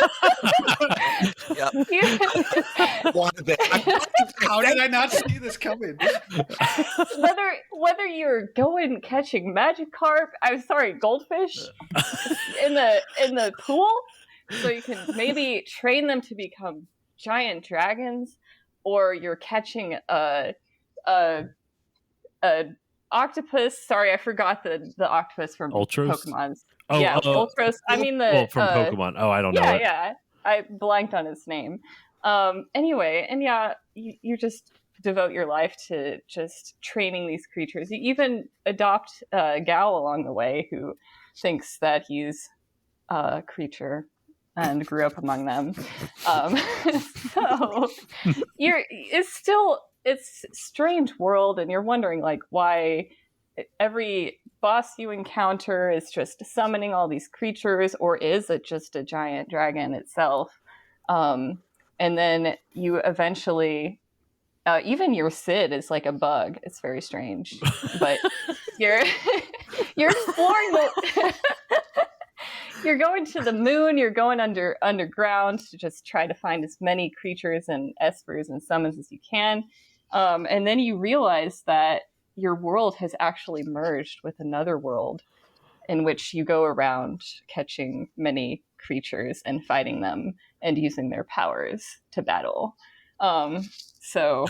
How did I not see this coming? Whether you're going catching goldfish in the pool, so you can maybe train them to become giant dragons, or you're catching a octopus. Sorry, I forgot the octopus from Ultros? Pokemon's. Ultros. I mean from Pokemon. I don't know. Yeah, I blanked on his name. Anyway, and you just devote your life to just training these creatures. You even adopt Gal along the way, who thinks that he's a creature and grew up among them. So it's a strange world, and you're wondering like why every boss you encounter is just summoning all these creatures, or is it just a giant dragon itself? And then you eventually, even your Sid is like a bug. It's very strange, but you're exploring you're going to the moon, you're going underground to just try to find as many creatures and espers and summons as you can. And then you realize that your world has actually merged with another world in which you go around catching many creatures and fighting them and using their powers to battle. So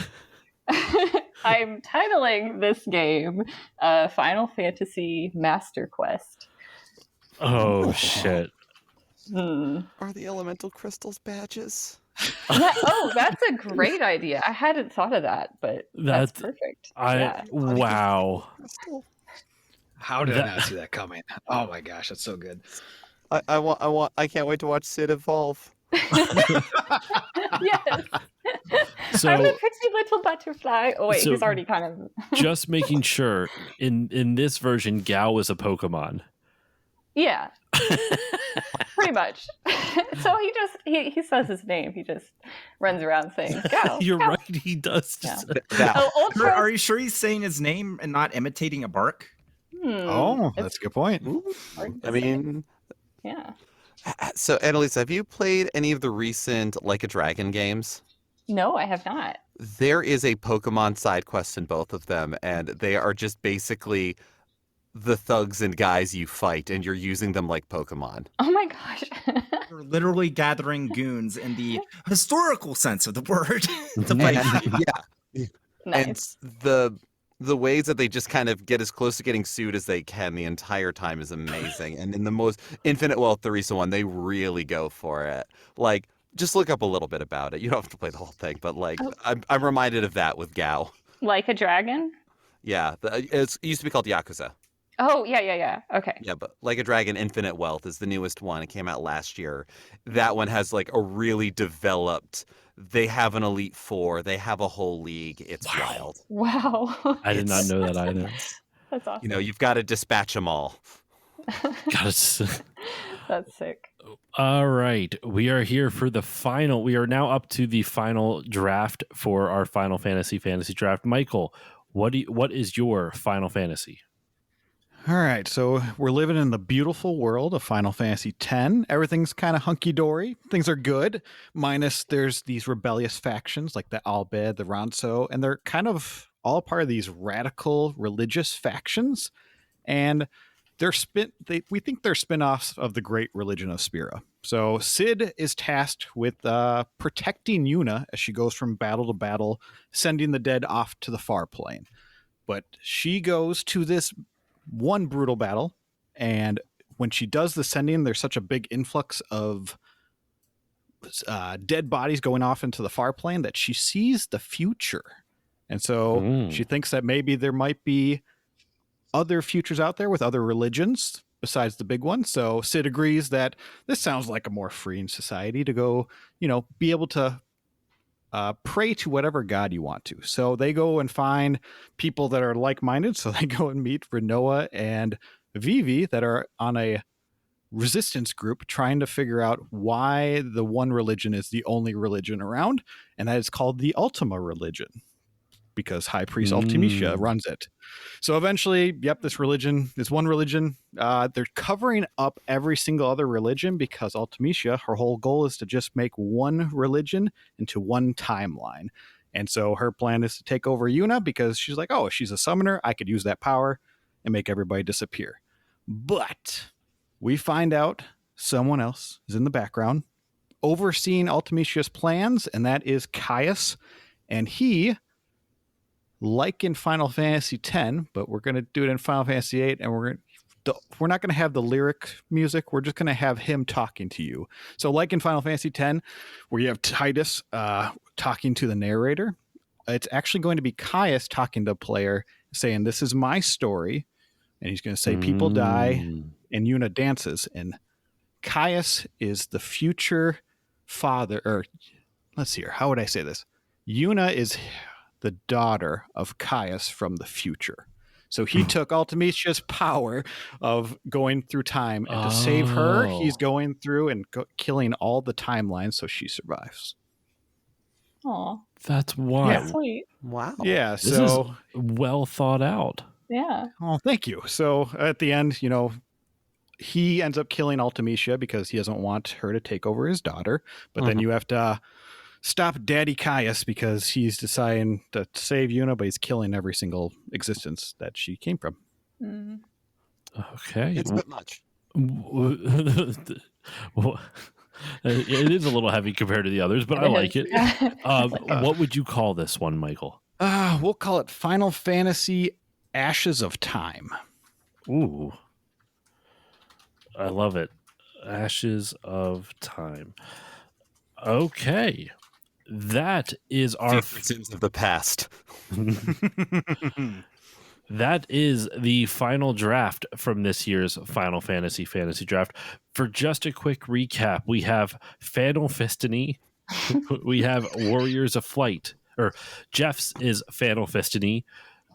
I'm titling this game Final Fantasy Master Quest. Oh, shit. Are the elemental crystals badges? That's a great idea. I hadn't thought of that, but that's perfect. Wow. How did I not see that coming? Oh my gosh, that's so good. I can't wait to watch Sid evolve. Yes. So, I'm a pretty little butterfly. Oh wait, he's already kind of just making sure in this version Gal was a Pokemon. Yeah. Pretty much. So he says his name. He just runs around saying, "Go." You're go. right. He does. Are you sure he's saying his name and not imitating a bark? Oh, that's a good point. I mean, yeah. So, Annalise, have you played any of the recent Like a Dragon games? No, I have not. There is a Pokemon side quest in both of them, and they are just basically the thugs and guys you fight, and you're using them like Pokemon. Oh my gosh. You're literally gathering goons in the historical sense of the word. Yeah. Nice. And the ways that they just kind of get as close to getting sued as they can the entire time is amazing. And in the most Infinite Wealth, the recent one, they really go for it. Like, just look up a little bit about it. You don't have to play the whole thing, but I'm reminded of that with Gao. Like a Dragon? Yeah, it used to be called Yakuza. Oh, yeah. Okay. Yeah, but Like a Dragon Infinite Wealth is the newest one. It came out last year. That one has like a really developed, they have an Elite Four. They have a whole league. It's wild. Wow. I did not know that either. That's awesome. You know, you've got to dispatch them all. That's sick. All right. We are here for the final. We are now up to the final draft for our Final Fantasy draft. Michael, what is your Final Fantasy? All right, so we're living in the beautiful world of Final Fantasy X. Everything's kind of hunky-dory. Things are good, minus there's these rebellious factions like the Albed, the Ronso, and they're kind of all part of these radical religious factions. And we think they're spin-offs of the great religion of Spira. So Cid is tasked with protecting Yuna as she goes from battle to battle, sending the dead off to the far plane. But she goes to this one brutal battle, and when she does the sending, there's such a big influx of dead bodies going off into the far plane that she sees the future. And so she thinks that maybe there might be other futures out there with other religions besides the big one. So Cid agrees that this sounds like a more freeing society to go, be able to pray to whatever god you want to. So they go and find people that are like-minded. So they go and meet Renoa and Vivi that are on a resistance group trying to figure out why the one religion is the only religion around. And that is called the Ultima religion. because High Priest Ultimecia runs it. So eventually, this one religion, they're covering up every single other religion because Ultimecia, her whole goal is to just make one religion into one timeline. And so her plan is to take over Yuna because she's like, oh, if she's a summoner, I could use that power and make everybody disappear. But we find out someone else is in the background overseeing Ultimecia's plans, and that is Caius. And he, like in Final Fantasy X, but we're going to do it in Final Fantasy VIII, and we're not going to have the lyric music. We're just going to have him talking to you. So like in Final Fantasy X, where you have Titus talking to the narrator, it's actually going to be Caius talking to the player, saying, this is my story. And he's going to say, people die, and Yuna dances. And Caius is the future father, or let's see here. How would I say this? Yuna is the daughter of Caius from the future. So he took Ultimecia's power of going through time, and to save her, he's going through and killing all the timelines so she survives. Oh, that's wild. Yeah. Sweet. Wow. Yeah. This is well thought out. Yeah. Oh, thank you. So at the end, he ends up killing Ultimecia because he doesn't want her to take over his daughter. But then you have to stop Daddy Caius because he's deciding to save Yuna, but he's killing every single existence that she came from. Okay. It's a bit much. It is a little heavy compared to the others, but I like it. What would you call this one, Michael? We'll call it Final Fantasy Ashes of Time. Ooh. I love it. Ashes of Time. Okay. That is our Sins of the past. That is the final draft from this year's Final Fantasy Draft. For just a quick recap, we have Final Fistiny, we have Warriors of Flight, or Jeff's is Final Fistiny,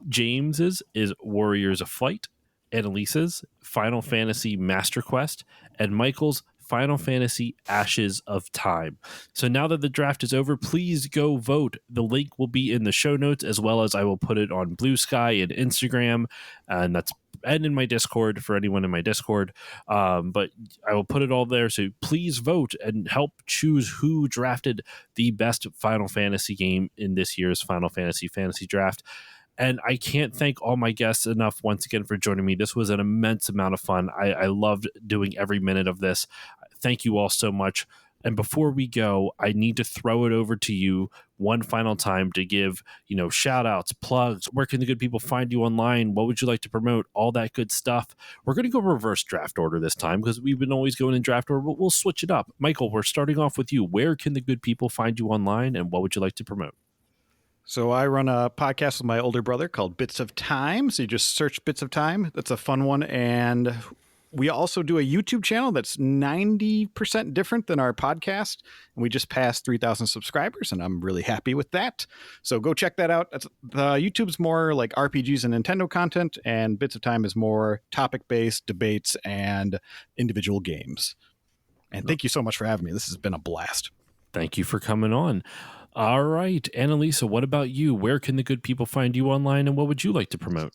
James's is Warriors of Flight, Annalisa's Final Fantasy Master Quest, and Michael's Final Fantasy Ashes of Time. So now that the draft is over, please go vote. The link will be in the show notes, as well as I will put it on Blue Sky and Instagram, and in my Discord for anyone in my Discord. But I will put it all there. So please vote and help choose who drafted the best Final Fantasy game in this year's Final Fantasy Draft. And I can't thank all my guests enough once again for joining me. This was an immense amount of fun. I loved doing every minute of this. Thank you all so much. And before we go, I need to throw it over to you one final time to give, shout outs, plugs. Where can the good people find you online? What would you like to promote? All that good stuff. We're going to go reverse draft order this time because we've been always going in draft order, but we'll switch it up. Michael, we're starting off with you. Where can the good people find you online, and what would you like to promote? So I run a podcast with my older brother called Bits of Time. So you just search Bits of Time. That's a fun one. And we also do a YouTube channel that's 90% different than our podcast. And we just passed 3,000 subscribers, and I'm really happy with that. So go check that out. YouTube's more like RPGs and Nintendo content, and Bits of Time is more topic-based debates and individual games. And thank you so much for having me. This has been a blast. Thank you for coming on. All right, Annalisa, what about you? Where can the good people find you online, and what would you like to promote?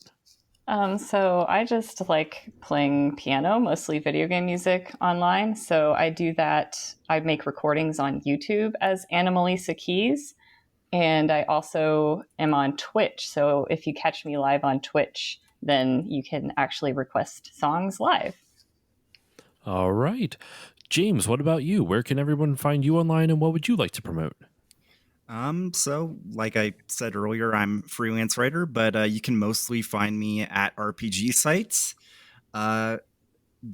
So I just like playing piano, mostly video game music online. So I do that. I make recordings on YouTube as Annalisa Keys, and I also am on Twitch. So if you catch me live on Twitch, then you can actually request songs live. All right. James, what about you? Where can everyone find you online, and what would you like to promote? So like I said earlier, I'm a freelance writer, but you can mostly find me at RPG sites. Though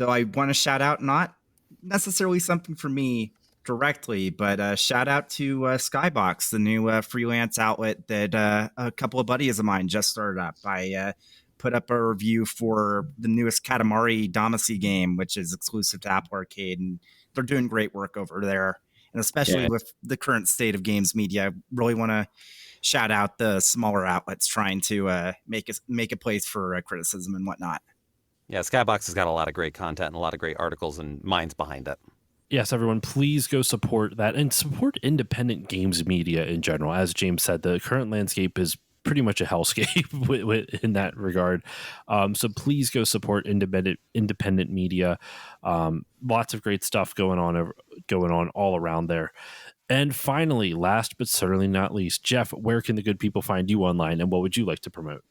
I want to shout out, not necessarily something for me directly, but shout out to Skybox, the new freelance outlet that a couple of buddies of mine just started up. I put up a review for the newest Katamari Damacy game, which is exclusive to Apple Arcade, and they're doing great work over there. And especially with the current state of games media, I really want to shout out the smaller outlets trying to make a place for criticism and whatnot. Yeah, Skybox has got a lot of great content and a lot of great articles and minds behind it. Yes, everyone, please go support that and support independent games media in general. As James said, the current landscape is pretty much a hellscape in that regard. So please go support independent media. Lots of great stuff going on all around there. And finally, last but certainly not least, Jeff, where can the good people find you online, and what would you like to promote?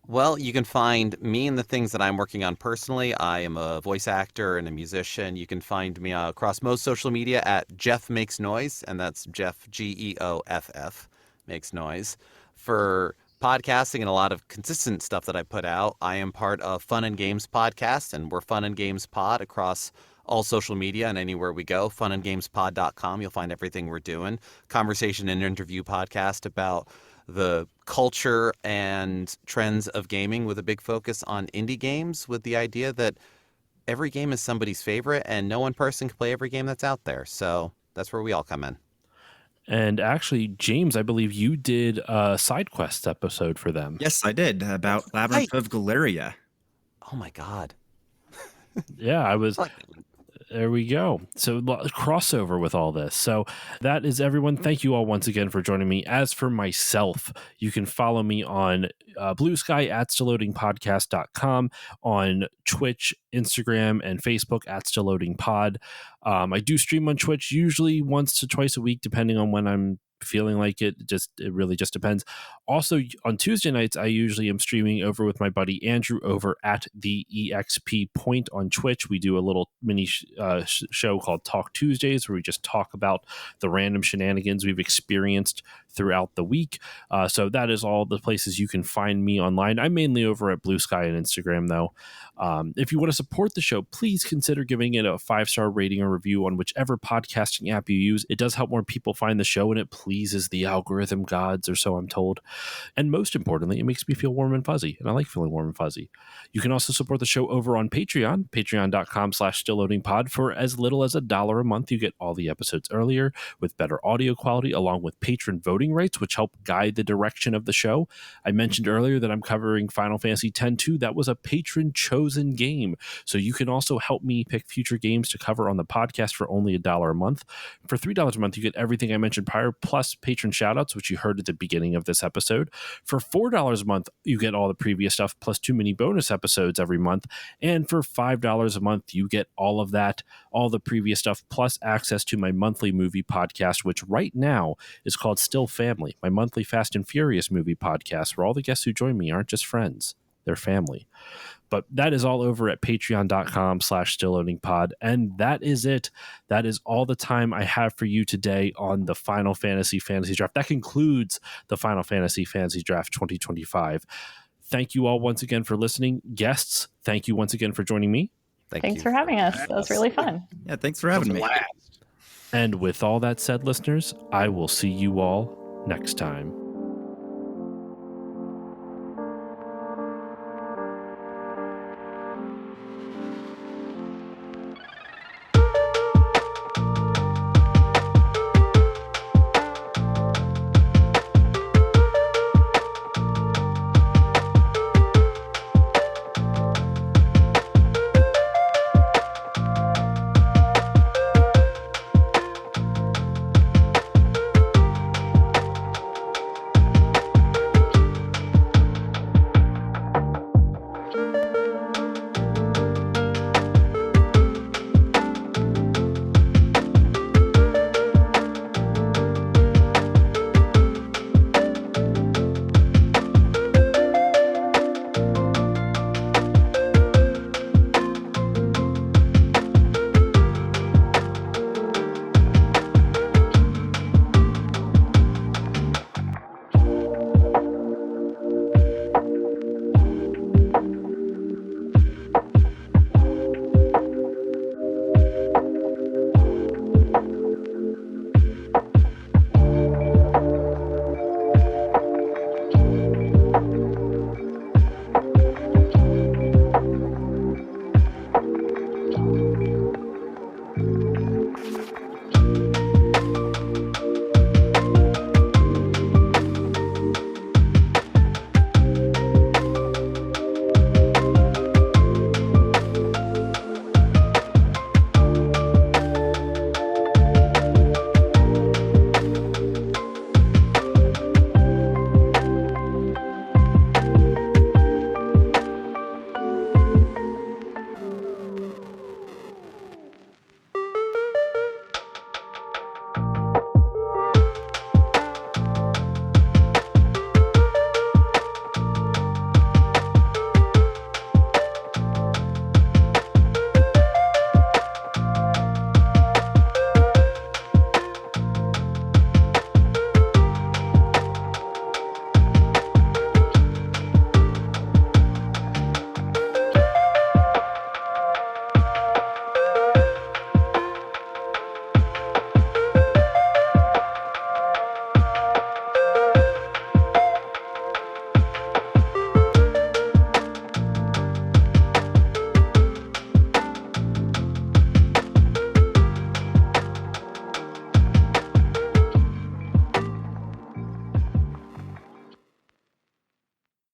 Well, you can find me and the things that I'm working on personally. I am a voice actor and a musician. You can find me across most social media at Jeff Makes Noise, and that's Jeff, Geoff, Makes Noise. For podcasting and a lot of consistent stuff that I put out, I am part of Fun and Games Podcast, and we're Fun and Games Pod across all social media and anywhere we go. funandgamespod.com. You'll find everything we're doing. Conversation and interview podcast about the culture and trends of gaming with a big focus on indie games, with the idea that every game is somebody's favorite and no one person can play every game that's out there. So that's where we all come in. And actually, James, I believe you did a side quest episode for them. Yes, I did, about Labyrinth of Galeria. Oh my God. Yeah, I was... There we go. So crossover with all this. So that is everyone. Thank you all once again for joining me. As for myself, you can follow me on Blue Sky at stillloadingpodcast.com, on Twitch, Instagram, and Facebook at stillloadingpod. I do stream on Twitch usually once to twice a week, depending on when I'm feeling like it. It really just depends. Also, on Tuesday nights, I usually am streaming over with my buddy Andrew over at the EXP Point on Twitch. We do a little mini show called Talk Tuesdays, where we just talk about the random shenanigans we've experienced throughout the week. So that is all the places you can find me online. I'm mainly over at Blue Sky and Instagram, though. If you want to support the show, please consider giving it a 5-star rating or review on whichever podcasting app you use. It does help more people find the show, and it pleases the algorithm gods, or so I'm told. And most importantly, it makes me feel warm and fuzzy, and I like feeling warm and fuzzy. You can also support the show over on Patreon, patreon.com/stillloadingpod. For as little as $1 a month, you get all the episodes earlier with better audio quality, along with patron voting rights, which help guide the direction of the show. I mentioned earlier that I'm covering Final Fantasy X-2. That was a patron-chosen game, so you can also help me pick future games to cover on the podcast for only $1 a month. For $3 a month, you get everything I mentioned prior, plus patron shoutouts, which you heard at the beginning of this episode. For $4 a month, you get all the previous stuff, plus 2 mini bonus episodes every month. And for $5 a month, you get all of that, all the previous stuff, plus access to my monthly movie podcast, which right now is called Still Family, my monthly Fast and Furious movie podcast, where all the guests who join me aren't just friends, they're family. But that is all over at patreon.com/stillloadingpod. And that is it. That is all the time I have for you today on the Final Fantasy Draft. That concludes the Final Fantasy Draft 2025. Thank you all once again for listening. Guests, thank you once again for joining me. Thanks for having us. That was really fun. Yeah, thanks for having me. And with all that said, listeners, I will see you all next time.